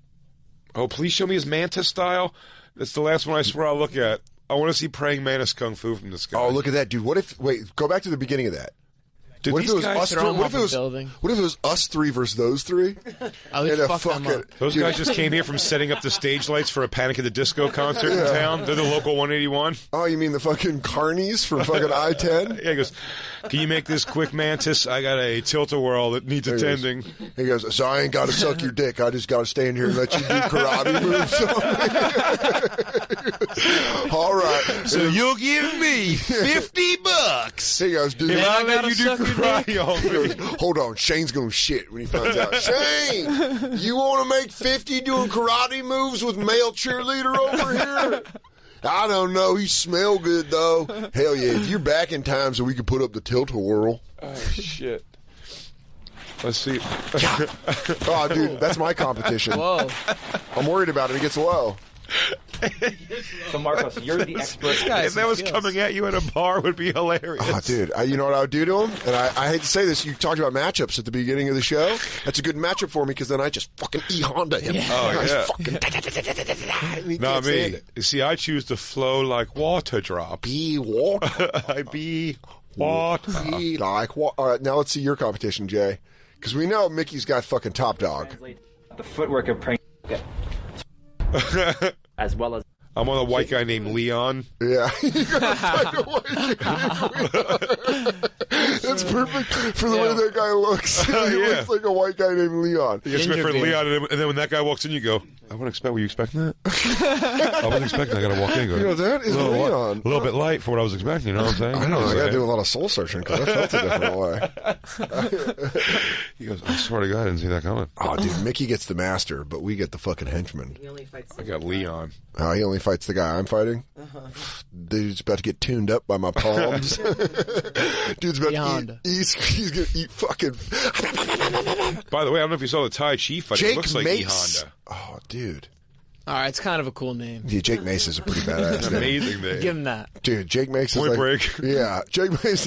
[SPEAKER 2] Oh, please show me his mantis style. That's the last one I swear I'll look at. I want to see praying mantis kung fu from this guy.
[SPEAKER 3] Oh, look at that, dude. What if... Wait, go back to the beginning of that.
[SPEAKER 2] Dude,
[SPEAKER 3] What if it was us three? What if it was us three versus those three?
[SPEAKER 4] I would fuck them up.
[SPEAKER 2] Those guys just came here from setting up the stage lights for a Panic at the Disco concert in town. They're the local 181.
[SPEAKER 3] Oh, you mean the fucking carnies from fucking I-10?
[SPEAKER 2] Yeah, he goes, can you make this quick, Mantis? I got a tilt-a-whirl that needs attending.
[SPEAKER 3] He goes, so I ain't got to suck your dick. I just got to stand here and let you do karate moves. All right.
[SPEAKER 2] So you'll give me $50.
[SPEAKER 3] He goes, dude.
[SPEAKER 2] If I let you do karate all
[SPEAKER 3] day. Hold on. Shane's going to shit when he finds out. Shane, you want to make 50 doing karate moves with male cheerleader over here? I don't know. He smell good, though. Hell yeah. If you're back in time so we can put up the tilt-a-whirl.
[SPEAKER 2] Oh, shit. Let's see.
[SPEAKER 3] Oh, dude, that's my competition.
[SPEAKER 4] Whoa.
[SPEAKER 3] I'm worried about him. He gets low.
[SPEAKER 11] So, Marcos, you're the expert.
[SPEAKER 2] If that was coming at you at a bar, it would be hilarious.
[SPEAKER 3] Oh, dude, you know what I would do to him? And I hate to say this, you talked about matchups at the beginning of the show. That's a good matchup for me because then I just fucking E-Honda him.
[SPEAKER 4] Yeah.
[SPEAKER 2] Oh, yeah.
[SPEAKER 3] Fucking
[SPEAKER 2] Not me. You see, I choose to flow like water drops.
[SPEAKER 3] Be water.
[SPEAKER 2] I be water.
[SPEAKER 3] Be like water. All right, now let's see your competition, Jay. Because we know Mickey's got fucking top dog.
[SPEAKER 11] The footwork of praying. As well as
[SPEAKER 2] I'm on a white guy named Leon.
[SPEAKER 3] Yeah. That's perfect for the way that guy looks. He looks like a white guy named Leon.
[SPEAKER 2] You expect for Leon, and then when that guy walks in, you go, I wouldn't expect, were you expecting that? I wasn't expecting, I gotta walk in and go,
[SPEAKER 3] you know, that is Leon.
[SPEAKER 2] A little bit light for what I was expecting, you know what I'm saying?
[SPEAKER 3] I know, I gotta do a lot of soul searching because I felt a different way.
[SPEAKER 2] He goes, I swear to God, I didn't see that coming.
[SPEAKER 3] Oh, dude, Mickey gets the master, but we get the fuking henchman.
[SPEAKER 2] I got Leon.
[SPEAKER 3] Oh, he only fights the guy I'm fighting? Dude's about to get tuned up by my palms. Dude's about to eat, he's gonna eat fucking...
[SPEAKER 2] By the way, I don't know if you saw the Tai Chi fight.
[SPEAKER 3] Jake
[SPEAKER 2] It looks like
[SPEAKER 3] Mace.
[SPEAKER 2] E-Honda.
[SPEAKER 3] Oh, dude.
[SPEAKER 4] All right, it's kind of a cool name.
[SPEAKER 3] Yeah, Jake Mace is a pretty badass name.
[SPEAKER 2] Amazing name.
[SPEAKER 4] Give him that.
[SPEAKER 3] Dude, Jake Mace is
[SPEAKER 2] Point
[SPEAKER 3] like...
[SPEAKER 2] Break.
[SPEAKER 3] Yeah, Jake Mace.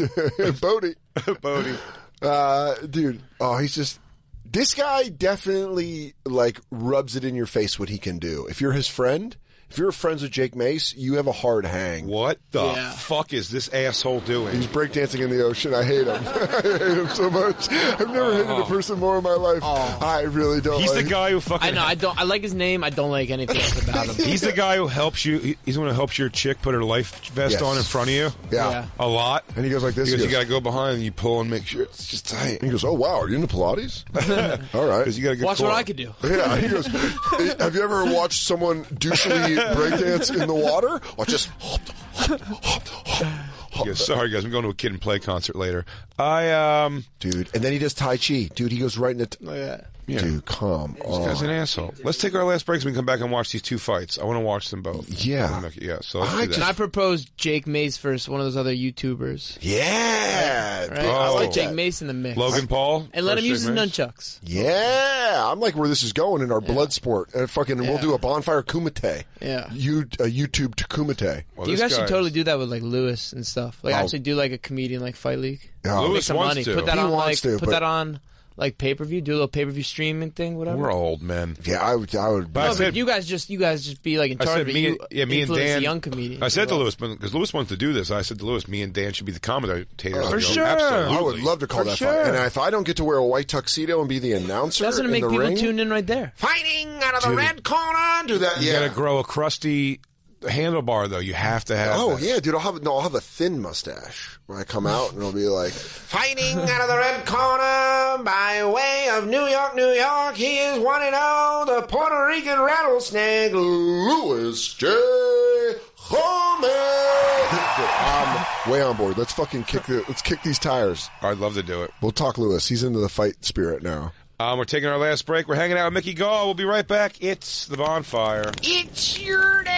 [SPEAKER 3] Bodie.
[SPEAKER 2] Bodie.
[SPEAKER 3] Dude, oh, he's just... This guy definitely, like, rubs it in your face what he can do. If you're his friend... If you're friends with Jake Mace, you have a hard hang.
[SPEAKER 2] What the fuck is this asshole doing?
[SPEAKER 3] He's breakdancing in the ocean. I hate him. I hate him so much. I've never hated a person more in my life. I really don't.
[SPEAKER 2] He's the guy who fucking...
[SPEAKER 4] I know. I don't. I like his name. I don't like anything else about him.
[SPEAKER 2] He's the guy who helps you. He's the one who helps your chick put her life vest on in front of you.
[SPEAKER 3] Yeah.
[SPEAKER 2] A lot.
[SPEAKER 3] And he goes like this.
[SPEAKER 2] Because you got to go behind and you pull and make sure it's just tight.
[SPEAKER 3] He goes, oh, wow, are you into Pilates? All right.
[SPEAKER 2] Because you got a good
[SPEAKER 4] Watch
[SPEAKER 2] core.
[SPEAKER 4] what I could do.
[SPEAKER 3] Yeah. He goes, have you ever watched someone douchely breakdance in the water? Or just hop.
[SPEAKER 2] He goes, sorry guys, I'm going to a Kid and Play concert later.
[SPEAKER 3] Dude, and then he does Tai Chi. Dude, he goes right into...
[SPEAKER 2] Yeah.
[SPEAKER 3] Dude, come on.
[SPEAKER 2] This guy's an asshole. Let's take our last break so we can come back and watch these two fights. I want to watch them both.
[SPEAKER 3] Yeah.
[SPEAKER 2] Yeah, so let's do that.
[SPEAKER 4] And I proposed Jake Mace versus one of those other YouTubers.
[SPEAKER 3] Yeah.
[SPEAKER 4] Right?
[SPEAKER 3] Dude,
[SPEAKER 4] I like
[SPEAKER 3] that.
[SPEAKER 4] Jake Mace in the mix.
[SPEAKER 2] Logan Paul.
[SPEAKER 4] And let him use his
[SPEAKER 2] Mace.
[SPEAKER 4] nunchucks.
[SPEAKER 3] Yeah. I'm like where this is going in our blood sport. And we'll do a bonfire kumite.
[SPEAKER 4] Yeah.
[SPEAKER 3] YouTube to kumite.
[SPEAKER 2] Well,
[SPEAKER 4] You guys should totally do that with like Lewis and stuff. Like actually do like a comedian like Fight League.
[SPEAKER 3] Oh,
[SPEAKER 2] Lewis
[SPEAKER 4] Make some
[SPEAKER 2] wants
[SPEAKER 4] money.
[SPEAKER 2] to.
[SPEAKER 4] Put that
[SPEAKER 3] He
[SPEAKER 4] on
[SPEAKER 3] wants to,
[SPEAKER 4] put
[SPEAKER 3] but-
[SPEAKER 4] that on like pay-per-view, do a little pay-per-view streaming thing, whatever.
[SPEAKER 2] We're old men.
[SPEAKER 3] Yeah, I would.
[SPEAKER 2] But I
[SPEAKER 4] No,
[SPEAKER 2] said,
[SPEAKER 4] but you guys just be like in
[SPEAKER 2] I
[SPEAKER 4] charge
[SPEAKER 2] said
[SPEAKER 4] of it.
[SPEAKER 2] me,
[SPEAKER 4] You
[SPEAKER 2] and me and
[SPEAKER 4] influence
[SPEAKER 2] Dan.
[SPEAKER 4] the young comedians.
[SPEAKER 2] I said
[SPEAKER 4] as
[SPEAKER 2] to
[SPEAKER 4] well.
[SPEAKER 2] Lewis, because Lewis wants to do this. I said to Lewis, me and Dan should be the commentators.
[SPEAKER 3] For
[SPEAKER 4] sure.
[SPEAKER 2] Absolutely.
[SPEAKER 3] I would love to call
[SPEAKER 4] For
[SPEAKER 3] that
[SPEAKER 4] sure.
[SPEAKER 3] fight. And if I don't get to wear a white tuxedo and be the announcer
[SPEAKER 4] That's gonna
[SPEAKER 3] in
[SPEAKER 4] make
[SPEAKER 3] the
[SPEAKER 4] people
[SPEAKER 3] ring,
[SPEAKER 4] tune in right there.
[SPEAKER 3] fighting out of the red corner, do that.
[SPEAKER 2] You
[SPEAKER 3] Yeah.
[SPEAKER 2] got to grow a crusty handlebar, though. You have to have.
[SPEAKER 3] Oh
[SPEAKER 2] that.
[SPEAKER 3] yeah, dude! I'll have a thin mustache when I come out, and it'll be like fighting out of the red corner by way of New York, New York. He is 1-0, the Puerto Rican rattlesnake, Louis J. Holman. I'm way on board. Let's fucking kick these tires.
[SPEAKER 2] I'd love to do it.
[SPEAKER 3] We'll talk Louis. He's into the fight spirit now.
[SPEAKER 2] We're taking our last break. We're hanging out with Mickey Gall. We'll be right back. It's the Bonfire.
[SPEAKER 7] It's your day.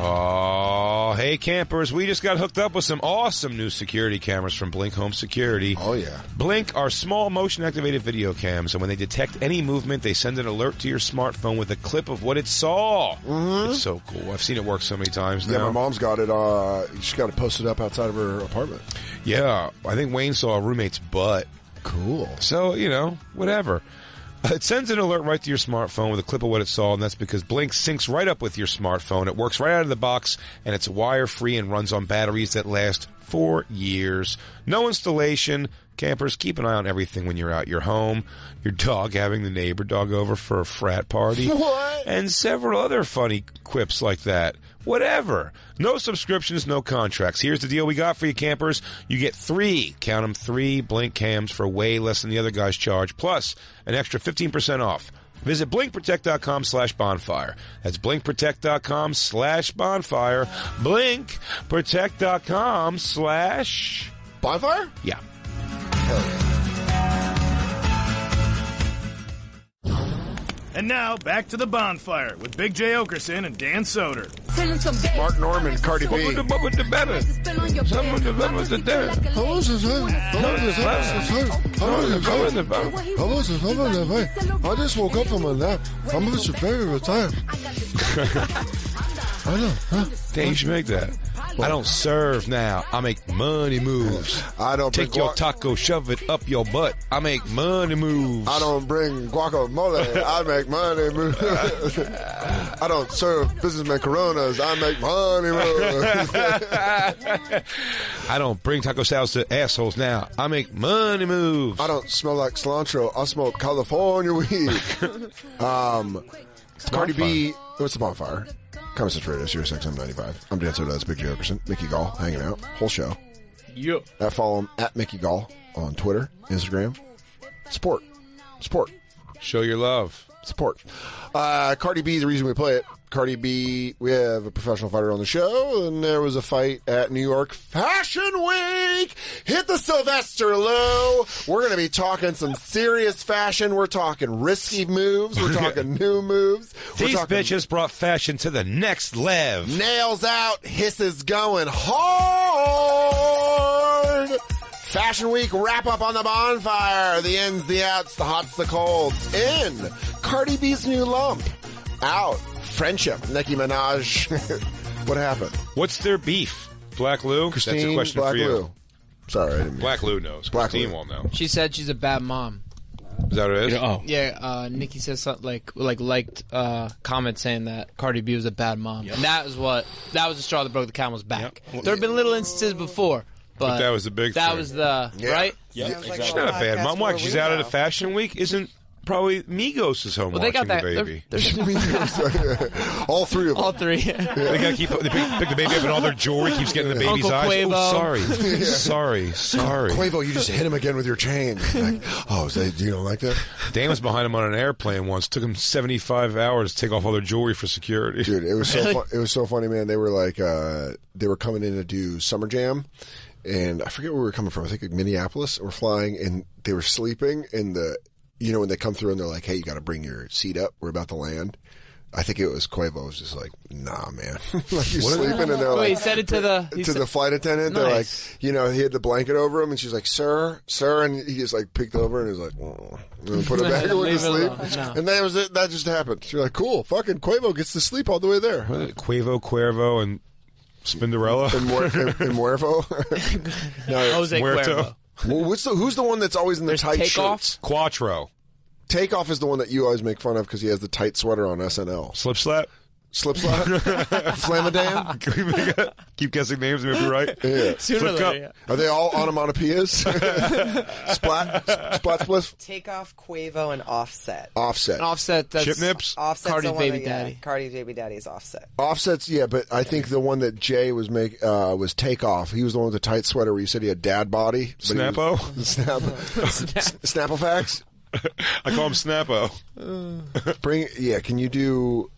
[SPEAKER 2] Oh, hey campers. We just got hooked up with some awesome new security cameras from Blink Home Security.
[SPEAKER 3] Oh, yeah.
[SPEAKER 2] Blink are small motion-activated video cams, and when they detect any movement, they send an alert to your smartphone with a clip of what it saw. Mm-hmm. It's so cool. I've seen it work so many times now.
[SPEAKER 3] Yeah, my mom's got it. She's got it posted up outside of her apartment.
[SPEAKER 2] Yeah, I think Wayne saw a roommate's butt.
[SPEAKER 3] Cool.
[SPEAKER 2] So, whatever. It sends an alert right to your smartphone with a clip of what it saw, and that's because Blink syncs right up with your smartphone. It works right out of the box, and it's wire-free and runs on batteries that last 4 years. No installation. Campers, keep an eye on everything when you're out. Your home, your dog having the neighbor dog over for a frat party.
[SPEAKER 3] What?
[SPEAKER 2] And several other funny quips like that. Whatever. No subscriptions, no contracts. Here's the deal we got for you, campers. You get 3, count them, 3 Blink cams for way less than the other guys charge, plus an extra 15% off. Visit blinkprotect.com/bonfire. That's blinkprotect.com/bonfire. Blinkprotect.com/
[SPEAKER 3] Bonfire?
[SPEAKER 2] Yeah.
[SPEAKER 1] And now, back to the Bonfire with Big J. Oakerson and Dan Soder.
[SPEAKER 3] Mark Norman, Cardi B. I just woke up from a nap. How much your favorite time? I know. Huh?
[SPEAKER 2] Dan, you should make that. I don't serve now. I make money moves.
[SPEAKER 3] I don't
[SPEAKER 2] take your taco, shove it up your butt. I make money moves.
[SPEAKER 3] I don't bring guacamole. I make money moves. I don't serve businessmen Coronas. I make money moves.
[SPEAKER 2] I don't bring taco salads to assholes now. I make money moves.
[SPEAKER 3] I don't smell like cilantro. I smoke California weed. Cardi B. What's the Bonfire? Common Sense Radio, Sirius XM 95. I'm Dan Soder, that's Big J. Oakerson. Mickey Gall, hanging out. Whole show.
[SPEAKER 4] Yep.
[SPEAKER 3] Follow him at Mickey Gall on Twitter, Instagram. Support.
[SPEAKER 2] Show your love.
[SPEAKER 3] Support. Cardi B, the reason we play it. Cardi B, we have a professional fighter on the show, and there was a fight at New York Fashion Week. Hit the Sylvester low. We're going to be talking some serious fashion. We're talking risky moves. We're talking new moves.
[SPEAKER 2] These bitches brought fashion to the next level.
[SPEAKER 3] Nails out, hisses going hard. Fashion Week wrap up on the Bonfire. The ins, the outs, the hots, the colds. In Cardi B's new lump. Out. Friendship. Nicki Minaj. What happened?
[SPEAKER 2] What's their beef? Black Lou?
[SPEAKER 3] Christine,
[SPEAKER 2] that's a question
[SPEAKER 3] Black
[SPEAKER 2] for you.
[SPEAKER 3] Lou. Sorry, I didn't mean
[SPEAKER 2] Black Lou knows.
[SPEAKER 3] Black
[SPEAKER 2] Christine
[SPEAKER 3] Lou.
[SPEAKER 2] won't know.
[SPEAKER 4] She said she's a bad mom.
[SPEAKER 2] Is that what it is?
[SPEAKER 4] Yeah, Nikki says something liked comment saying that Cardi B was a bad mom. Yep. And that was the straw that broke the camel's back. Yep. There have been little instances before, but
[SPEAKER 2] that was the big thing.
[SPEAKER 4] That was the right?
[SPEAKER 2] Yeah, exactly. She's not a bad mom. Why? She's out at a fashion week. Isn't probably Migos is home watching the baby.
[SPEAKER 3] All three of them.
[SPEAKER 4] All three.
[SPEAKER 2] They got to pick the baby up, and all their jewelry keeps getting in the baby's
[SPEAKER 4] Uncle
[SPEAKER 2] eyes.
[SPEAKER 4] Quavo.
[SPEAKER 2] Oh, sorry.
[SPEAKER 3] Quavo, you just hit him again with your chain. Like, you don't like that?
[SPEAKER 2] Dan was behind him on an airplane once. Took him 75 hours to take off all their jewelry for security.
[SPEAKER 3] Dude, it was so it was so funny, man. They were like, they were coming in to do Summer Jam. And I forget where we were coming from. I think like Minneapolis. We're flying, and they were sleeping. And when they come through and they're like, "Hey, you got to bring your seat up. We're about to land." I think it was Quavo was just like, "Nah, man." Like you're sleeping, and they're like,
[SPEAKER 4] he said it to
[SPEAKER 3] the flight attendant.
[SPEAKER 4] Nice.
[SPEAKER 3] They're like, he had the blanket over him, and she's like, "Sir," and he just like peeked over and he was like, and put it back and went to sleep. No. And that was it. That just happened. She's like, "Cool, fucking Quavo gets to sleep all the way there."
[SPEAKER 2] Cuervo, and Spinderella
[SPEAKER 3] and Muervo. No,
[SPEAKER 4] Jose Cuervo.
[SPEAKER 3] Well, who's the one that's always in the tight shirts?
[SPEAKER 2] Quattro.
[SPEAKER 3] Takeoff is the one that you always make fun of because he has the tight sweater on SNL.
[SPEAKER 2] Slip slap.
[SPEAKER 3] Flamadan.
[SPEAKER 2] Keep guessing names and maybe right.
[SPEAKER 3] Yeah.
[SPEAKER 4] Sooner or later.
[SPEAKER 3] Are they all onomatopoeias? Splat spliff.
[SPEAKER 6] Takeoff, Quavo, and Offset.
[SPEAKER 4] Offset. That's
[SPEAKER 2] Chip Nips.
[SPEAKER 6] Offset's
[SPEAKER 4] Cardi's
[SPEAKER 6] the
[SPEAKER 4] baby
[SPEAKER 6] one
[SPEAKER 4] daddy.
[SPEAKER 6] Cardi's baby daddy is Offset.
[SPEAKER 3] Offset's, yeah, but I think the one that Jay was was Takeoff. He was the one with the tight sweater where you said he had dad body.
[SPEAKER 2] Snappo.
[SPEAKER 3] Snapofax.
[SPEAKER 2] I call him Snappo.
[SPEAKER 3] Can you do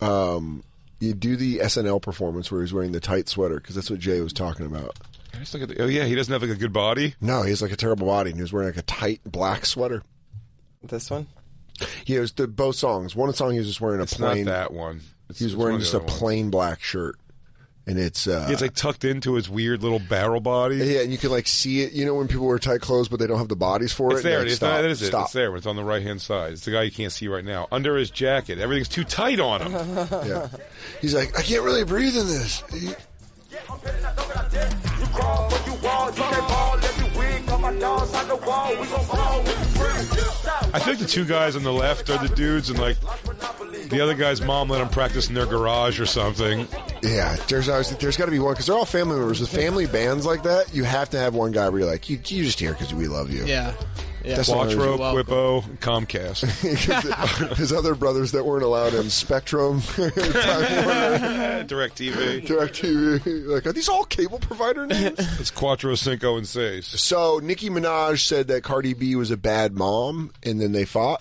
[SPEAKER 3] you do the SNL performance where he's wearing the tight sweater because that's what Jay was talking about.
[SPEAKER 2] Just look at he doesn't have like a good body.
[SPEAKER 3] No, he has like a terrible body, and he was wearing like a tight black sweater.
[SPEAKER 6] This one?
[SPEAKER 3] Yeah, it was both songs. One song he was just wearing a plain.
[SPEAKER 2] Not that one.
[SPEAKER 3] He was wearing just a plain black shirt, and it's
[SPEAKER 2] like tucked into his weird little barrel body.
[SPEAKER 3] Yeah, and you can like see it. You know when people wear tight clothes but they don't have the bodies for it.
[SPEAKER 2] It's there.
[SPEAKER 3] It's there.
[SPEAKER 2] It's there. It's on the right hand side. It's the guy you can't see right now. Under his jacket, everything's too tight on him.
[SPEAKER 3] Yeah, he's like, I can't really breathe in this.
[SPEAKER 12] You crawl, but you walk. You can't ball every week. Come my dogs on the wall. We gon' ball.
[SPEAKER 2] I think the two guys on the left are the dudes, and like the other guy's mom let them practice in their garage or something.
[SPEAKER 3] Yeah, there's got to be one because they're all family members. With family bands like that, you have to have one guy where you're like, you just here because we love you.
[SPEAKER 4] Yeah.
[SPEAKER 3] That's
[SPEAKER 2] Quattro, Quippo, Comcast.
[SPEAKER 3] His other brothers that weren't allowed in Spectrum,
[SPEAKER 2] DirecTV.
[SPEAKER 3] Like, are these all cable provider names?
[SPEAKER 2] It's Quattro, Cinco, and Seis.
[SPEAKER 3] So Nicki Minaj said that Cardi B was a bad mom, and then they fought.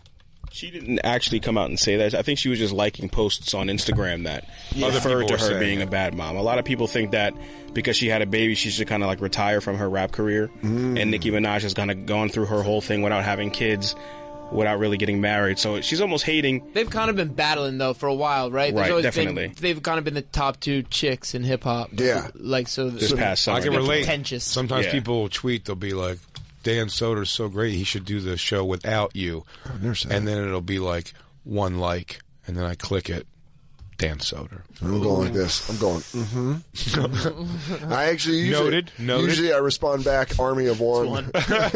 [SPEAKER 12] She didn't actually come out and say that. I think she was just liking posts on Instagram that referred to her being a bad mom. A lot of people think that because she had a baby, she should kind of like retire from her rap career. And Nicki Minaj has kind of gone through her whole thing without having kids, without really getting married. So she's almost hating.
[SPEAKER 4] They've kind of been battling though for a while, right?
[SPEAKER 12] Right, definitely.
[SPEAKER 4] They've kind of been the top two chicks in hip hop.
[SPEAKER 3] Yeah,
[SPEAKER 4] like so.
[SPEAKER 12] This past summer,
[SPEAKER 2] I can relate.
[SPEAKER 4] Contentious.
[SPEAKER 2] Sometimes people will tweet, they'll be like, Dan Soder's so great, he should do the show without you. And then it'll be like, one like, and then I click it. Dan Soder.
[SPEAKER 3] I'm going like this. I'm going, I actually usually,
[SPEAKER 2] Noted.
[SPEAKER 3] Usually I respond back, Army of One. I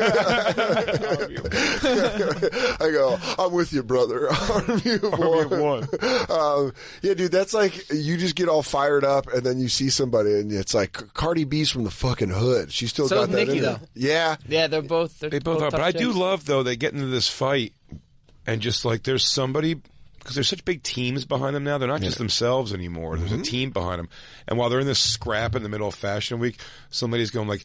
[SPEAKER 3] go, I'm with you, brother. Army of One. Yeah, dude, that's like, you just get all fired up, and then you see somebody, and it's like, Cardi B's from the fucking hood. She still got that
[SPEAKER 4] Nicki,
[SPEAKER 3] in her.
[SPEAKER 4] though.
[SPEAKER 3] Yeah.
[SPEAKER 4] Yeah, they both
[SPEAKER 2] are. But I do love, though, they get into this fight, and just like, there's somebody... Because there's such big teams behind them now. They're not just themselves anymore. There's a team behind them. And while they're in this scrap in the middle of Fashion Week, somebody's going like,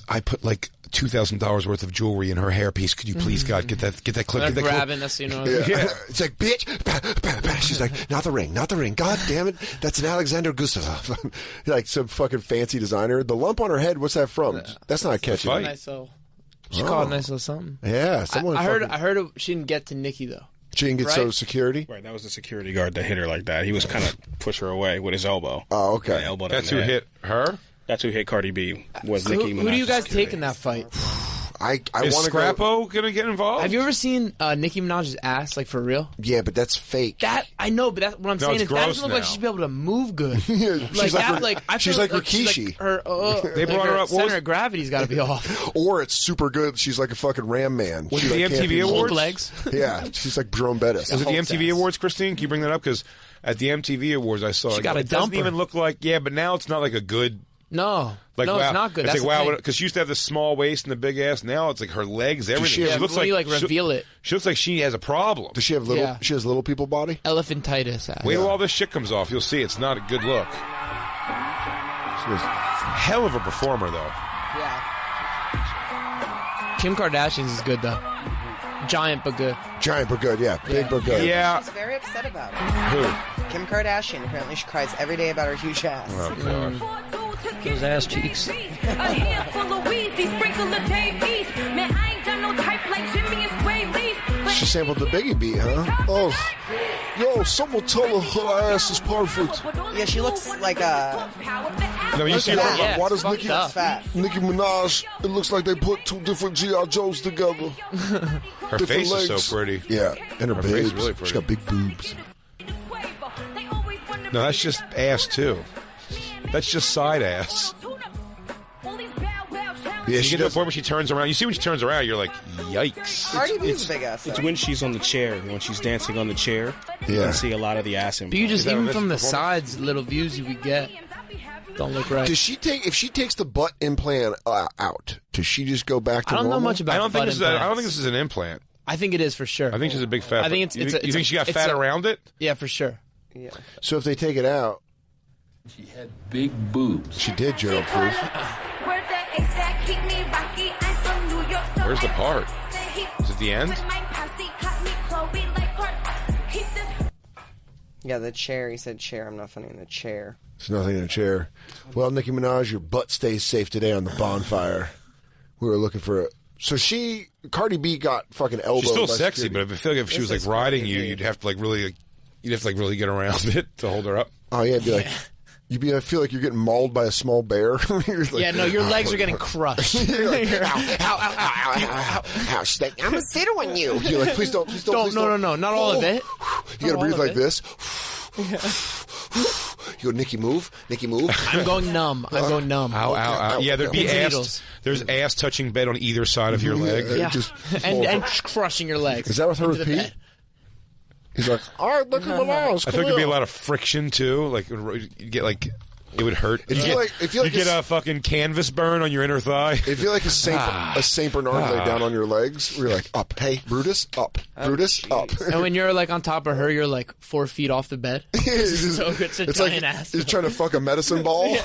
[SPEAKER 2] I put like $2,000 worth of jewelry in her hairpiece. Could you please, God, get that clip?
[SPEAKER 4] They're
[SPEAKER 2] get that
[SPEAKER 4] grabbing
[SPEAKER 2] clip.
[SPEAKER 4] us, you know.
[SPEAKER 3] Yeah. It's like, bitch. She's like, not the ring. God damn it. That's an Alexander Gustave. Like some fucking fancy designer. The lump on her head, what's that from? That's not a catchy.
[SPEAKER 4] She called it nice little something.
[SPEAKER 3] Yeah. Someone
[SPEAKER 4] I heard she didn't get to Nicki, though.
[SPEAKER 3] She didn't get so security?
[SPEAKER 12] Right, that was the security guard that hit her like that. He was kind of push her away with his elbow.
[SPEAKER 3] Oh, okay.
[SPEAKER 2] That's who hit her?
[SPEAKER 12] That's who hit Cardi B, was Nicki Minaj.
[SPEAKER 4] Who do you guys take in that fight?
[SPEAKER 3] Is
[SPEAKER 2] Scrappo gonna get involved?
[SPEAKER 4] Have you ever seen Nicki Minaj's ass, like for real?
[SPEAKER 3] Yeah, but that's fake.
[SPEAKER 4] That I know, but what I'm saying is that doesn't look like she'd be able to move good.
[SPEAKER 3] She's like Rikishi.
[SPEAKER 4] They brought her up. Center of gravity's got to be off.
[SPEAKER 3] Or it's super good. She's like a fucking Ram Man.
[SPEAKER 2] Was it the MTV Awards?
[SPEAKER 4] Legs.
[SPEAKER 3] Yeah, she's like Jerome Bettis.
[SPEAKER 2] Was it the MTV Awards, Christine? Can you bring that up? Because at the MTV Awards, I saw
[SPEAKER 4] she got a
[SPEAKER 2] it doesn't even look like. Yeah, but now it's not like a good.
[SPEAKER 4] No,
[SPEAKER 2] like,
[SPEAKER 4] no,
[SPEAKER 2] wow.
[SPEAKER 4] it's not good.
[SPEAKER 2] It's
[SPEAKER 4] That's
[SPEAKER 2] like, wow, because she used to have the small waist and the big ass. Now it's like her legs, everything.
[SPEAKER 4] Yeah,
[SPEAKER 2] she looks
[SPEAKER 4] like reveal it.
[SPEAKER 2] She looks like she has a problem.
[SPEAKER 3] Does she have little? Yeah. She has little people body.
[SPEAKER 4] Elephantitis.
[SPEAKER 2] Wait till all this shit comes off. You'll see. It's not a good look. She was hell of a performer, though.
[SPEAKER 6] Yeah.
[SPEAKER 4] Kim Kardashian's is good though. Giant but good.
[SPEAKER 3] Giant but good, yeah. Big but good.
[SPEAKER 6] Yeah. She's very upset about it.
[SPEAKER 3] Who?
[SPEAKER 6] Kim Kardashian. Apparently she cries every day about her huge ass.
[SPEAKER 2] Oh, God.
[SPEAKER 5] Those ass cheeks.
[SPEAKER 13] A handful of Weezy, sprinkle the Davies. Man, I ain't got no type like Jimmy and Sway Lee.
[SPEAKER 3] She sampled the Biggie beat, huh? Oh, yo, someone tell her ass is perfect.
[SPEAKER 6] Yeah, she looks like a...
[SPEAKER 2] No, you see her.
[SPEAKER 3] Why does Nicki Minaj, it looks like they put two different G.I. Joes together.
[SPEAKER 2] Her face is so pretty.
[SPEAKER 3] Yeah, and her
[SPEAKER 2] face
[SPEAKER 3] boobs.
[SPEAKER 2] is really pretty.
[SPEAKER 3] She's got big boobs.
[SPEAKER 2] No, that's just ass, too. That's just side ass.
[SPEAKER 3] Yeah,
[SPEAKER 2] you get to the point where she turns around. You see when she turns around, you're like, yikes.
[SPEAKER 6] Cardi B's a big ass.
[SPEAKER 12] It's when she's on the chair, when she's dancing on the chair. You
[SPEAKER 3] Yeah.
[SPEAKER 12] can see a lot of the ass in.
[SPEAKER 4] But you just, even from the sides, little views you would get don't look right.
[SPEAKER 3] Does she take, if she takes the butt implant out, does she just go back to
[SPEAKER 4] I don't
[SPEAKER 3] normal?
[SPEAKER 4] know much about
[SPEAKER 2] I don't think
[SPEAKER 4] butt
[SPEAKER 2] this is. I don't
[SPEAKER 4] implants.
[SPEAKER 2] think this is an implant.
[SPEAKER 4] I think it is for sure.
[SPEAKER 2] I think she's a big fat.
[SPEAKER 4] I think
[SPEAKER 2] you think she got fat around it?
[SPEAKER 4] Yeah, for sure.
[SPEAKER 6] Yeah.
[SPEAKER 3] So if they take it out,
[SPEAKER 14] she had big boobs.
[SPEAKER 3] She did, Gerald Cruz.
[SPEAKER 2] Where's the part? Is it the end?
[SPEAKER 6] Yeah, the chair. He said chair. I'm not funny in the chair.
[SPEAKER 3] There's nothing in a chair. Well, Nicki Minaj, your butt stays safe today on the Bonfire. We were looking for So Cardi B got fucking elbowed.
[SPEAKER 2] She's still
[SPEAKER 3] by
[SPEAKER 2] sexy,
[SPEAKER 3] security.
[SPEAKER 2] but I feel like if she was like riding you, you'd have to like really get around it to hold her up.
[SPEAKER 3] Oh yeah, it'd be like. I feel like you're getting mauled by a small bear. Like,
[SPEAKER 4] yeah, no, your legs are getting crushed.
[SPEAKER 3] Like,
[SPEAKER 6] ow. She's like, I'm gonna sit on you.
[SPEAKER 3] You're like, please don't.
[SPEAKER 4] No, not all of it.
[SPEAKER 3] You gotta breathe like this. You go, Nikki, move. Nikki, move.
[SPEAKER 4] I'm going numb.
[SPEAKER 2] Ow. Yeah, there'd be
[SPEAKER 4] Pins and
[SPEAKER 2] ass.
[SPEAKER 4] needles.
[SPEAKER 2] There's ass touching bed on either side of your leg.
[SPEAKER 4] Yeah. And crushing your legs.
[SPEAKER 3] Is that with her with Pete?
[SPEAKER 4] bed.
[SPEAKER 3] He's like, all right, look at my mouse.
[SPEAKER 2] I think there'd be a lot of friction too. Like you get like. It would hurt.
[SPEAKER 3] You
[SPEAKER 2] get a fucking canvas burn on your inner thigh.
[SPEAKER 3] If you like a Saint Bernard laid down on your legs, where you're like, up, hey, Brutus, up, Brutus, up.
[SPEAKER 4] And when you're like on top of her, you're like 4 feet off the bed. So it's a giant ass.
[SPEAKER 3] He's trying to fuck a medicine ball.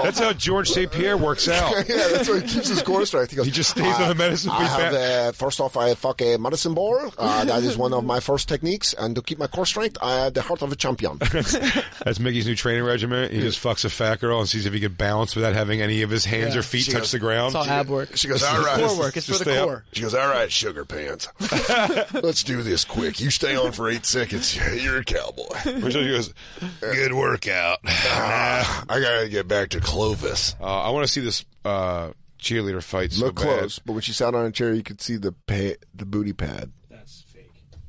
[SPEAKER 2] That's how George St. Pierre works out.
[SPEAKER 3] Yeah, that's why he keeps his core strength. He goes,
[SPEAKER 2] he just stays on the medicine ball.
[SPEAKER 3] First off, I fuck a medicine ball. That is one of my first techniques. And to keep my core strength, I have the heart of a champion.
[SPEAKER 2] That's Mickey's new training regimen. He just fucks a fat girl and sees if he can balance without having any of his hands or feet touch the ground.
[SPEAKER 4] It's all ab work.
[SPEAKER 3] She goes, all right.
[SPEAKER 4] Core work. It's for the core.
[SPEAKER 3] She goes, all right, sugar pants. Let's do this quick. You stay on for 8 seconds. You're a cowboy.
[SPEAKER 2] She goes, good workout.
[SPEAKER 3] I gotta get back to Clovis.
[SPEAKER 2] I want to see this cheerleader fight.
[SPEAKER 3] Look
[SPEAKER 2] so
[SPEAKER 3] close, but when she sat on a chair, you could see the booty pad.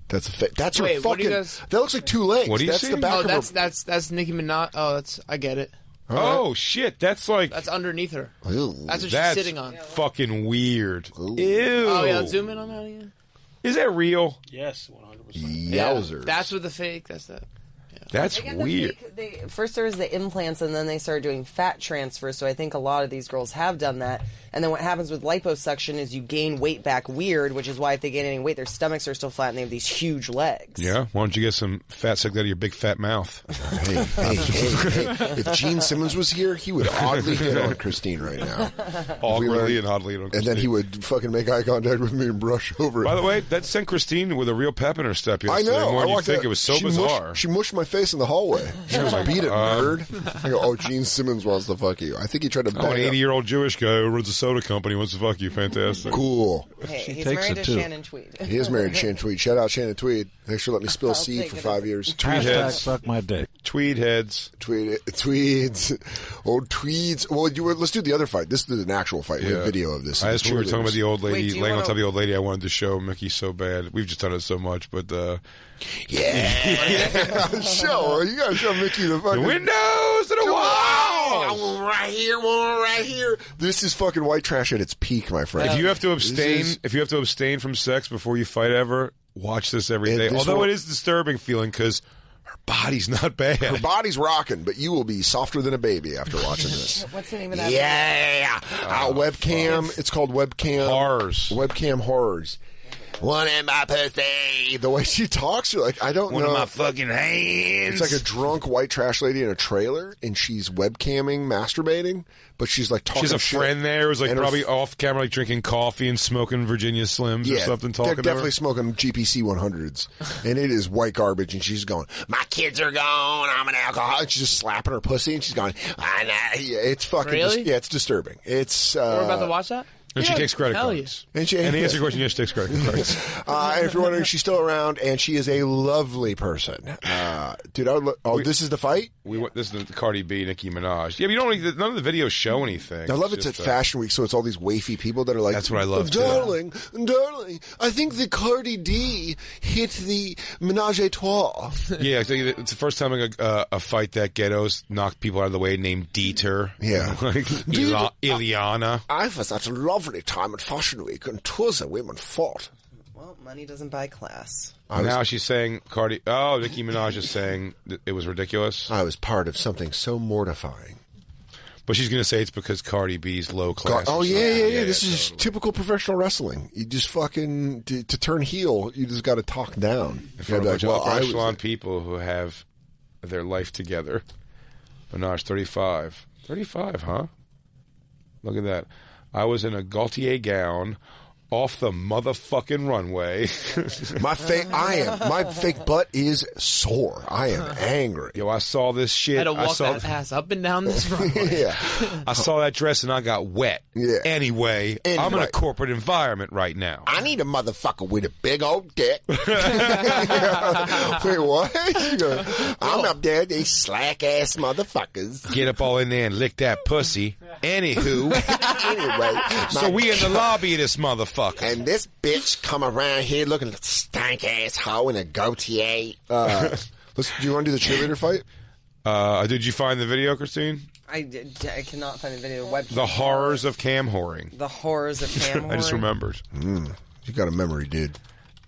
[SPEAKER 3] That's a fake. That's her
[SPEAKER 4] Wait,
[SPEAKER 3] fucking.
[SPEAKER 4] that
[SPEAKER 3] looks like 2 legs.
[SPEAKER 2] What do you
[SPEAKER 3] that's
[SPEAKER 2] see?
[SPEAKER 3] the back of her.
[SPEAKER 4] That's Nicki Minaj. Oh, I get it.
[SPEAKER 2] Oh shit, that's
[SPEAKER 4] underneath her.
[SPEAKER 3] Ew.
[SPEAKER 4] That's what she's sitting on.
[SPEAKER 2] Fucking weird.
[SPEAKER 3] Ew.
[SPEAKER 4] Oh yeah, zoom in on that again.
[SPEAKER 2] Is that real?
[SPEAKER 12] Yes, 100%.
[SPEAKER 3] Yowzers.
[SPEAKER 4] Yeah, that's with the fake. That's that.
[SPEAKER 2] That's weird.
[SPEAKER 6] First there was the implants, and then they started doing fat transfers, so I think a lot of these girls have done that. And then what happens with liposuction is you gain weight back weird, which is why if they gain any weight, their stomachs are still flat and they have these huge legs.
[SPEAKER 2] Yeah, why don't you get some fat sucked out of your big fat mouth?
[SPEAKER 3] Hey. If Gene Simmons was here, he would oddly hit on Christine right now.
[SPEAKER 2] Awkwardly and oddly hit on Christine.
[SPEAKER 3] And then he would fucking make eye contact with me and brush over it.
[SPEAKER 2] By the way, that sent Christine with a real pep in her step
[SPEAKER 3] I
[SPEAKER 2] yesterday.
[SPEAKER 3] know.
[SPEAKER 2] More
[SPEAKER 3] I
[SPEAKER 2] than you
[SPEAKER 3] walked
[SPEAKER 2] think.
[SPEAKER 3] out-
[SPEAKER 2] It was so
[SPEAKER 3] she
[SPEAKER 2] bizarre.
[SPEAKER 3] She mushed my face in the hallway. She goes, beat it, nerd. I go, oh, Gene Simmons wants to fuck you. I think he tried to
[SPEAKER 2] an
[SPEAKER 3] bang up.
[SPEAKER 2] 80-year-old Jewish guy who runs a soda company wants to fuck you. Fantastic.
[SPEAKER 3] Cool.
[SPEAKER 6] Hey, he's married to Shannon Tweed.
[SPEAKER 3] He is married to Shannon Tweed. Shout out Shannon Tweed. Thanks for letting me spill seed for 5 years.
[SPEAKER 2] Tweed heads.
[SPEAKER 15] Suck my dick.
[SPEAKER 2] Tweed heads.
[SPEAKER 3] Tweeds. Oh, tweeds. Well, let's do the other fight. This is an actual fight. We have video of this.
[SPEAKER 2] I just, we were talking about the old lady,
[SPEAKER 6] Wait, do you
[SPEAKER 2] laying on
[SPEAKER 6] wanna-
[SPEAKER 2] top of the old lady. I wanted to show Mickey so bad. We've just done it so much, but
[SPEAKER 3] show. You gotta show Mickey the fucking
[SPEAKER 2] the windows to the walls.
[SPEAKER 3] One right here, one right here. This is fucking white trash at its peak, my friend.
[SPEAKER 2] If you have to abstain, from sex before you fight ever, watch this every day. Although it is disturbing feeling because her body's not bad.
[SPEAKER 3] Her body's rocking, but you will be softer than a baby after watching this.
[SPEAKER 6] What's the name of that?
[SPEAKER 3] Yeah. Webcam. Fuck. It's called Webcam
[SPEAKER 2] Horrors.
[SPEAKER 3] Webcam Horrors. One in my pussy. The way she talks, you're like, I don't know.
[SPEAKER 2] One of my fucking hands.
[SPEAKER 3] It's like a drunk white trash lady in a trailer, and she's webcamming, masturbating, but she's like talking.
[SPEAKER 2] She's a
[SPEAKER 3] shit.
[SPEAKER 2] friend there who's like
[SPEAKER 3] And
[SPEAKER 2] probably off camera, like drinking coffee and smoking Virginia Slims or something. Talking
[SPEAKER 3] they're
[SPEAKER 2] to her.
[SPEAKER 3] definitely smoking GPC 100s, and it is white garbage. And she's going, "My kids are gone. I'm an alcoholic." And she's just slapping her pussy, and she's going, "It's fucking
[SPEAKER 4] Really?
[SPEAKER 3] it's disturbing." It's
[SPEAKER 4] We're about to watch that.
[SPEAKER 2] And she takes credit
[SPEAKER 4] hell
[SPEAKER 2] cards.
[SPEAKER 3] And
[SPEAKER 2] to answer your question, yes, she takes credit cards.
[SPEAKER 3] And if you're wondering, she's still around, and she is a lovely person. Dude, this is the fight?
[SPEAKER 2] This is the Cardi B, Nicki Minaj. Yeah, but none of the videos show anything.
[SPEAKER 3] I love it's at Fashion Week, so it's all these wafy people that are like,
[SPEAKER 2] that's what I love,
[SPEAKER 3] darling, I think the Cardi D hit the menage a trois.
[SPEAKER 2] Yeah, it's the first time a fight that ghettos knocked people out of the way named Dieter.
[SPEAKER 3] Yeah.
[SPEAKER 2] Like Ileana.
[SPEAKER 3] I was at a lovely time at Fashion Week, and two of the women fought.
[SPEAKER 6] Well, money doesn't buy class.
[SPEAKER 2] Now she's saying Nicki Minaj is saying that it was ridiculous.
[SPEAKER 3] I was part of something so mortifying.
[SPEAKER 2] But she's going to say it's because Cardi B's low class.
[SPEAKER 3] Yeah. This is typical professional wrestling. You just fucking, to turn heel, you just got to talk down.
[SPEAKER 2] For a bunch of upper echelon people who have their life together. Minaj, 35. 35, huh? Look at that. I was in a Gaultier gown off the motherfucking runway.
[SPEAKER 3] My fake butt is sore. I am angry.
[SPEAKER 2] Yo, I saw this shit.
[SPEAKER 4] I had to walk that ass up and down this runway.
[SPEAKER 3] Yeah.
[SPEAKER 2] I saw that dress and I got wet.
[SPEAKER 3] Yeah.
[SPEAKER 2] Anyway, I'm in a corporate environment right now.
[SPEAKER 3] I need a motherfucker with a big old dick. Wait, what? I'm up there, these slack ass motherfuckers.
[SPEAKER 2] Get up all in there and lick that pussy. Anywho.
[SPEAKER 7] Anyway.
[SPEAKER 2] So we in the lobby of this motherfucker.
[SPEAKER 7] And this bitch come around here looking like a stank-ass hoe in a goatee.
[SPEAKER 3] Do you want to do the cheerleader fight?
[SPEAKER 2] Did you find the video, Christine?
[SPEAKER 6] I cannot find the video.
[SPEAKER 2] The horrors of cam whoring.
[SPEAKER 6] The horrors of cam whoring.
[SPEAKER 2] I just remembered.
[SPEAKER 3] You got a memory, dude.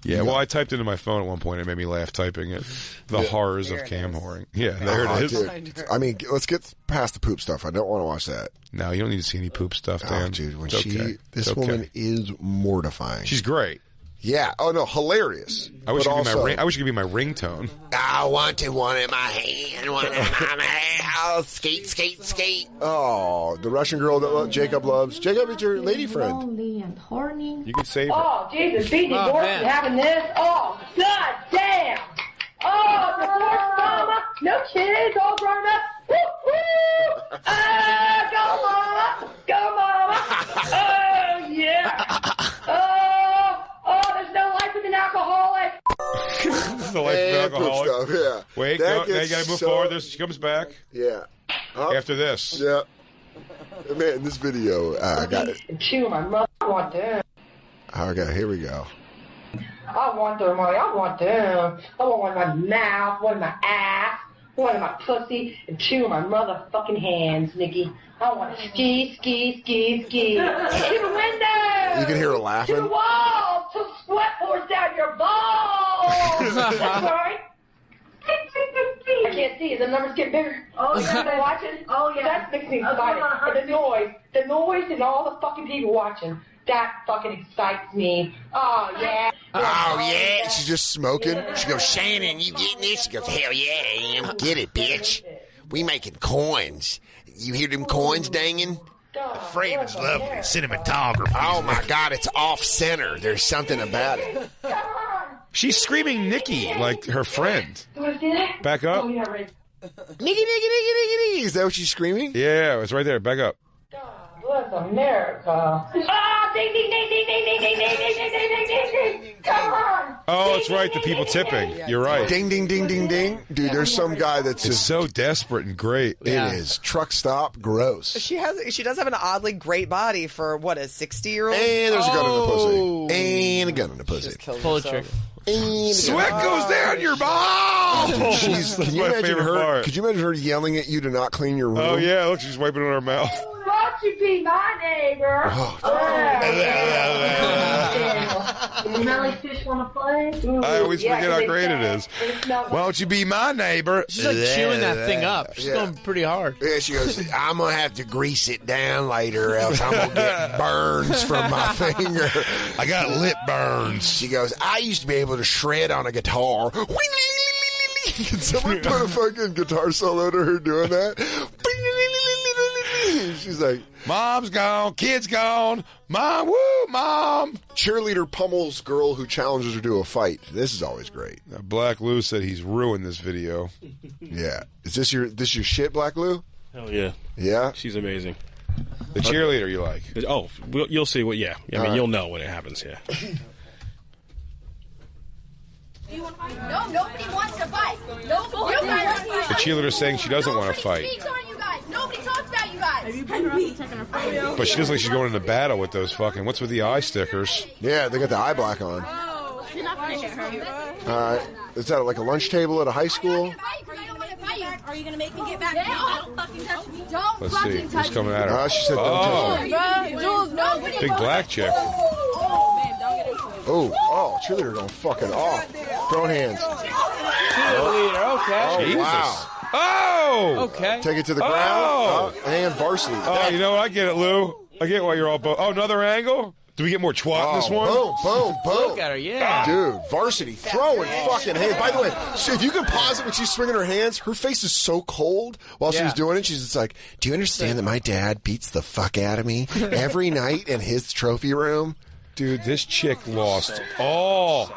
[SPEAKER 2] Yeah, well, I typed into my phone at one point. It made me laugh typing it. The horrors of cam whoring. Yeah, there it is.
[SPEAKER 3] Dude. I mean, let's get past the poop stuff. I don't want to watch that.
[SPEAKER 2] No, you don't need to see any poop stuff, Dan.
[SPEAKER 3] Oh, dude, when
[SPEAKER 2] It's
[SPEAKER 3] this woman is mortifying.
[SPEAKER 2] She's great.
[SPEAKER 3] Yeah. Oh no, hilarious.
[SPEAKER 2] I wish it could be my ringtone.
[SPEAKER 7] I want one in my hand, one in my mouth. Skate, skate, skate.
[SPEAKER 3] Oh, the Russian girl that Jacob loves. Jacob is your lady friend.
[SPEAKER 10] Lonely and horny.
[SPEAKER 2] You can save her.
[SPEAKER 15] Oh, Jesus, beating divorce having this. Oh, god damn. Oh, divorce mama. No kids, all grown up. Woo, woo. Go mama. Go mama. Oh, yeah. There's no life with an alcoholic.
[SPEAKER 2] The life of an alcoholic.
[SPEAKER 3] Stuff, yeah.
[SPEAKER 2] Wait, now you gotta move forward. She comes back.
[SPEAKER 3] Yeah.
[SPEAKER 2] After this.
[SPEAKER 3] Yeah. Man, this video, I got it.
[SPEAKER 15] Chew my mother. I want them.
[SPEAKER 3] Okay, here we go.
[SPEAKER 15] I want them, Molly. I want them. I want one in my mouth, one in my ass, one in my pussy, and two in my motherfucking hands, Nikki. I want to ski, ski, ski, ski. To the window.
[SPEAKER 3] You can hear her laughing.
[SPEAKER 15] To the wall. Till sweat pours down your balls. That's right. I can't see. The numbers get bigger. Oh, yeah. They're watching. Oh, yeah. That makes me excited. And the noise and all the fucking people watching. That fucking excites me. Oh, yeah.
[SPEAKER 7] Oh, yeah.
[SPEAKER 3] She's just smoking.
[SPEAKER 7] She goes, Shannon, you getting this? She goes, hell yeah, I am. Get it, bitch. We making coins. You hear them coins danging?
[SPEAKER 1] Frame is lovely. Cinematography.
[SPEAKER 7] Oh, my God. It's off-center. There's something about it.
[SPEAKER 2] She's screaming Nikki like her friend. Back up.
[SPEAKER 3] Nikki, Nikki, Nikki, Nikki. Is that what she's screaming?
[SPEAKER 2] Yeah, it's right there. Back up.
[SPEAKER 15] Bless America. Ah, ding, ding, ding, ding, ding, ding, ding, ding, ding, ding, ding, ding, ding. Come on.
[SPEAKER 2] Oh, it's right. The people tipping. You're right.
[SPEAKER 3] Ding, ding, ding, ding, ding. Dude, there's some guy that's
[SPEAKER 2] just so desperate and great.
[SPEAKER 3] It is. Truck stop, gross.
[SPEAKER 6] She does have an oddly great body for what, a 60-year-old?
[SPEAKER 3] And there's a gun in the pussy. And a gun in the pussy.
[SPEAKER 4] Pull the trigger.
[SPEAKER 2] Sweat goes down your balls.
[SPEAKER 3] Can you imagine her? Could you imagine her yelling at you to not clean your room?
[SPEAKER 2] Oh yeah, look, she's wiping it on her mouth.
[SPEAKER 15] Won't you be my neighbor? Smelly fish want to play?
[SPEAKER 2] I always forget how great it is. Why don't you be my neighbor?
[SPEAKER 4] She's like chewing that thing up. She's going pretty hard.
[SPEAKER 7] Yeah, she goes, I'm going to have to grease it down later, else I'm going to get burns from my finger.
[SPEAKER 2] I got lip burns.
[SPEAKER 7] She goes, I used to be able to shred on a guitar.
[SPEAKER 3] Can someone put a fucking guitar solo to her doing that? She's like,
[SPEAKER 2] Mom's gone, kid's gone, Mom, woo, Mom.
[SPEAKER 3] Cheerleader pummels girl who challenges her to a fight. This is always great.
[SPEAKER 2] Now, Black Lou said he's ruined this video.
[SPEAKER 3] Yeah. Is this your shit, Black Lou?
[SPEAKER 12] Hell yeah.
[SPEAKER 3] Yeah?
[SPEAKER 12] She's amazing.
[SPEAKER 2] The cheerleader you like?
[SPEAKER 12] Oh, you'll see what, yeah. I mean, you'll know when it happens, yeah.
[SPEAKER 16] No, nobody wants to fight. Nobody. You guys want to fight.
[SPEAKER 2] The cheerleader's saying she doesn't want to fight.
[SPEAKER 16] Nobody speaks on you guys. Nobody talks about you guys.
[SPEAKER 10] Have you been around taking a photo?
[SPEAKER 2] But she does like she's going into battle with those fucking. What's with the eye stickers?
[SPEAKER 3] Yeah, they got the eye black on.
[SPEAKER 10] Oh, you're not going to hit her.
[SPEAKER 3] All right. Is that like a lunch table at a high school?
[SPEAKER 16] Are you going to make me get back? Don't fucking touch me. Don't
[SPEAKER 2] Let's see.
[SPEAKER 16] fucking touch
[SPEAKER 2] Who's coming at her?
[SPEAKER 3] She said don't touch her.
[SPEAKER 2] Big black chick.
[SPEAKER 3] Oh, cheerleader going fucking off. Throwing hands.
[SPEAKER 4] Cheerleader, okay.
[SPEAKER 2] Jesus.
[SPEAKER 3] Wow.
[SPEAKER 2] Oh!
[SPEAKER 4] Okay.
[SPEAKER 3] Take it to the ground. And varsity.
[SPEAKER 2] Oh, you know what? I get it, Lou. I get why you're all... Oh, another angle? Do we get more twat in this one?
[SPEAKER 3] Boom, boom, boom.
[SPEAKER 4] Look at her, yeah.
[SPEAKER 3] Dude, varsity throwing fucking hands. By the way, so if you can pause it when she's swinging her hands, her face is so cold while she's doing it. She's just like, do you understand that my dad beats the fuck out of me every night in his trophy room?
[SPEAKER 2] Dude, this chick lost all.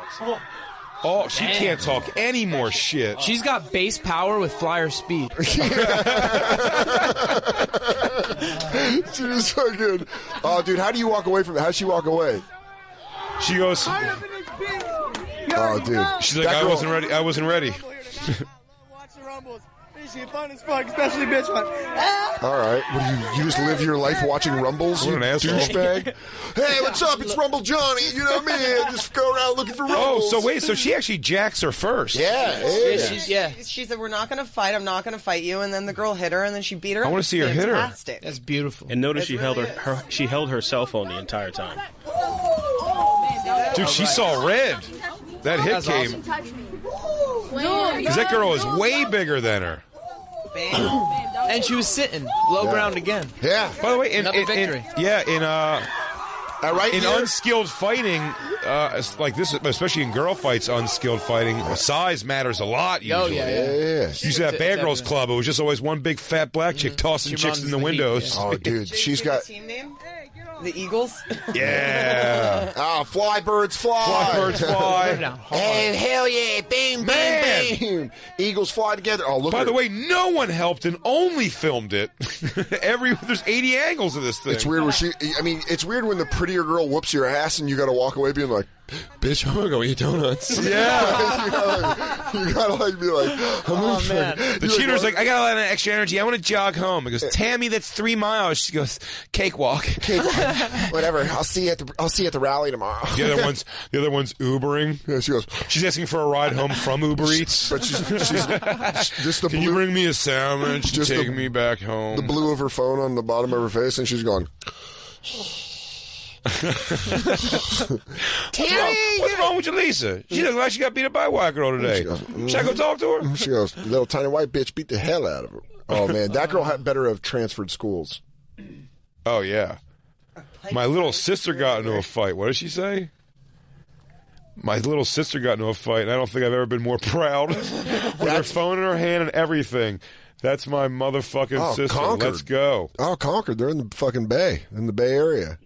[SPEAKER 2] Oh, she can't talk any more shit.
[SPEAKER 4] She's got base power with flyer speed.
[SPEAKER 3] She just fucking. Oh, dude, how do you walk away from it? How does she walk away?
[SPEAKER 2] She goes.
[SPEAKER 3] Oh, dude.
[SPEAKER 2] She's like, I wasn't ready.
[SPEAKER 17] She fun as fuck, especially bitch one.
[SPEAKER 3] All right. What do you just live your life watching Rumbles?
[SPEAKER 2] What an asshole.
[SPEAKER 3] Douchebag. Hey, what's up? It's Rumble Johnny. You know me. I just go around looking for Rumbles.
[SPEAKER 2] Oh, so wait, so she actually jacks her first.
[SPEAKER 3] Yeah.
[SPEAKER 6] She said, "We're not going to fight. I'm not going to fight you." And then the girl hit her, and then she beat her.
[SPEAKER 2] I want to see her hit her.
[SPEAKER 6] Fantastic.
[SPEAKER 4] That's beautiful.
[SPEAKER 12] And notice she held she held her cell phone the entire time.
[SPEAKER 2] Dude, she saw red. That hit came. Because that girl is way bigger than her.
[SPEAKER 4] And she was sitting low ground again.
[SPEAKER 3] Yeah.
[SPEAKER 2] By the way, in
[SPEAKER 4] victory.
[SPEAKER 2] unskilled fighting, like this, especially in girl fights, unskilled fighting, size matters a lot. Usually.
[SPEAKER 3] Yeah.
[SPEAKER 2] Used to that Bad Girls Club. It was just always one big fat black chick tossing chicks in the windows.
[SPEAKER 3] Oh, dude, she's got
[SPEAKER 6] team name. The Eagles?
[SPEAKER 2] Yeah.
[SPEAKER 3] Fly birds fly.
[SPEAKER 2] Fly birds fly.
[SPEAKER 7] Oh, hell yeah. Boom, boom, boom.
[SPEAKER 3] Eagles fly together. Oh, look.
[SPEAKER 2] By the way, no one helped and only filmed it. There's 80 angles of this thing.
[SPEAKER 3] It's weird when it's weird when the prettier girl whoops your ass and you got to walk away being like, bitch, I'm gonna go eat donuts.
[SPEAKER 2] Yeah.
[SPEAKER 3] you gotta be like,
[SPEAKER 2] man. The cheater's like, I got a lot of extra energy. I want to jog home. He goes, Tammy, that's 3 miles. She goes, cakewalk.
[SPEAKER 3] Whatever. I'll see you at the rally tomorrow.
[SPEAKER 2] The other one's Ubering.
[SPEAKER 3] Yeah, she goes.
[SPEAKER 2] She's asking for a ride home from Uber Eats.
[SPEAKER 3] But she's just the
[SPEAKER 2] Can you bring me a sandwich? Just take me back home.
[SPEAKER 3] The blue of her phone on the bottom of her face, and she's going.
[SPEAKER 2] What's wrong with you, Lisa? She looks like she got beat up by a white girl today. Should I go talk to her?
[SPEAKER 3] She goes, little tiny white bitch beat the hell out of her. Oh, man. That girl had better have transferred schools.
[SPEAKER 2] Oh, yeah. My little sister got into a fight. What did she say? My little sister got into a fight, and I don't think I've ever been more proud. With her phone in her hand and everything. That's my motherfucking sister.
[SPEAKER 3] Concord.
[SPEAKER 2] Let's go.
[SPEAKER 3] Oh, Concord. They're in the fucking Bay. In the Bay Area.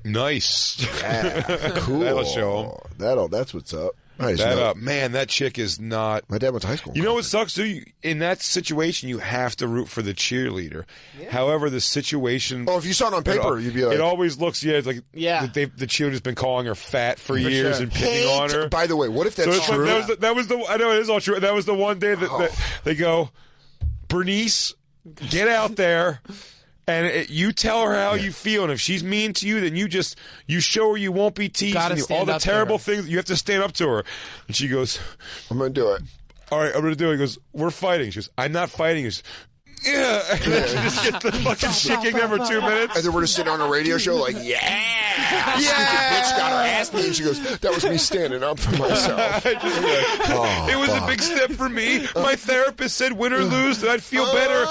[SPEAKER 2] Nice.
[SPEAKER 3] Yeah, cool.
[SPEAKER 2] That'll show them.
[SPEAKER 3] That's what's up. Nice.
[SPEAKER 2] Man, that chick is not.
[SPEAKER 3] My dad went to high school.
[SPEAKER 2] You know what sucks, too? In that situation, you have to root for the cheerleader. Yeah. However, the situation.
[SPEAKER 3] Oh, if you saw it on paper, you'd be like.
[SPEAKER 2] It always looks, it's like.
[SPEAKER 4] Yeah.
[SPEAKER 2] The cheerleader's been calling her fat for years and picking on her.
[SPEAKER 3] By the way, what if that's true?
[SPEAKER 2] Like, I know it is all true. That was the one day that they go, Bernice, get out there. And you tell her how you feel, and if she's mean to you, then you show her you won't be teasing you. All the terrible things, you have to stand up to her. And she goes,
[SPEAKER 3] I'm going to do it.
[SPEAKER 2] All right, I'm going to do it. He goes, we're fighting. She goes, I'm not fighting. He goes, yeah. And then she just gets the fucking shit kicked out for 2 minutes.
[SPEAKER 3] And then we're just sitting on a radio show like, yeah. Bitch got her ass beat. And she goes, that was me standing up for myself.
[SPEAKER 2] It was a big step for me. My therapist said win or lose that I'd feel better.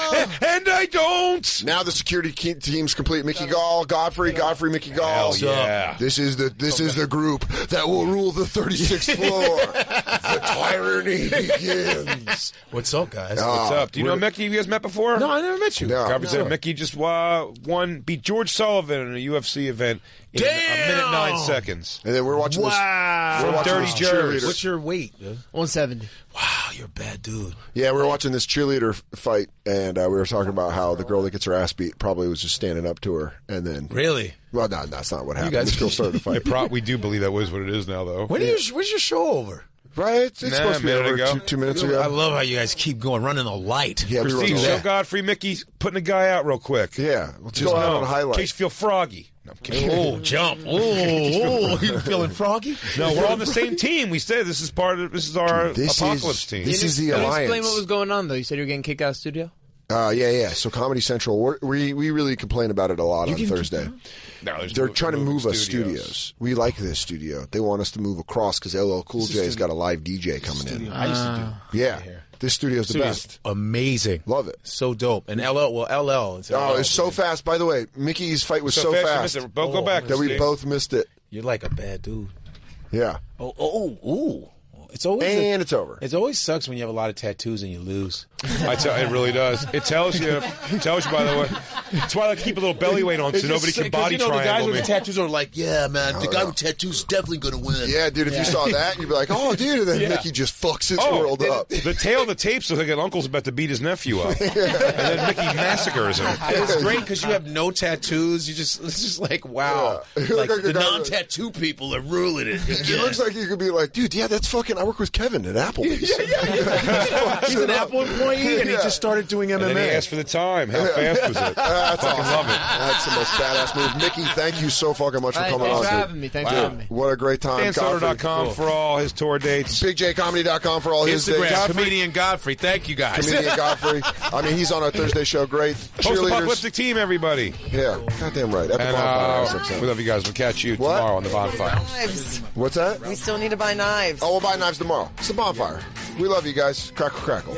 [SPEAKER 2] And I don't.
[SPEAKER 3] Now the security team's complete. Mickey Gall, Godfrey, Mickey Gall.
[SPEAKER 2] Yeah.
[SPEAKER 3] This is the group that will rule the 36th floor. The tyranny begins.
[SPEAKER 17] What's up, guys?
[SPEAKER 2] What's up? Do you know Mickey? You guys met before?
[SPEAKER 17] No, I never met you.
[SPEAKER 3] No.
[SPEAKER 2] Mickey just beat George Sullivan in a UFC event in 1 minute 9 seconds.
[SPEAKER 3] And then we're watching this.
[SPEAKER 2] From Dirty Jerks.
[SPEAKER 17] What's your weight?
[SPEAKER 4] 170.
[SPEAKER 17] Wow, you're a bad dude.
[SPEAKER 3] Yeah, we were watching this cheerleader fight, and we were talking about how the girl that gets her ass beat probably was just standing up to her, and then
[SPEAKER 17] really.
[SPEAKER 3] Well, no, that's not what happened. This girl started to fight.
[SPEAKER 2] We do believe that was what it is now, though.
[SPEAKER 17] Where's your show over?
[SPEAKER 3] Right, it's supposed to be over 2 minutes ago.
[SPEAKER 17] I love how you guys keep going, running the light.
[SPEAKER 3] Yeah, we
[SPEAKER 2] Steve, show Godfrey, Mickey, putting a guy out real quick.
[SPEAKER 3] Yeah, let's go out on a highlight.
[SPEAKER 2] In case you feel froggy. No, I'm kidding.
[SPEAKER 17] Oh, jump! Oh, you feeling froggy?
[SPEAKER 2] No, we're on the same team. We said this is our apocalypse team.
[SPEAKER 3] This is the
[SPEAKER 4] Can
[SPEAKER 3] alliance.
[SPEAKER 4] you explain what was going on though? You said you were getting kicked out of the studio.
[SPEAKER 3] Yeah. So Comedy Central, we really complain about it a lot on Thursday. They're trying to move us studios. We like this studio. They want us to move across because LL Cool J's got a live DJ coming in.
[SPEAKER 17] I used to do.
[SPEAKER 3] Yeah. This studio's the best.
[SPEAKER 17] Amazing.
[SPEAKER 3] Love it.
[SPEAKER 17] So dope. And LL.
[SPEAKER 3] It's so fast. By the way, Mickey's fight was so fast.
[SPEAKER 2] Go back.
[SPEAKER 3] That we both missed it.
[SPEAKER 17] You're like a bad dude.
[SPEAKER 3] Yeah.
[SPEAKER 17] Oh. It's always
[SPEAKER 3] it's over.
[SPEAKER 17] It always sucks when you have a lot of tattoos and you lose.
[SPEAKER 2] It really does. It tells you. By the way. That's why I like to keep a little belly weight on so nobody can body triangle
[SPEAKER 17] the guys
[SPEAKER 2] me.
[SPEAKER 17] with the tattoos are like, yeah, man, the guy with tattoos is definitely going to win.
[SPEAKER 3] Yeah, dude, if you saw that, you'd be like, oh, dude, and then Mickey just fucks his world up.
[SPEAKER 2] The tail of the tapes looks like an uncle's about to beat his nephew up. And then Mickey massacres him.
[SPEAKER 17] It's great because you have no tattoos. It's just like, wow.
[SPEAKER 3] Yeah.
[SPEAKER 17] Like the non-tattoo people are ruling it.
[SPEAKER 3] It looks like you could be like, dude, yeah, that's fucking, I work with Kevin at Applebee's.
[SPEAKER 18] He's an Apple employee, and he just started doing MMA.
[SPEAKER 2] And then he asked for the time. How fast was it?
[SPEAKER 3] That's
[SPEAKER 2] Fucking
[SPEAKER 3] awesome.
[SPEAKER 2] love it.
[SPEAKER 3] That's the most badass move. Mickey, thank you so fucking much for coming on.
[SPEAKER 4] Thanks for
[SPEAKER 3] dude.
[SPEAKER 4] having me. Thanks for having me.
[SPEAKER 3] What a great time.
[SPEAKER 2] DanSoder.com for all his tour dates.
[SPEAKER 3] BigJComedy.com for all his dates.
[SPEAKER 18] Instagram, Comedian Godfrey. Thank you, guys.
[SPEAKER 3] Comedian Godfrey. I mean, he's on our Thursday show. Great.
[SPEAKER 2] Host the
[SPEAKER 3] Cheerleaders.
[SPEAKER 2] Apocalyptic Team, everybody.
[SPEAKER 3] Yeah, goddamn right. At the
[SPEAKER 2] And
[SPEAKER 3] Bonfire.
[SPEAKER 2] we love you guys. We'll catch you tomorrow on the Bonfire.
[SPEAKER 6] Knives.
[SPEAKER 3] What's that?
[SPEAKER 6] We still need to buy knives.
[SPEAKER 3] Oh, we'll buy knives tomorrow. It's the Bonfire. We love you guys. Crackle, crackle.